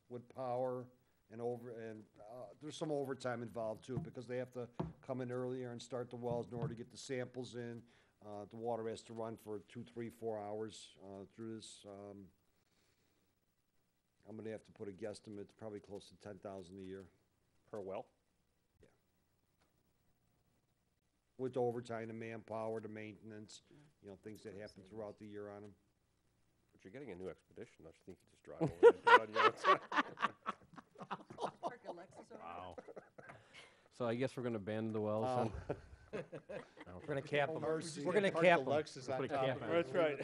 with power and there's some overtime involved too, because they have to come in earlier and start the wells in order to get the samples in. The water has to run for 2, 3, 4 hours through this. I'm gonna have to put a guesstimate, probably close to 10,000 a year. Per well? With the overtime, the manpower, the maintenance, things that happen throughout the year on them. But you're getting a new expedition, don't you think you just drive over and do it on your own time? Park a Lexus over Wow. So I guess we're gonna abandon the wells then? We're gonna cap them. Mercy. We're gonna Park cap the them. Lexus on Put a top cap of on it. That's right.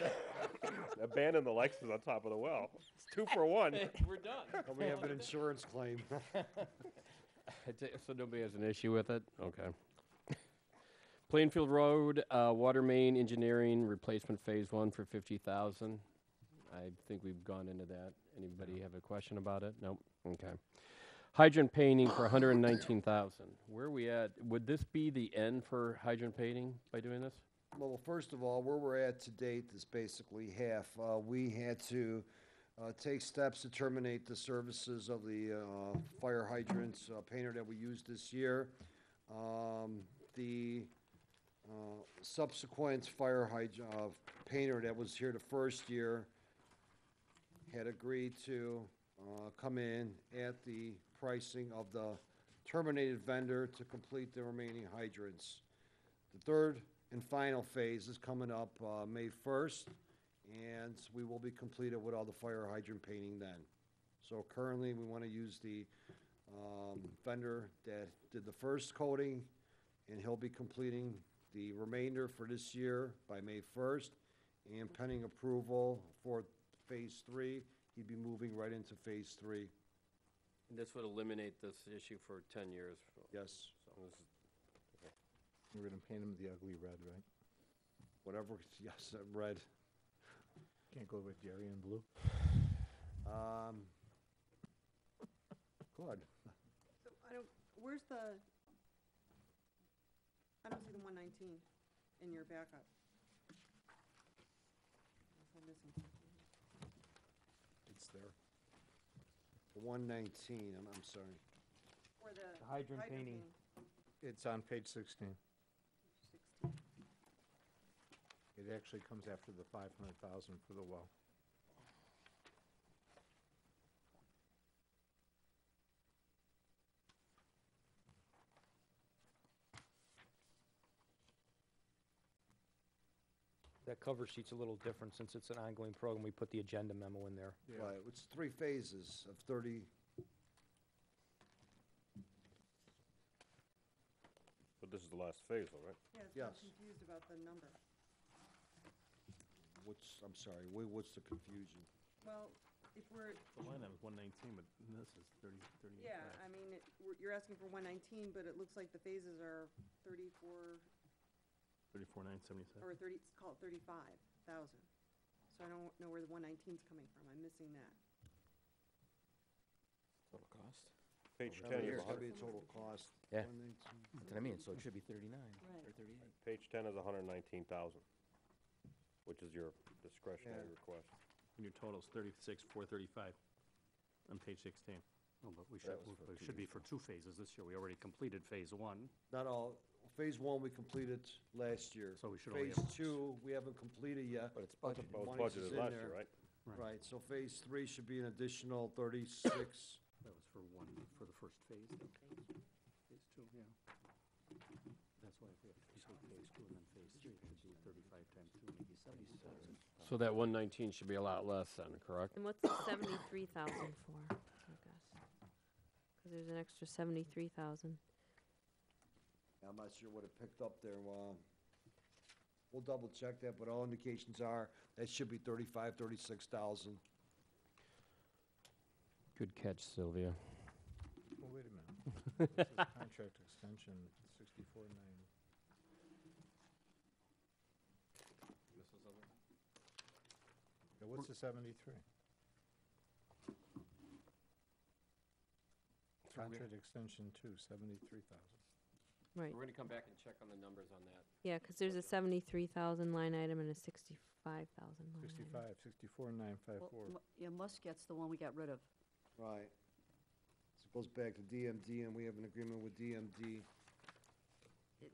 Abandon the Lexus on top of the well. It's 2 for 1. We're done. And we have an insurance claim. So nobody has an issue with it? Okay. Plainfield Road, water main engineering replacement phase 1 for 50,000. I think we've gone into that. Anybody have a question about it? Nope. Okay. Hydrant painting for 119,000. Where are we at? Would this be the end for hydrant painting by doing this? Well, first of all, where we're at to date is basically half. We had to take steps to terminate the services of the fire hydrants painter that we used this year. The subsequent fire painter that was here the first year had agreed to come in at the pricing of the terminated vendor to complete the remaining hydrants. The third and final phase is coming up May 1st, and we will be completed with all the fire hydrant painting then. So currently, we want to use the vendor that did the first coating, and he'll be completing the remainder for this year by May 1st. And pending approval for Phase 3, he'd be moving right into Phase 3. And this would eliminate this issue for 10 years. Yes, So this is- We're gonna paint them the ugly red, right? whatever, yes, red. Can't go with Darien blue? Good. So where's I don't see the 119 in your backup. Unless I'm missing something. It's there. 119, I'm sorry. Or the Hydrant painting. It's on page 16. 16. It actually comes after the 500,000 for the well. That cover sheet's a little different since it's an ongoing program. We put the agenda memo in there. Right, it's 3 phases of 30, But this is the last phase, though, right? Yeah, Yes. I'm confused about the number. I'm sorry, what's the confusion? Well, if we're, The line item's 119, but this is 30. yeah, I mean, you're asking for 119, but it looks like the phases are 34, 34,977. or 30, call it 35,000. So I don't know where the 119's coming from. I'm missing that. Total cost? Page Every 10 year is it's gonna be a 100, total cost. Yeah. 119. That's what I mean, so it should be 39 Right. or 38. page 10 is 119,000, which is your discretionary Yeah. request. And your total's 36,435 on page 16. No, but we That should, was for it 2 should be years for 2 phases this year. We already completed phase 1, Not all, Phase 1 we completed last year. so we should only Phase have. 2, we haven't completed yet. But it's But the budgeted. Well, it's monies is budgeted in last there. year, right? Right, so Phase 3 should be an additional 36. That was for the first phase. Phase 2, yeah. That's why if we have to complete phase 2 and then phase 3, it should be 35 times 2, maybe 70,000. So that 119 should be a lot less then, correct? And what's the 73,000 for, I guess? Because there's an extra 73,000. I'm not sure what it picked up there. We'll double check that, but all indications are that should be 36,000. Good catch, Sylvia. Well, wait a minute. This is contract extension, 64,9. Yeah, what's the 73? Contract extension 2, 73,000. Right, We're going to come back and check on the numbers on that. yeah, because there's a 73,000 line item and a 65,000 line item. 65, 64,954. Well, yeah, Muscat's the one we got rid of. Right. So it goes back to DMD, and we have an agreement with DMD.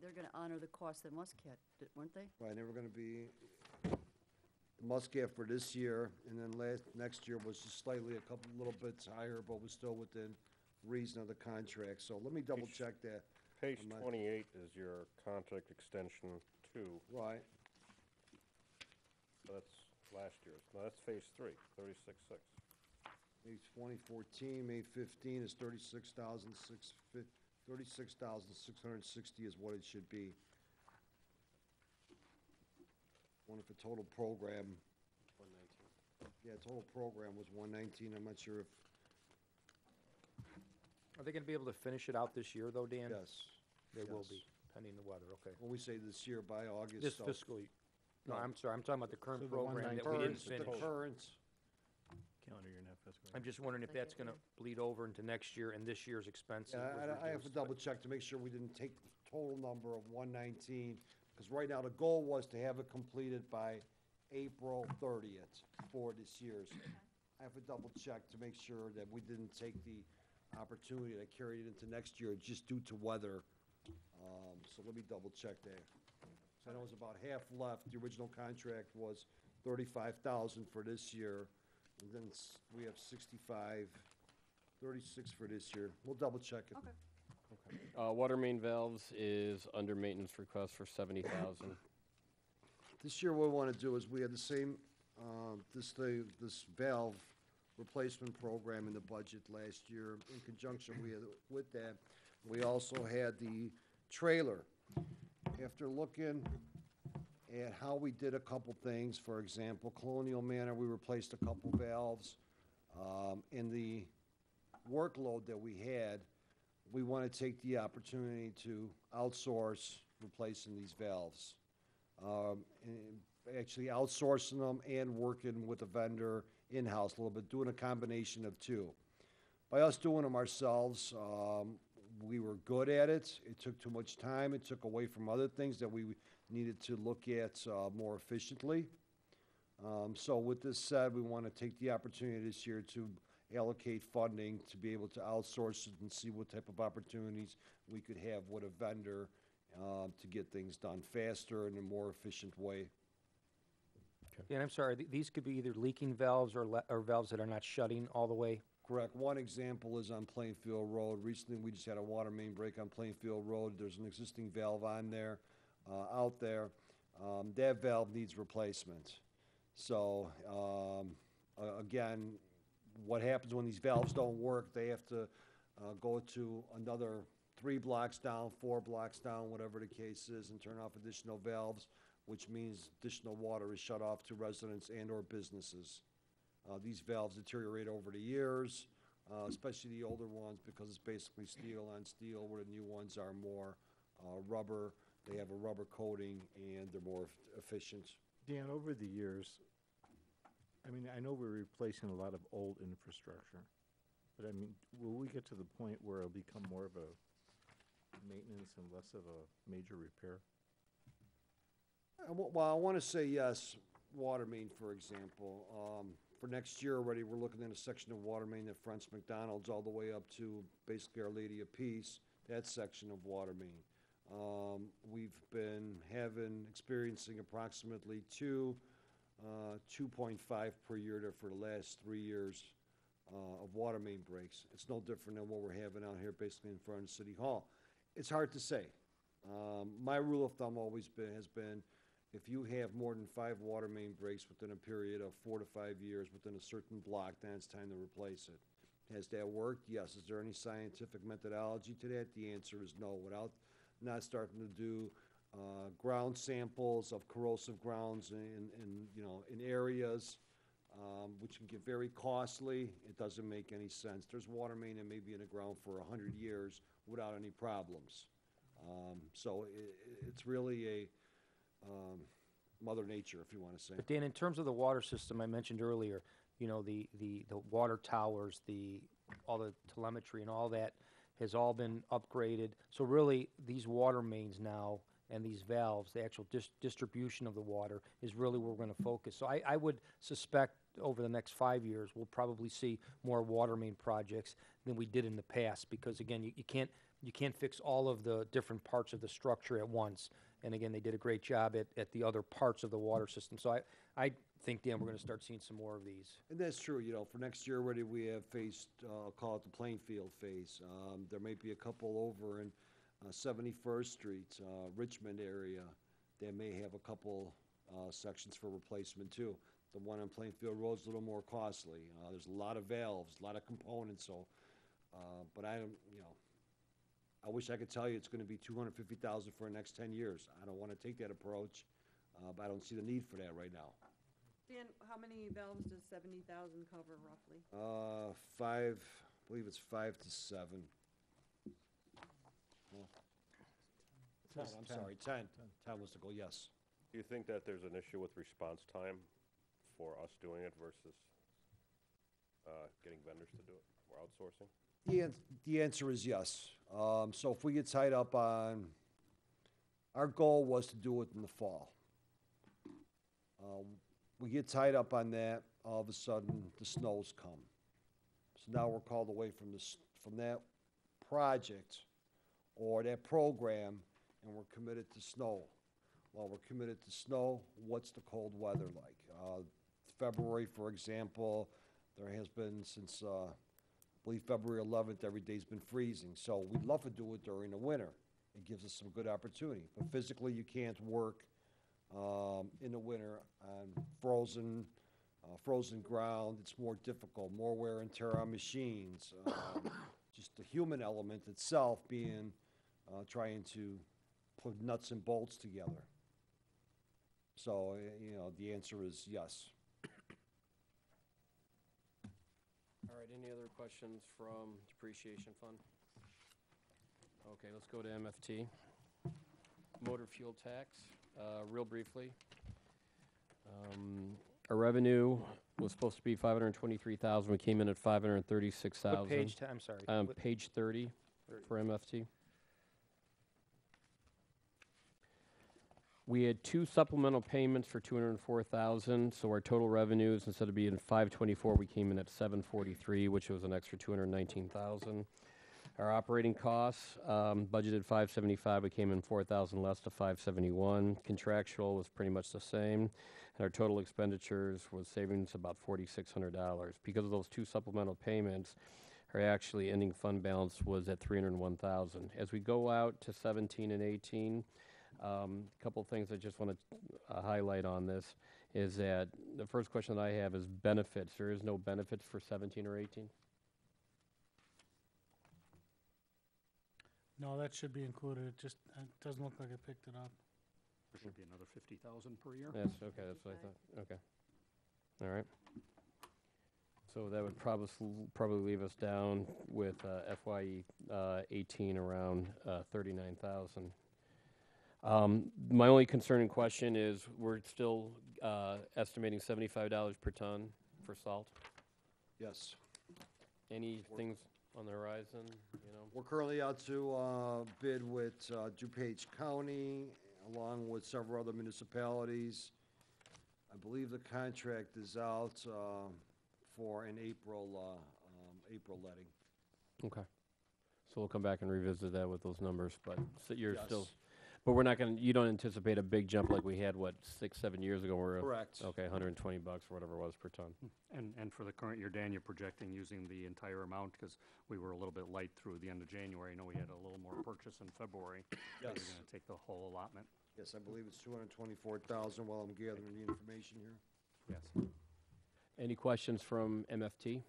They're gonna honor the cost that Muscat, weren't they? Right, they were gonna be the Muscat for this year, and then next year was just slightly a couple, little bits higher, but was still within reason of the contract. So let me double check that. Page I'm not- 28 is your contract extension 2. Right, So that's last year's. No, that's phase 3, 36,600. May 2014, May 15 is 36,660 is what it should be. Wonder if the total program, 119. yeah, total program was 119. I'm not sure if, Are they gonna be able to finish it out this year, though, Dan? yes. They will yes. be, pending the weather, okay. When we say this year, by August. This so- fiscal year. No, No. I'm sorry, I'm talking about the So current the program that we 119 didn't Current, the finish. current, Calendar year and a half fiscal year. I'm just wondering if Like that's it gonna here. bleed over into next year and this year's expenses. yeah, was I have to reduced, double but- check to make sure we didn't take the total number of 119, because right now the goal was to have it completed by April 30th for this year's. I have to double check to make sure that we didn't take the opportunity that carried it into next year just due to weather. So let me double check that. So I know it's about half left. The original contract was 35,000 for this year, and then we have 36 for this year. We'll double check it. Okay. Water main valves is under maintenance request for 70,000. This year, what we want to do is we had the same, this valve replacement program in the budget last year. In conjunction with that, we also had the trailer. After looking at how we did a couple things, for example, Colonial Manor, we replaced a couple valves. In the workload that we had, we want to take the opportunity to outsource replacing these valves. And actually outsourcing them and working with a vendor in-house a little bit, doing a combination of two. By us doing them ourselves, we were good at it. It took too much time. It took away from other things that we needed to look at more efficiently. So with this said, we want to take the opportunity this year to allocate funding to be able to outsource it and see what type of opportunities we could have with a vendor to get things done faster and in a more efficient way. Dan, I'm sorry, these could be either leaking valves or valves that are not shutting all the way? Correct. One example is on Plainfield Road. Recently, we just had a water main break on Plainfield Road. There's an existing valve on there, out there. That valve needs replacement. So, again, what happens when these valves don't work, they have to go to another 3 blocks down, 4 blocks down, whatever the case is, and turn off additional valves, which means additional water is shut off to residents and/or businesses. These valves deteriorate over the years, especially the older ones, because it's basically steel on steel, where the new ones are more rubber. They have a rubber coating, and they're more efficient. Dan, over the years, I mean, I know we're replacing a lot of old infrastructure, but I mean, will we get to the point where it'll become more of a maintenance and less of a major repair? Well, I want to say yes, water main, for example. For next year already, we're looking at a section of water main that fronts McDonald's all the way up to basically Our Lady of Peace, that section of water main. We've been experiencing approximately 2.5 per year there for the last 3 years of water main breaks. It's no different than what we're having out here basically in front of City Hall. It's hard to say. My rule of thumb has been if you have more than 5 water main breaks within a period of 4 to 5 years within a certain block, then it's time to replace it. Has that worked? Yes. Is there any scientific methodology to that? The answer is no. Without not starting to do ground samples of corrosive grounds in areas, which can get very costly, it doesn't make any sense. There's water main that may be in the ground for 100 years without any problems. So it's really a Mother Nature, if you want to say. But Dan, in terms of the water system I mentioned earlier, you know, the water towers, all the telemetry and all that has all been upgraded. So really, these water mains now and these valves, the actual distribution of the water is really where we're going to focus. So I would suspect over the next 5 years, we'll probably see more water main projects than we did in the past, because again, you can't fix all of the different parts of the structure at once. And again, they did a great job at the other parts of the water system. So I think, Dan, we're going to start seeing some more of these. And that's true. You know, for next year already, we have phased, I'll call it the Plainfield phase. There may be a couple over in 71st Street, Richmond area, that may have a couple sections for replacement too. The one on Plainfield Road is a little more costly. There's a lot of valves, a lot of components. So, but I don't, I wish I could tell you it's going to be $250,000 for the next 10 years. I don't want to take that approach, but I don't see the need for that right now. Dan, how many valves does 70,000 cover roughly? I believe it's 5 to 7. Well, 10, I'm sorry, 10. 10 was the goal, yes. Do you think that there's an issue with response time for us doing it versus getting vendors to do it or outsourcing? The answer is yes. So if we get tied up on, our goal was to do it in the fall. We get tied up on that, all of a sudden the snows come. So now we're called away from that project or that program, and we're committed to snow. While we're committed to snow, what's the cold weather like? February, for example, there has been since I believe February 11th, every day's been freezing. So we'd love to do it during the winter. It gives us some good opportunity. But physically, you can't work in the winter on frozen frozen ground, it's more difficult, more wear and tear on machines. Just the human element itself being, trying to put nuts and bolts together. So, the answer is yes. All right, any other questions from depreciation fund? Okay, let's go to MFT. Motor fuel tax, real briefly. Our revenue was supposed to be 523,000, we came in at 536,000. What page, I'm sorry. What- Page 30 for MFT. We had 2 supplemental payments for 204,000, so our total revenues, instead of being 524, we came in at 743, which was an extra 219,000. Our operating costs, budgeted 575, we came in 4,000 less to 571. Contractual was pretty much the same. And our total expenditures was savings about $4,600. Because of those 2 supplemental payments, our actually ending fund balance was at 301,000. As we go out to 17 and 18, a couple things I just want to highlight on this is that the first question that I have is benefits. There is no benefits for 17 or 18? No, that should be included. It just, it doesn't look like I picked it up. There should be another 50,000 per year. Yes, okay, that's what I thought, okay. All right. So that would probably leave us down with FY 18 around 39,000. My only concerning question is, we're still estimating $75 per ton for salt. Yes. Any things on the horizon, We're currently out to bid with DuPage County, along with several other municipalities. I believe the contract is out for an April letting. Okay. So we'll come back and revisit that with those numbers, but so you're Yes. still, but we're not gonna, you don't anticipate a big jump like we had, 6, 7 years ago, where Correct. okay, $120 or whatever it was per ton. And for the current year, Dan, you're projecting using the entire amount, because we were a little bit light through the end of January. I know we had a little more purchase in February. Are you Yes. gonna take the whole allotment? Yes, I believe it's 224,000 while I'm gathering the information here. Yes. Any questions from MFT?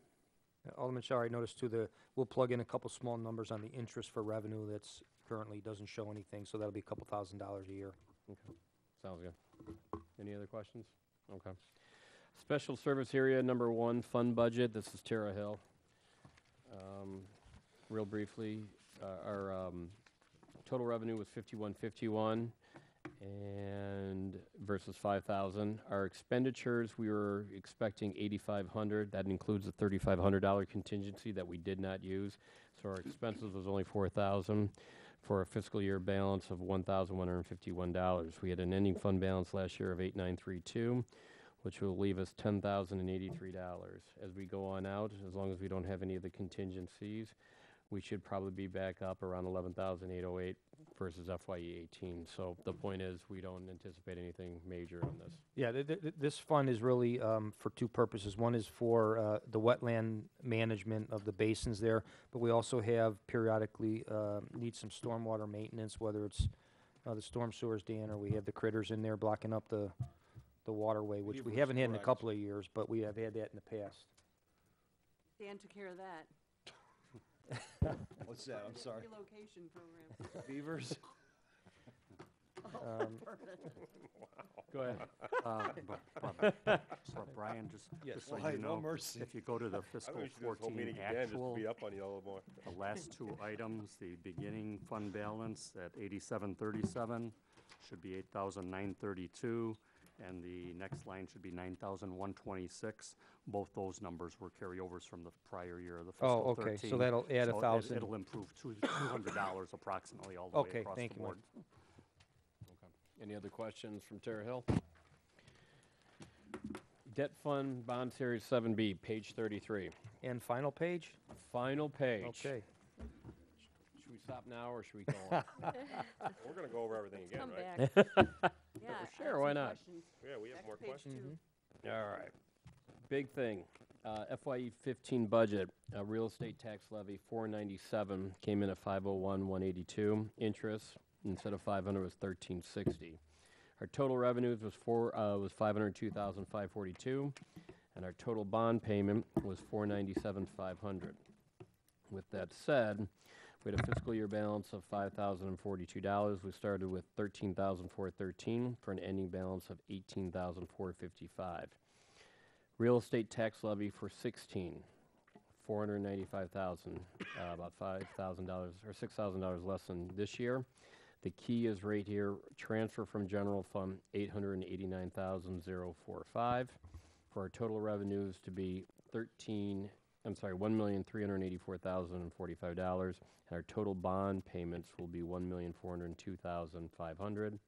Alderman Shar, I noticed too, we'll plug in a couple small numbers on the interest for revenue that's currently doesn't show anything, so that'll be a couple $1,000s a year. Okay, sounds good. Any other questions? Okay. Special service area number 1, fund budget. This is Terra Hill. Real briefly, our total revenue was 5151 and versus 5,000. Our expenditures, we were expecting 8,500. That includes a $3,500 contingency that we did not use. So our expenses was only 4,000 for a fiscal year balance of $1,151. We had an ending fund balance last year of 8,932, which will leave us $10,083. As we go on out, as long as we don't have any of the contingencies, we should probably be back up around 11,808 versus FYE 18. So the point is, we don't anticipate anything major on this. Yeah, this fund is really for 2 purposes. One is for the wetland management of the basins there, but we also have periodically need some stormwater maintenance, whether it's the storm sewers, Dan, or we have the critters in there blocking up the waterway, which we Beavers, haven't had in a correct. couple of years, but we have had that in the past. Dan took care of that. What's that? I'm sorry. Relocation program. Beavers? Go ahead. So Brian, just so Why, you no know, mercy. if you go to the I fiscal wish this whole 14 meeting again, just to actual, beat up on you a little more. the last 2 items, the beginning fund balance at 8737 should be 8,932, and the next line should be 9,126. Both those numbers were carryovers from the prior year of the fiscal 13. Oh, okay, so that'll add So 1,000. It'll improve $200 approximately all the way Okay, across thank the you, board. Any other questions from Terra Hill? Debt Fund Bond Series 7B, page 33. And final page? Final page. Okay. Should we stop now, or should we go on? We're gonna go over everything again, Come right? back. Yeah. I have Sure, why some not? questions. Yeah, we have Back more to page questions. 2. All right. Big thing. FYE 15 budget, real estate tax levy 497 came in at 501,182. Interest instead of 500 was 1360. Our total revenues was 502,542. And our total bond payment was $497,500. With that said, we had a fiscal year balance of $5,042. We started with $13,413 for an ending balance of $18,455. Real estate tax levy for 16, $495,000, about $5,000 or $6,000 less than this year. The key is right here, transfer from general fund, $889,045, for our total revenues to be $1,384,045, and our total bond payments will be $1,402,500,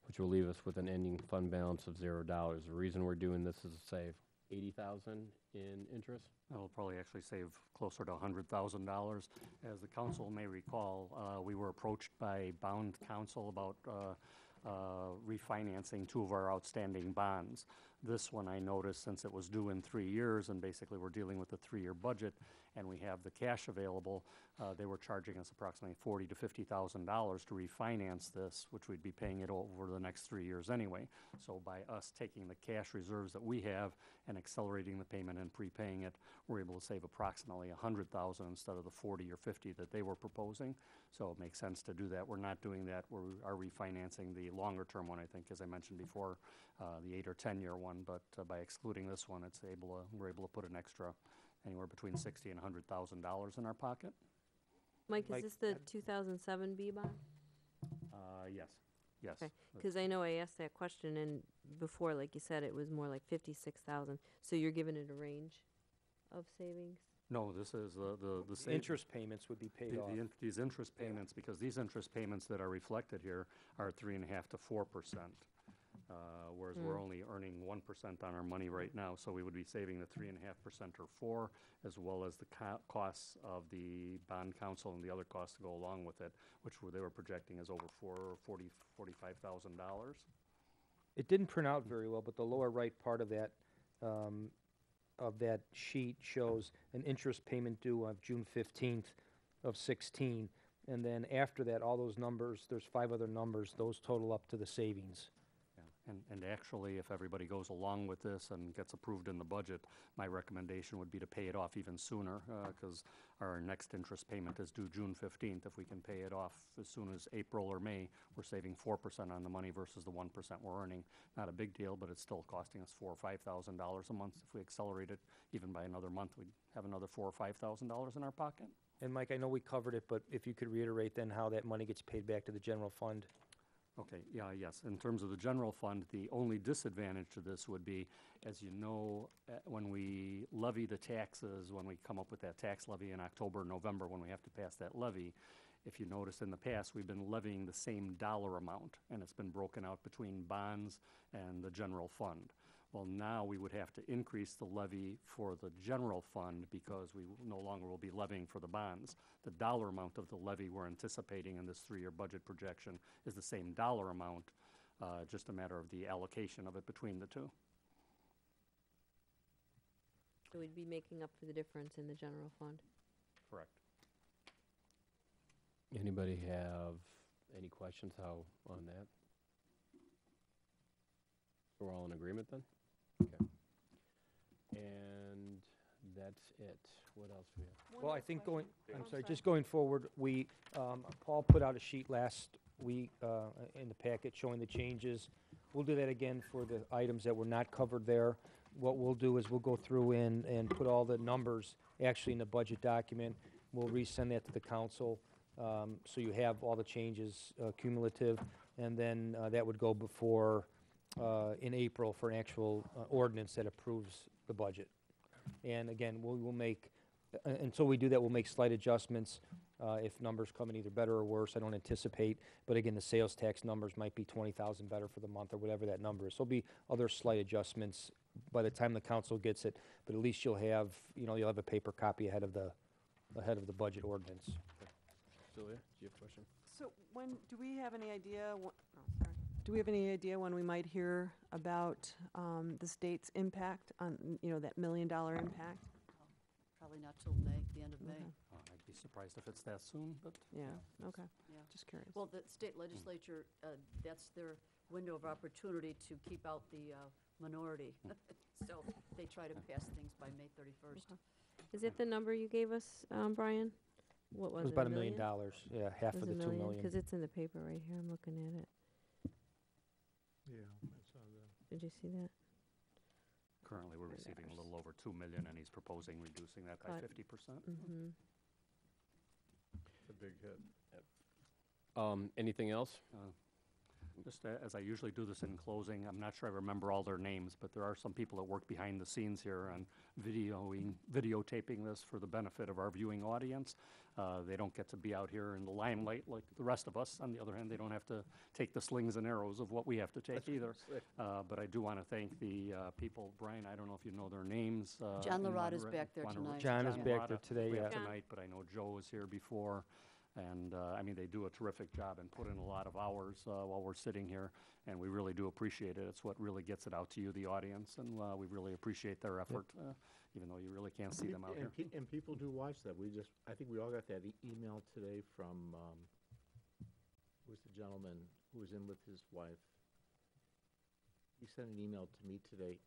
which will leave us with an ending fund balance of $0. The reason we're doing this is to save $80,000 in interest. We'll probably actually save closer to $100,000. As the council may recall, we were approached by bond counsel about refinancing two of our outstanding bonds. This one I noticed, since it was due in 3 years, and basically we're dealing with a 3-year budget, and we have the cash available, they were charging us approximately $40,000 to $50,000 to refinance this, which we'd be paying it over the next 3 years anyway. So by us taking the cash reserves that we have and accelerating the payment and prepaying it, we're able to save approximately $100,000 instead of the $40,000 or $50,000 that they were proposing. So it makes sense to do that. We're not doing that. We are refinancing the longer term one, I think, as I mentioned before, the 8 or 10-year one. But by excluding this one, we're able to put an extra anywhere between $60,000 and $100,000 in our pocket. Mike, Mike, is this the 2007 B bond? Yes, yes. Okay, because I know I asked that question, and before, like you said, it was more like 56,000. So you're giving it a range of savings? No, this is the same. Interest payments would be paid off. These interest payments, because these interest payments that are reflected here are 3.5% to 4%, whereas we're only earning 1% on our money right now. So we would be saving the 3.5% or 4%, as well as the costs of the bond counsel and the other costs to go along with it, which they were projecting as over $45,000. It didn't print out very well, but the lower right part of that sheet shows an interest payment due of June 15th of 16. And then after that, all those numbers, there's 5 other numbers, those total up to the savings. Yeah. And actually, if everybody goes along with this and gets approved in the budget, my recommendation would be to pay it off even sooner, because our next interest payment is due June 15th. If we can pay it off as soon as April or May, we're saving 4% on the money versus the 1% we're earning. Not a big deal, but it's still costing us $4,000 or $5,000 a month. If we accelerate it even by another month, we'd have another $4,000 or $5,000 in our pocket. And Mike, I know we covered it, but if you could reiterate then how that money gets paid back to the general fund. Okay, yeah, yes. In terms of the general fund, the only disadvantage to this would be, as you know, when we levy the taxes, when we come up with that tax levy in October, November, when we have to pass that levy, if you notice in the past, we've been levying the same dollar amount, and it's been broken out between bonds and the general fund. Well, now we would have to increase the levy for the general fund because we no longer will be levying for the bonds. The dollar amount of the levy we're anticipating in this 3-year budget projection is the same dollar amount, just a matter of the allocation of it between the two. So we'd be making up for the difference in the general fund. Correct. Anybody have any questions on that? We're all in agreement then? Okay. And that's it. What else do we have? Well, I think just going forward, we, Paul put out a sheet last week in the packet showing the changes. We'll do that again for the items that were not covered there. What we'll do is we'll go through and put all the numbers actually in the budget document. We'll resend that to the council, so you have all the changes cumulative, and then that would go before in April for an actual ordinance that approves the budget. And again, we'll make, until we do that, we'll make slight adjustments if numbers come in either better or worse. I don't anticipate, but again, the sales tax numbers might be 20,000 better for the month or whatever that number is. So there'll be other slight adjustments by the time the council gets it, but at least you'll have a paper copy ahead of the budget ordinance. Julia, do you have a question? So do we have any idea, do we have any idea when we might hear about the state's impact on, that $1 million impact? Probably not till May, the end of May. Okay. I'd be surprised if it's that soon, but Yeah, okay, Yeah. just curious. Well, the state legislature, that's their window of opportunity to keep out the minority. So they try to pass things by May 31st. Is it the number you gave us, Brian? What It was was it, about $1 $1 million, million? yeah, half Was of it the 2 million. Because it's in the paper right here, I'm looking at it. Yeah, that's all good. Did you see that? Currently, we're receiving a little over 2 million, and he's proposing reducing that by Cut. 50%. Mm-hmm. It's a big hit. Anything else? Just as I usually do this in closing, I'm not sure I remember all their names, but there are some people that work behind the scenes here on videotaping this for the benefit of our viewing audience. They don't get to be out here in the limelight like the rest of us. On the other hand, they don't have to take the slings and arrows of what we have to take either. But I do want to thank the people. Brian, I don't know if you know their names. John in Larada's Monterey- back there tonight. John is back Larada there today, we have yeah. tonight, but I know Joe was here before. And, I mean, they do a terrific job and put in a lot of hours while we're sitting here, and we really do appreciate it. It's what really gets it out to you, the audience, and we really appreciate their effort, even though you really can't see them out here. And people do watch that. I think we all got that email today from, who was the gentleman who was in with his wife? He sent an email to me today.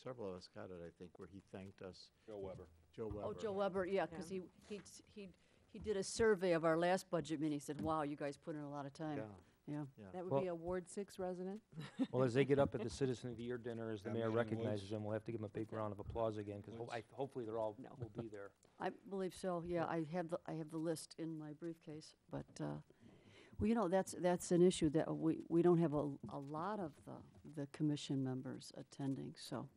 Several of us got it, I think, where he thanked us. Joe Weber. Joe Weber. Oh, Joe Weber, yeah, because he did a survey of our last budget meeting. He said, wow, you guys put in a lot of time. Yeah, Yeah. yeah. That Well- would be a Ward 6 resident? Well, as they get up at the Citizen of the Year dinner, as the That mayor man in recognizes Woods? them, we'll have to give them a big round of applause again, because Woods? hopefully they're all, No. will be there. I believe so, yeah. I have the list in my briefcase, but, well, you know, that's an issue that we don't have a lot of the commission members attending, so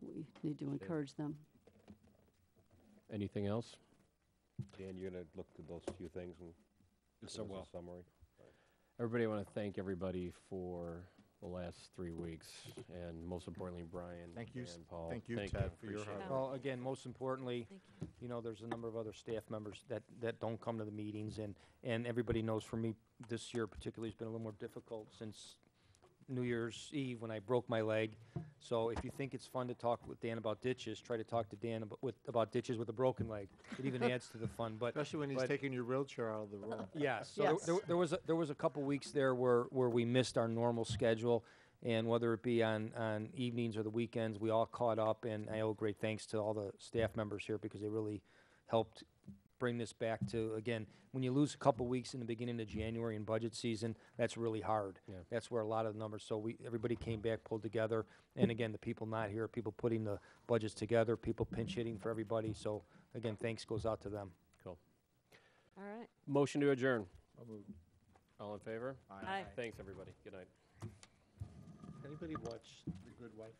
we need to encourage them. Anything else? Dan, you're gonna look at those few things and Yes, give I us will. a summary? Everybody, I want to thank everybody for the last 3 weeks, and most importantly, Brian Thank you, and Paul. thank you, Ted, for your Appreciate hard it. work. Well, again, most importantly, Thank you. you know, there's a number of other staff members that don't come to the meetings, and everybody knows for me, this year particularly has been a little more difficult since New Year's Eve when I broke my leg. So if you think it's fun to talk with Dan about ditches, try to talk to Dan about ditches with a broken leg. It even adds to the fun, but. Especially when he's but- taking your wheelchair out of the room. Yeah, so Yes. there was a couple weeks there where we missed our normal schedule, and whether it be on evenings or the weekends, we all caught up, and I owe great thanks to all the staff members here because they really helped bring this back to, again, when you lose a couple weeks in the beginning of January in budget season, that's really hard. Yeah. That's where a lot of the numbers, so everybody came back, pulled together, and again, the people not here, people putting the budgets together, people pinch hitting for everybody, so again, thanks goes out to them. Cool. All right. Motion to adjourn. All in favor? Aye. Thanks, everybody. Good night. Anybody watch The Good Wife?